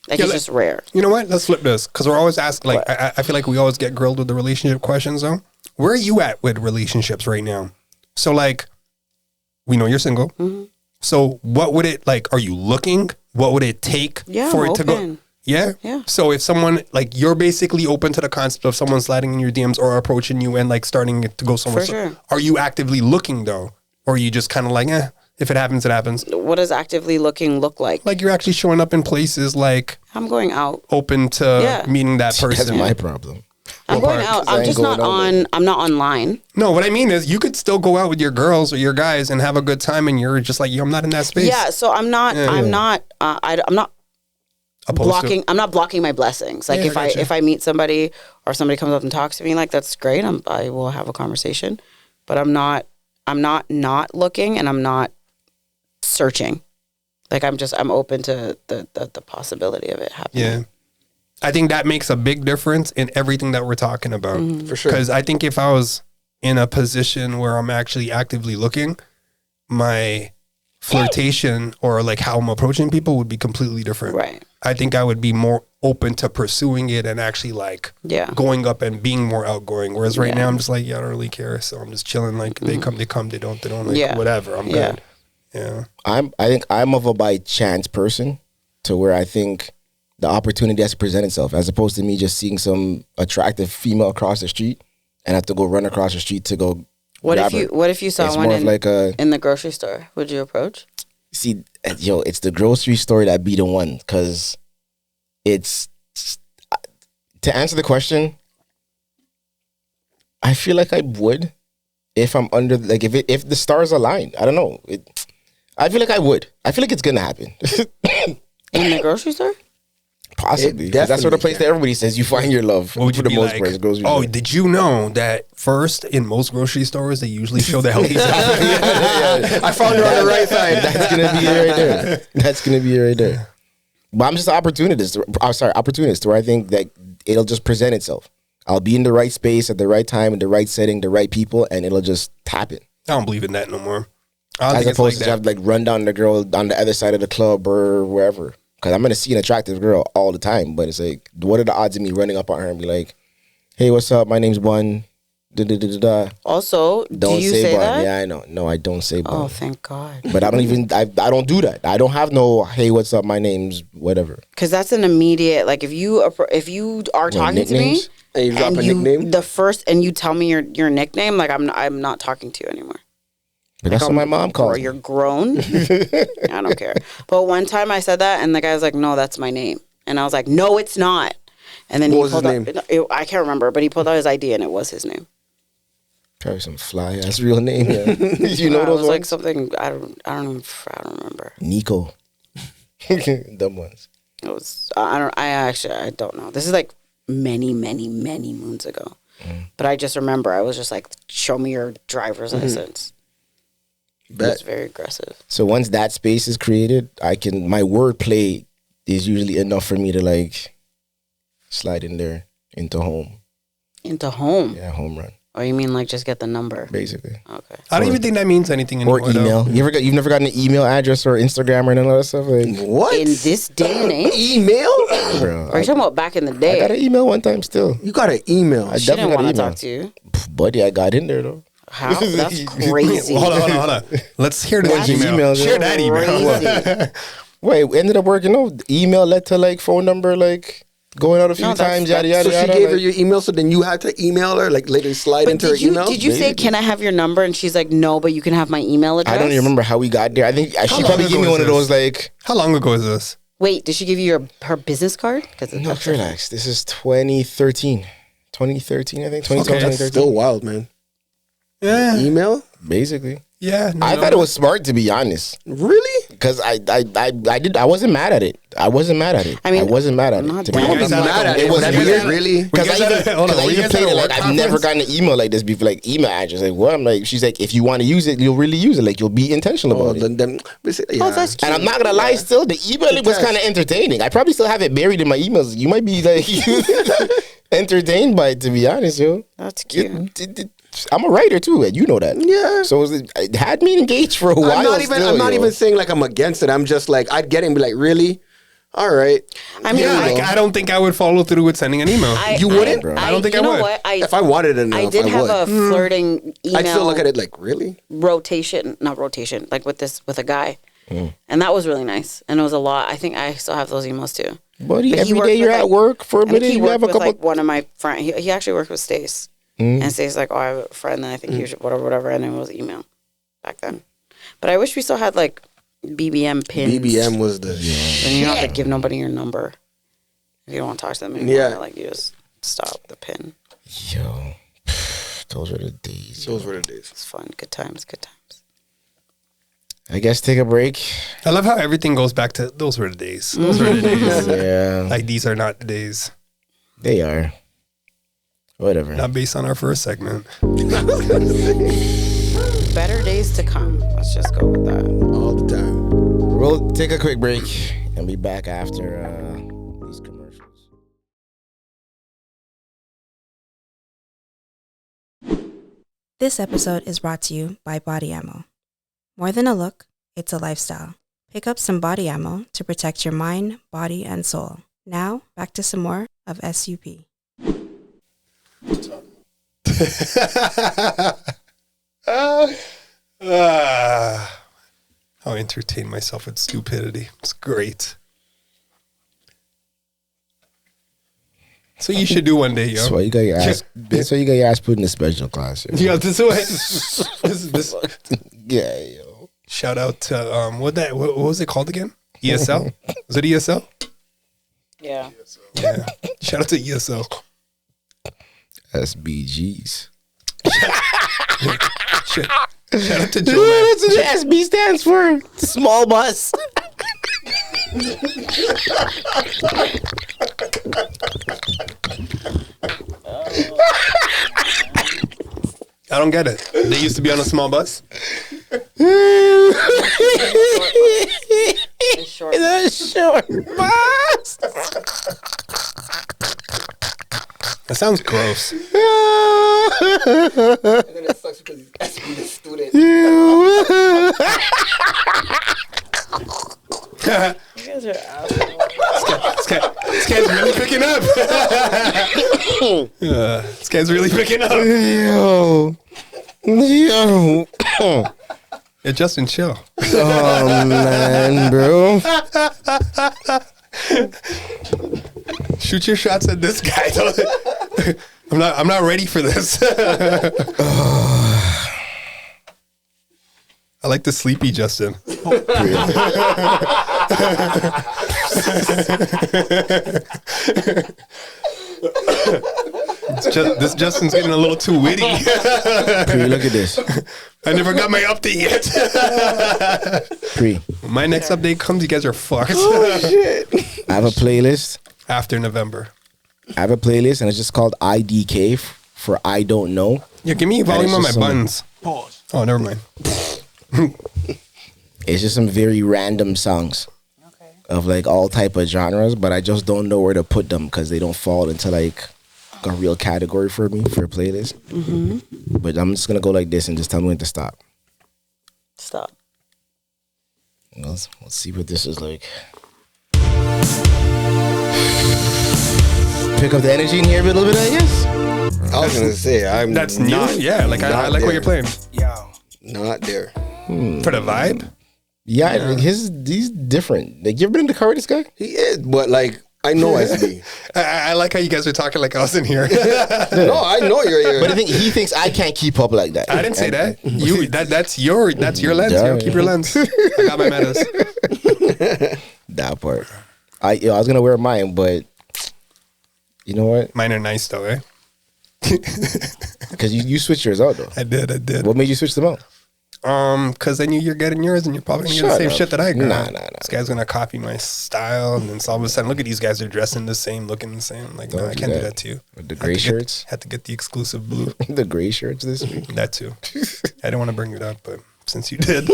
Like it's just rare. You know what? Let's flip this because we're always asked. Like I feel like we always get grilled with the relationship questions. Though, where are you at with relationships right now? So like, we know you're single. So what would it like? Are you looking? What would it take for it to go? Yeah. So if someone like you're basically open to the concept of someone sliding in your DMs or approaching you and like starting it to go somewhere. For sure. Are you actively looking though, or are you just kind of like, if it happens, it happens? What does actively looking look like? Like you're actually showing up in places like I'm going out, open to meeting that person. That's my problem. I'm going out. I'm just not on. I'm not online. No, what I mean is you could still go out with your girls or your guys and have a good time, and you're just like, I'm not in that space. Yeah. So I'm not. I'm not. I'm not blocking. I'm not blocking my blessings. Like if I meet somebody or somebody comes up and talks to me, like that's great. I will have a conversation, but I'm not looking, and I'm not searching. Like I'm open to the possibility of it happening. Yeah. I think that makes a big difference in everything that we're talking about. For sure. Because I think if I was in a position where I'm actually actively looking, my flirtation or like how I'm approaching people would be completely different. Right. I think I would be more open to pursuing it and actually like going up and being more outgoing. Whereas right now I'm just like, I don't really care. So I'm just chilling. Like they come, they don't, like whatever. I'm good. Yeah. I think I'm of a by chance person to where I think the opportunity has to present itself, as opposed to me just seeing some attractive female across the street and have to go run across the street to go. What if you saw one in the grocery store? Would you approach? See, it's the grocery store that be the one, because it's to answer the question. I feel like I would if I'm under if the stars align. I don't know. I feel like I would. I feel like it's gonna happen in the grocery store. Possibly. That's sort of place that everybody says you find your love for the most part. Oh, did you know that first in most grocery stores they usually show the healthy stuff? I found her on the right side. That's gonna be it right there. That's gonna be it right there. But I'm just an opportunist. Opportunist, where I think that it'll just present itself. I'll be in the right space at the right time, in the right setting, the right people, and it'll just happen. I don't believe in that no more. As opposed to have to run down the girl on the other side of the club or wherever. Because I'm going to see an attractive girl all the time. But it's like, what are the odds of me running up on her and be like, hey, what's up? My name's Bun. Also, don't do you say Bun. That? Yeah, I know. No, I don't say Bun. Oh, thank God. But I don't do that. I don't have no, hey, what's up? My name's whatever. Because that's an immediate, like if you are talking to me and you drop a nickname, and you tell me your nickname, like I'm not talking to you anymore. But that's what my mom calls me. You're grown. I don't care. But one time I said that, and the guy was like, "No, that's my name," and I was like, "No, it's not." And then what was his name? I can't remember, but he pulled out his ID, and it was his name. Probably some fly ass real name. Yeah. You know those was like something I don't remember. Nico. Dumb ones. It was I don't know. This is like many moons ago. But I just remember I was just like, "Show me your driver's license." It's very aggressive. So once that space is created, my wordplay is usually enough for me to like slide in there into home. Into home? Yeah, home run. Oh, you mean like just get the number? Basically. Okay. I don't even think that means anything anymore. Or email. You've never gotten an email address or Instagram or none of that stuff? Like, what? In this day and age? Email? Bro, are you talking about back in the day? I got an email one time still. You got an email? I definitely want to talk to you. Buddy, I got in there though. How? That's crazy. Hold on. Let's hear that email. Share that email. Wait, we ended up working out. Email led to like phone number, like going out a few times, yada yada. So she gave her your email, so then you had to email her, like later slide into her email? Did you say, can I have your number? And she's like, no, but you can have my email address? I don't even remember how we got there. I think she probably gave me one of those like... How long ago is this? Wait, did she give you her business card? No, relax. This is 2013. 2013, I think. 2012, okay, that's still wild, man. Yeah. Email? Basically. Yeah. I thought it was smart, to be honest. Really? Because I wasn't mad at it. I wasn't mad at it. I mean, I wasn't mad at not it. that You wasn't mad at it. It was But weird. really. Because I even played it like I've never gotten an email like this before, like email address. Like what? I'm like, she's like, if you want to use it, you'll really use it. Like you'll be intentional about it. that's cute. And I'm not gonna lie, still the email was kind of entertaining. I probably still have it buried in my emails. You might be like entertained by it, to be honest, yo. That's cute. I'm a writer too, and you know that. Yeah. So it had me engaged for a while. I'm not even saying like I'm against it. I'm just like, I'd get it and be like, really? All right. I mean, I don't think I would follow through with sending an email. You wouldn't? Bro. I don't think I you would. know what? If I wanted it enough, I did have a flirting email. I'd still look at it like, really? Not rotation, like with a guy. And that was really nice. And it was a lot. I think I still have those emails too. Buddy, every day you're at work for a minute, you have a couple. Like one of my friends, he actually worked with Stace. And Stace like, oh, I have a friend that I think you should, whatever. And then it was email back then. But I wish we still had like BBM pins. BBM was the Then you don't have to give nobody your number. If you don't want to talk to them anymore, like you just stop the pin. Yo, those were the days. It's fun. Good times. I guess take a break. I love how everything goes back to those were the days. Those were the days. Yeah. Like these are not the days. They are. Whatever. Not based on our first segment. Better days to come. Let's just go with that. all the time. We'll take a quick break and be back after these commercials. This episode is brought to you by Body Ammo. More than a look, it's a lifestyle. Pick up some body ammo to protect your mind, body, and soul. Now, back to some more of SUP. I'll entertain myself with stupidity. It's great. So you should do one day, yo. That's why you got your ass. That's why you got your ass put in a special class. Yo. Yeah, this way. Yeah, yo. Shout out to what was it called again? ESL? Was it ESL? Yeah. Yeah. Shout out to ESL. SBGs. Shout out to Joe. That's what the SB stands for. Small bus. I don't get it. They used to be on a small bus. Short. The short bus. That sounds gross. And then it sucks because he's SB a student. You guys are assholes. This guy's really picking up. This guy's really picking up. Yo. Yeah, Justin, chill. Oh man, bro. Shoot your shots at this guy. I'm not ready for this. I like the sleepy Justin. This Justin's getting a little too witty. Pree, look at this. I never got my update yet. Pree. When my next update comes, you guys are fucked. Oh shit. I have a playlist. After November. I have a playlist and it's just called IDK for I Don't Know. Yeah, give me volume on my just buttons. Pause. Oh, never mind. It's just some very random songs of like all type of genres, but I just don't know where to put them because they don't fall into like a real category for me for a playlist. Mm-hmm. But I'm just gonna go like this and just tell me when to stop. Stop. Let's see what this is like. Pick up the energy in here a little bit, I guess. I was gonna say That's new. Yeah, like I like what you're playing. Not there. For the vibe. Yeah, like he's different. Like you ever been in the car with this guy? He is, but like I know SB. I like how you guys are talking like I was in here. No, I know you're here. But I think he thinks I can't keep up like that. I didn't say that. That's your lens. Yo. Keep your lens. I got my metas. That part. I was gonna wear mine, but you know what? Mine are nice though, eh? Because you switched yours out though. I did. What made you switch them out? Because then you're getting yours and you're probably gonna get the same shit that I got. Nah. This guy's gonna copy my style, and then all of a sudden, look at these guys are dressing the same, looking the same. I'm like, no, I can't do that to you. With the gray shirts? Had to get the exclusive blue. The gray shirts this week? That too. I didn't want to bring it up, but since you did,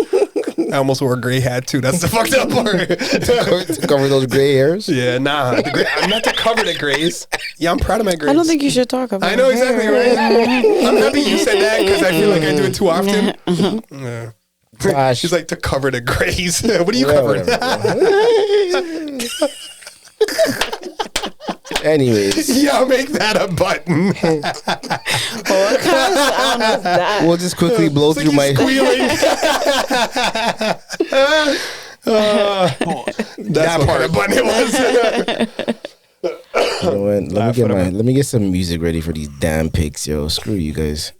I almost wore a gray hat too. That's the fucked up part. to cover those gray hairs? Yeah, nah. I'm not to cover the grays. Yeah, I'm proud of my grays. I don't think you should talk about it. I know exactly right. I'm happy you said that because I feel like I do it too often. Yeah. Gosh. She's like, to cover the grays. What are you covering? Anyways. Yeah, make that a button. What kind of sound is that? We'll just quickly blow through my... That's part of button it was. You know what? Let me get some music ready for these damn pics, yo. Screw you guys.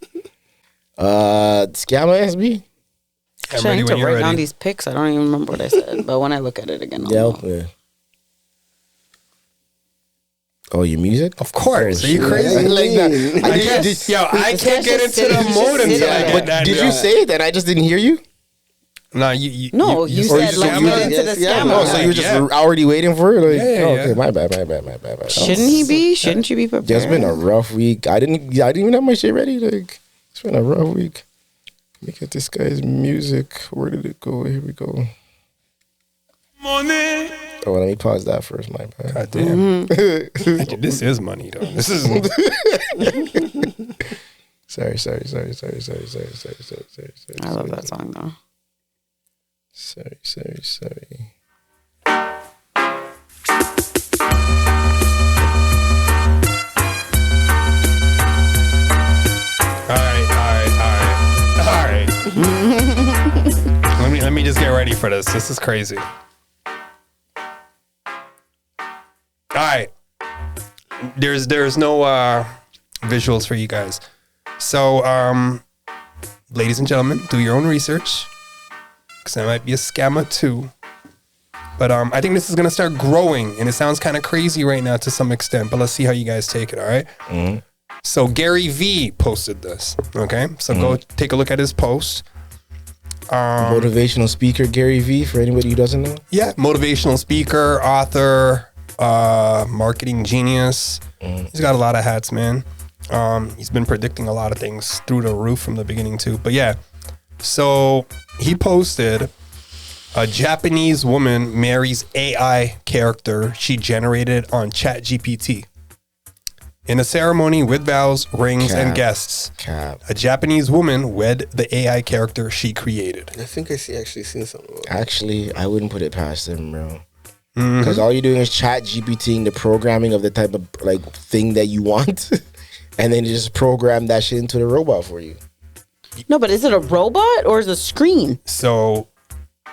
Scamma SB? I'm trying to write down these pics. I don't even remember what I said, but when I look at it again, I'll know. Yeah. Oh, your music? Of course. Are you crazy? I can't get into the mode until I get that. Did you say that? I just didn't hear you? No, you said let's get into the Scamma. Oh, so you were just already waiting for it? Like, okay, my bad. Shouldn't he be? Shouldn't you be prepared? It's been a rough week. I didn't even have my shit ready. Like, it's been a rough week. Let me get this guy's music. Where did it go? Here we go. Money. Oh, let me pause that first. My bad. God damn. This is money, though. This is. Sorry. I love that song though. Sorry. All right. Let me just get ready for this. This is crazy. All right. There's no visuals for you guys. So, ladies and gentlemen, do your own research. Because there might be a scammer too. But I think this is going to start growing. And it sounds kind of crazy right now to some extent. But let's see how you guys take it, all right? Mm-hmm. So Gary V posted this, okay? So go take a look at his post. Motivational speaker Gary V, for anybody who doesn't know? Yeah, motivational speaker, author, marketing genius. He's got a lot of hats, man. He's been predicting a lot of things through the roof from the beginning too. But yeah, so he posted a Japanese woman marries AI character she generated on ChatGPT. In a ceremony with vows, rings, and guests, a Japanese woman wed the AI character she created. I think I actually seen something about that. Actually, I wouldn't put it past them, bro. Because all you're doing is ChatGPTing the programming of the type of like thing that you want, and then you just program that shit into the robot for you. No, but is it a robot or is it a screen? So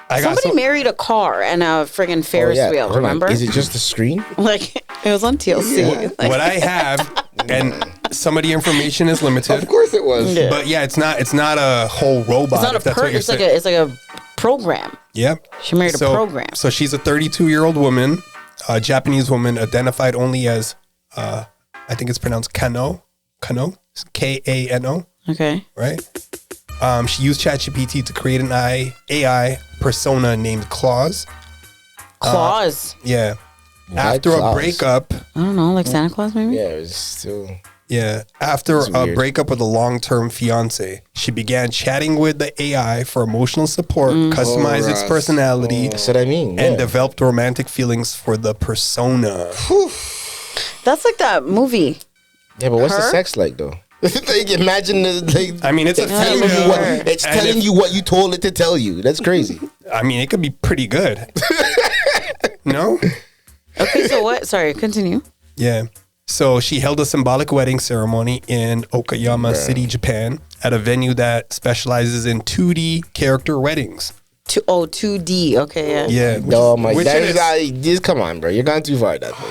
somebody married a car and a friggin' Ferris wheel. Remember? Is it just a screen? Like it was on TLC. Yeah. Like, what I have, and some of the information is limited. Of course it was. Yeah. But yeah, it's not a whole robot. It's not a it's like a program. Yep. She married a program. So she's a 32-year-old woman, a Japanese woman, identified only as I think it's pronounced Kano, Kano. Okay. Right. She used ChatGPT to create an AI persona named Claus. Claus. Yeah. After a breakup. I don't know, like Santa Claus maybe? Yeah, it was still... Yeah. After a breakup with a long-term fiance, she began chatting with the AI for emotional support, customized its personality. That's what I mean. And developed romantic feelings for the persona. That's like that movie. Yeah, but what's the sex like though? Like, imagine I mean, it's telling you what you told it to tell you. That's crazy. I mean, it could be pretty good. No? Okay, so what? Sorry, continue. Yeah. So she held a symbolic wedding ceremony in Okayama City, Japan, at a venue that specializes in 2D character weddings. 2D. Okay, yeah. Yeah. Just come on, bro. You're gone too far. That way,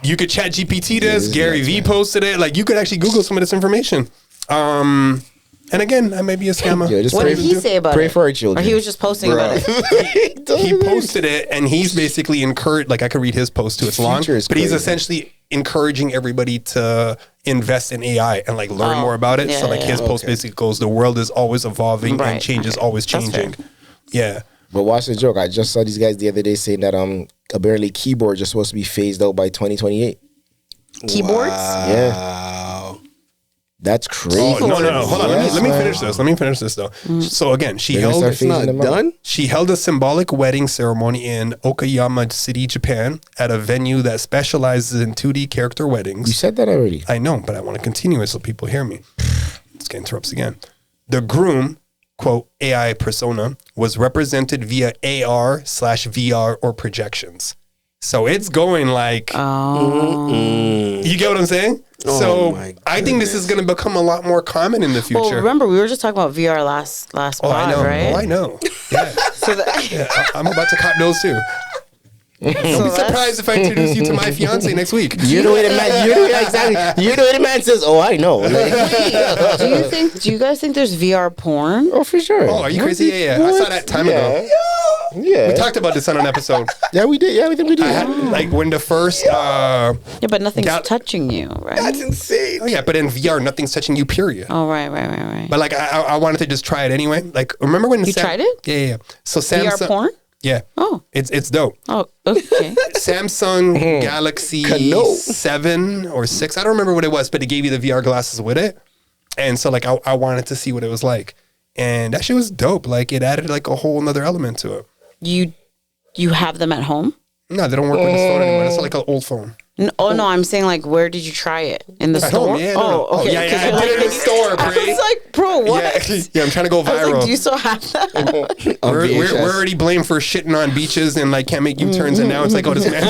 you could chat GPT this. Gary V posted it. Like, you could actually Google some of this information. And again, I may be a scammer. What did he say about it? Pray for our children. Or he was just posting about it? He posted it, and he's basically encouraged. Like, I could read his post too. It's long, but he's essentially encouraging everybody to invest in AI and like learn more about it. So like his post basically goes, the world is always evolving and change is always changing. Yeah. But watch the joke. I just saw these guys the other day saying that apparently keyboards are supposed to be phased out by 2028. Keyboards? Yeah. That's crazy. Oh, no. Hold on. Let me finish this. Let me finish this though. So again, she held a symbolic wedding ceremony in Okayama City, Japan, at a venue that specializes in 2D character weddings. You said that already. I know, but I want to continue it so people hear me. Let's get interrupts again. The groom, quote, AI persona, was represented via AR/VR or projections. So it's going like, you get what I'm saying? So I think this is going to become a lot more common in the future. Well, remember, we were just talking about VR last pod, right? Oh, I know. Yeah. I'm about to cop those too. Don't be surprised if I introduce you to my fiance next week. You're the way the man. You're the way the man says, "Oh, I know." Like, do you guys think there's VR porn? Oh, for sure. Oh, are you crazy? Yeah. I saw that time ago. Yeah. We talked about this on an episode. Yeah, we did. Yeah, we think we did. Like when the first. Yeah, but nothing's touching you, right? That's insane. Oh, yeah, but in VR, nothing's touching you, period. Oh, right. But like, I wanted to just try it anyway. Like, remember when you tried it? Yeah. So Samsung. VR porn? Yeah. Oh. It's dope. Oh, okay. Samsung Galaxy 7 or 6. I don't remember what it was, but they gave you the VR glasses with it. And so like I wanted to see what it was like. And that shit was dope. Like it added like a whole nother element to it. You have them at home? No, they don't work with the phone anymore. It's like an old phone. No, I'm saying like, where did you try it? In the store? Home, yeah, okay. I did it in the store, Pree. I was like, bro, what? Yeah, I'm trying to go viral. I was like, do you still have that? We're already blamed for shitting on beaches and like can't make U-turns, and now it's like, oh, this man.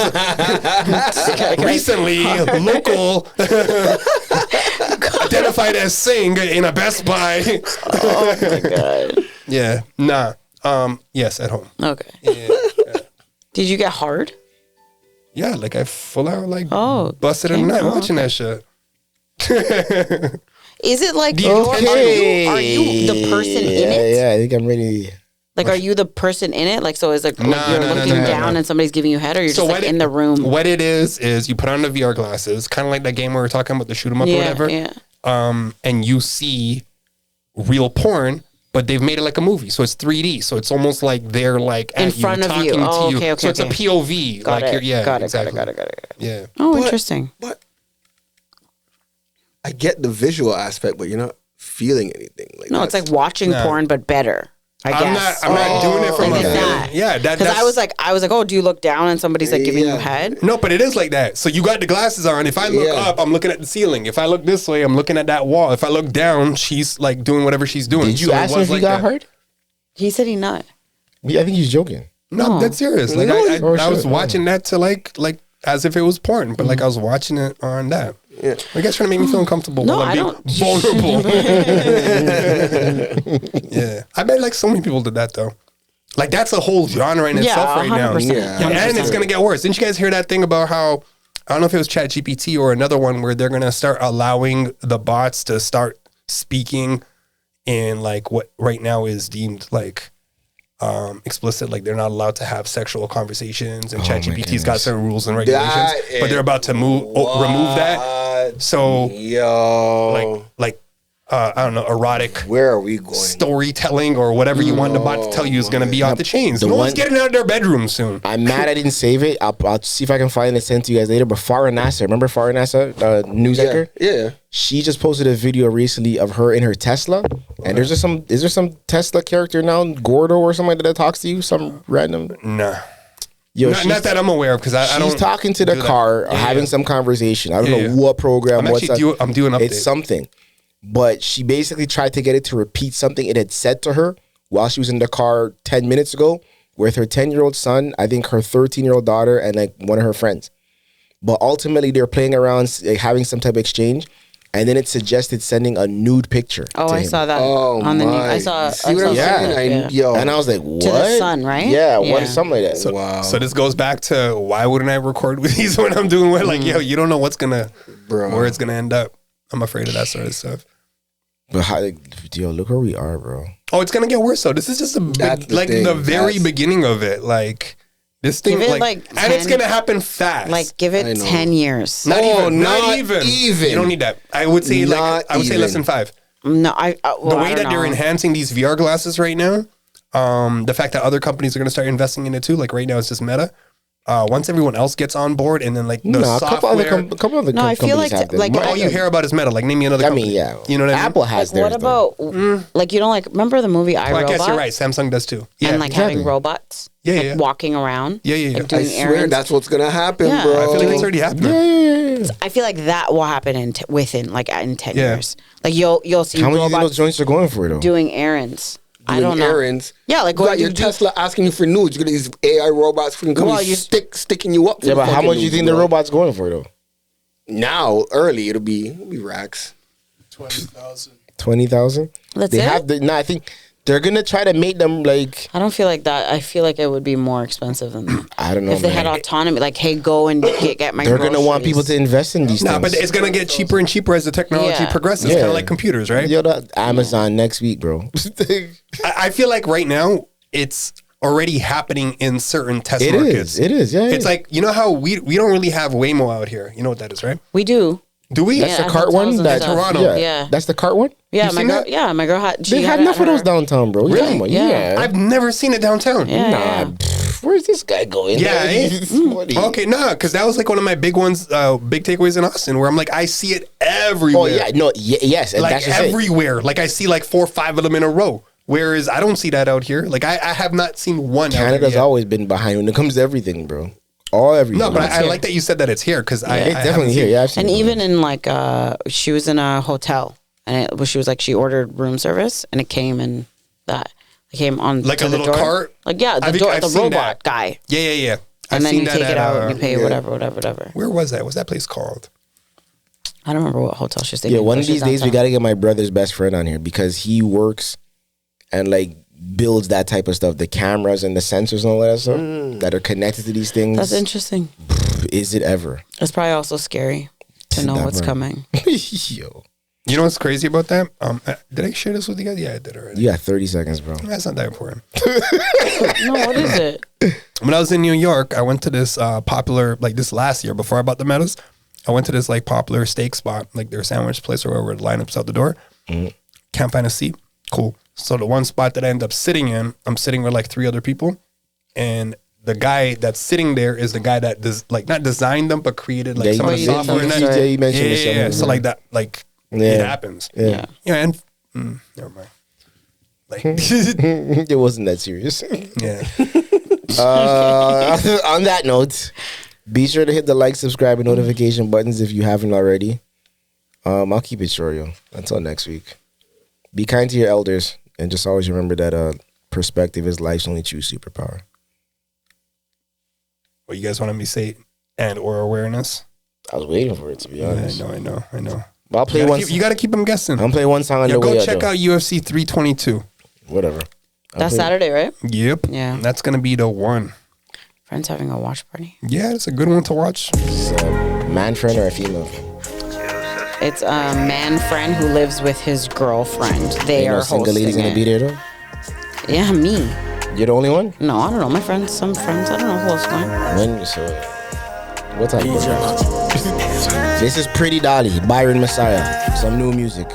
Recently, local identified as Sing in a Best Buy. Oh my god. Yeah, nah. Yes, at home. Okay. Yeah. Did you get hard? Yeah, like I full out like busted in the night watching that shit. Is it like are you the person in it? Yeah, I think I'm ready. Like, are you the person in it? Like, so is like you're looking down and somebody's giving you head, or you're just like in the room? What it is you put on the VR glasses, kind of like that game we were talking about, the shoot 'em up or whatever. Yeah. And you see real porn. But they've made it like a movie, so it's 3D. So it's almost like they're like in front of you. Oh, okay. So it's a POV. Got it. Got exactly. it. Yeah. Oh, interesting. But I get the visual aspect, but you're not feeling anything. Like no, it's like watching porn, but better. I guess. I'm not doing it from because I was like, oh, do you look down and somebody's like giving you head? No, but it is like that. So you got the glasses on. If I look up, I'm looking at the ceiling. If I look this way, I'm looking at that wall. If I look down, she's like doing whatever she's doing. Did you ask him if he got hurt? He said he not. Yeah, I think he's joking. No, that's serious. Like I was watching that to like as if it was porn, but like I was watching it on that. Yeah. I guess trying to make me feel uncomfortable while I'm being vulnerable. Yeah. I bet like so many people did that though. Like that's a whole genre in itself right now. Yeah. And it's gonna get worse. Didn't you guys hear that thing about how I don't know if it was ChatGPT or another one where they're gonna start allowing the bots to start speaking in like what right now is deemed like explicit, like they're not allowed to have sexual conversations, and ChatGPT's got certain rules and regulations, but they're about to remove that. So, I don't know, erotic. Where are we going? Storytelling or whatever you want the bot to tell you is going to be off the chains. No one's getting out of their bedroom soon. I'm mad I didn't save it. I'll see if I can find it and send it to you guys later. But Farah Nasser, remember Farah Nasser, the news anchor? Yeah. She just posted a video recently of her in her Tesla. And is there some Tesla character now, Gordo or something that talks to you? Some random? Nah. Yo, not that I'm aware of, because I don't. She's talking to the car, having some conversation. I don't know what program. I'm doing updates. It's something. But she basically tried to get it to repeat something it had said to her while she was in the car 10 minutes ago with her 10-year-old son, I think her 13-year-old daughter, and like one of her friends. But ultimately, they're playing around, like, having some type of exchange. And then it suggested sending a nude picture. Oh, I saw that on the news. I saw. See what I'm saying? Yo. And I was like, what? To the sun, right? Yeah, what? Something like that. So, wow. So this goes back to why wouldn't I record with these when I'm doing what? Like, yo, you don't know what's gonna, where it's gonna end up. I'm afraid of that sort of stuff. But look where we are, bro. Oh, it's gonna get worse though. This is just the very beginning of it. Like, This thing, Give it, like 10, and it's gonna happen fast. Like, give it 10 years. Not even. even. You don't need that. I would say say less than 5. No, the way that they're enhancing these VR glasses right now, the fact that other companies are going to start investing in it too. Like right now, it's just Meta. Once everyone else gets on board, and then like the software, a couple other I feel companies have like but all you hear about is Meta. Like name me another. Company. Yeah, you know what I mean. Apple has theirs. What about like you don't like? Remember the movie I, I Robot? guess you're right. Samsung does too. Yeah, and like having robots. Yeah, walking around. Yeah. Like doing I swear errands. that's what's gonna happen, Yeah. bro. I feel like it's already happening. I feel like that will happen in in 10 years. Like you'll see how many robots of those joints are going for though? doing errands. I don't know. Errands. Yeah, like you got your Tesla asking you for nudes. You got these AI robots from sticking you up. Yeah, but how much do you think the robot's going for though? Now, early, it'll be racks. 20,000. 20,000. That's they it? have the. No, I think they're gonna try to make them like. I don't feel like that. I feel like it would be more expensive than that. I don't know. If they had autonomy, like, hey, go and get my. They're gonna want people to invest in these things. But it's gonna get cheaper and cheaper as the technology progresses. Kind of like computers, right? Yo, Amazon next week, bro. I feel like right now it's already happening in certain test markets. It is. Yeah. It's like, you know how we don't really have Waymo out here. You know what that is, right? We do. Do we? That's the cart one. That's Toronto. Yeah. That's the cart one. Yeah, my girl had. They had enough of those downtown, bro. Really? Yeah. I've never seen it downtown. Yeah. Where's this guy going? Yeah. Okay, because that was like one of my big ones, big takeaways in Austin, where I'm like, I see it everywhere. Oh yeah, no, yes, and like that's just everywhere. Like I see like 4 or 5 of them in a row. Whereas I don't see that out here. Like I have not seen one. Canada's always been behind when it comes to everything, bro. Everything. No, but I like that you said that it's here because it's definitely here. Yeah, and even in like she was in a hotel and she was like she ordered room service and it came in that it came on like a little door. cart. Like the robot guy. Yeah. And then you take it out and you pay whatever. Where was that? What's that place called? I don't remember what hotel she stayed in. Yeah, one of these days we got to get my brother's best friend on here because he works and like builds that type of stuff, the cameras and the sensors and all that stuff that are connected to these things. That's interesting. Is it ever? It's probably also scary to know what's coming. Yo. You know what's crazy about that? Did I share this with you guys? Yeah, I did already. You got 30 seconds, bro. That's not that important. No, what is it? When I was in New York, I went to this popular, like this last year before I bought the Metas, I went to this like popular steak spot, like their sandwich place or wherever the lineup's out the door. Can't find a seat. Cool. So the one spot that I end up sitting in, I'm sitting with like 3 other people, and the guy that's sitting there is the guy that does like not designed them but created like some of the software. You mentioned yeah. So like that, like it happens. Yeah. And never mind. Like it wasn't that serious. Yeah. On that note, be sure to hit the like, subscribe, and notification buttons if you haven't already. I'll keep it short, yo. Until next week. Be kind to your elders, and just always remember that perspective is life's only true superpower. What you guys wanted me to say? And or awareness? I was waiting for it, to be honest. I know. But I'll play you got to keep them guessing. I'm playing one song on the way. Go check out UFC 322. Whatever. That's Saturday, right? Yep. Yeah. That's going to be the one. Friends having a watch party. Yeah, it's a good one to watch. It's a man friend or a female? It's a man friend who lives with his girlfriend. They are hosting single ladies gonna be there though? Yeah, me. You're the only one? No, I don't know. My friends, some friends. I don't know who else going. What type of This is Pretty Dolly, Byron Messiah. Some new music.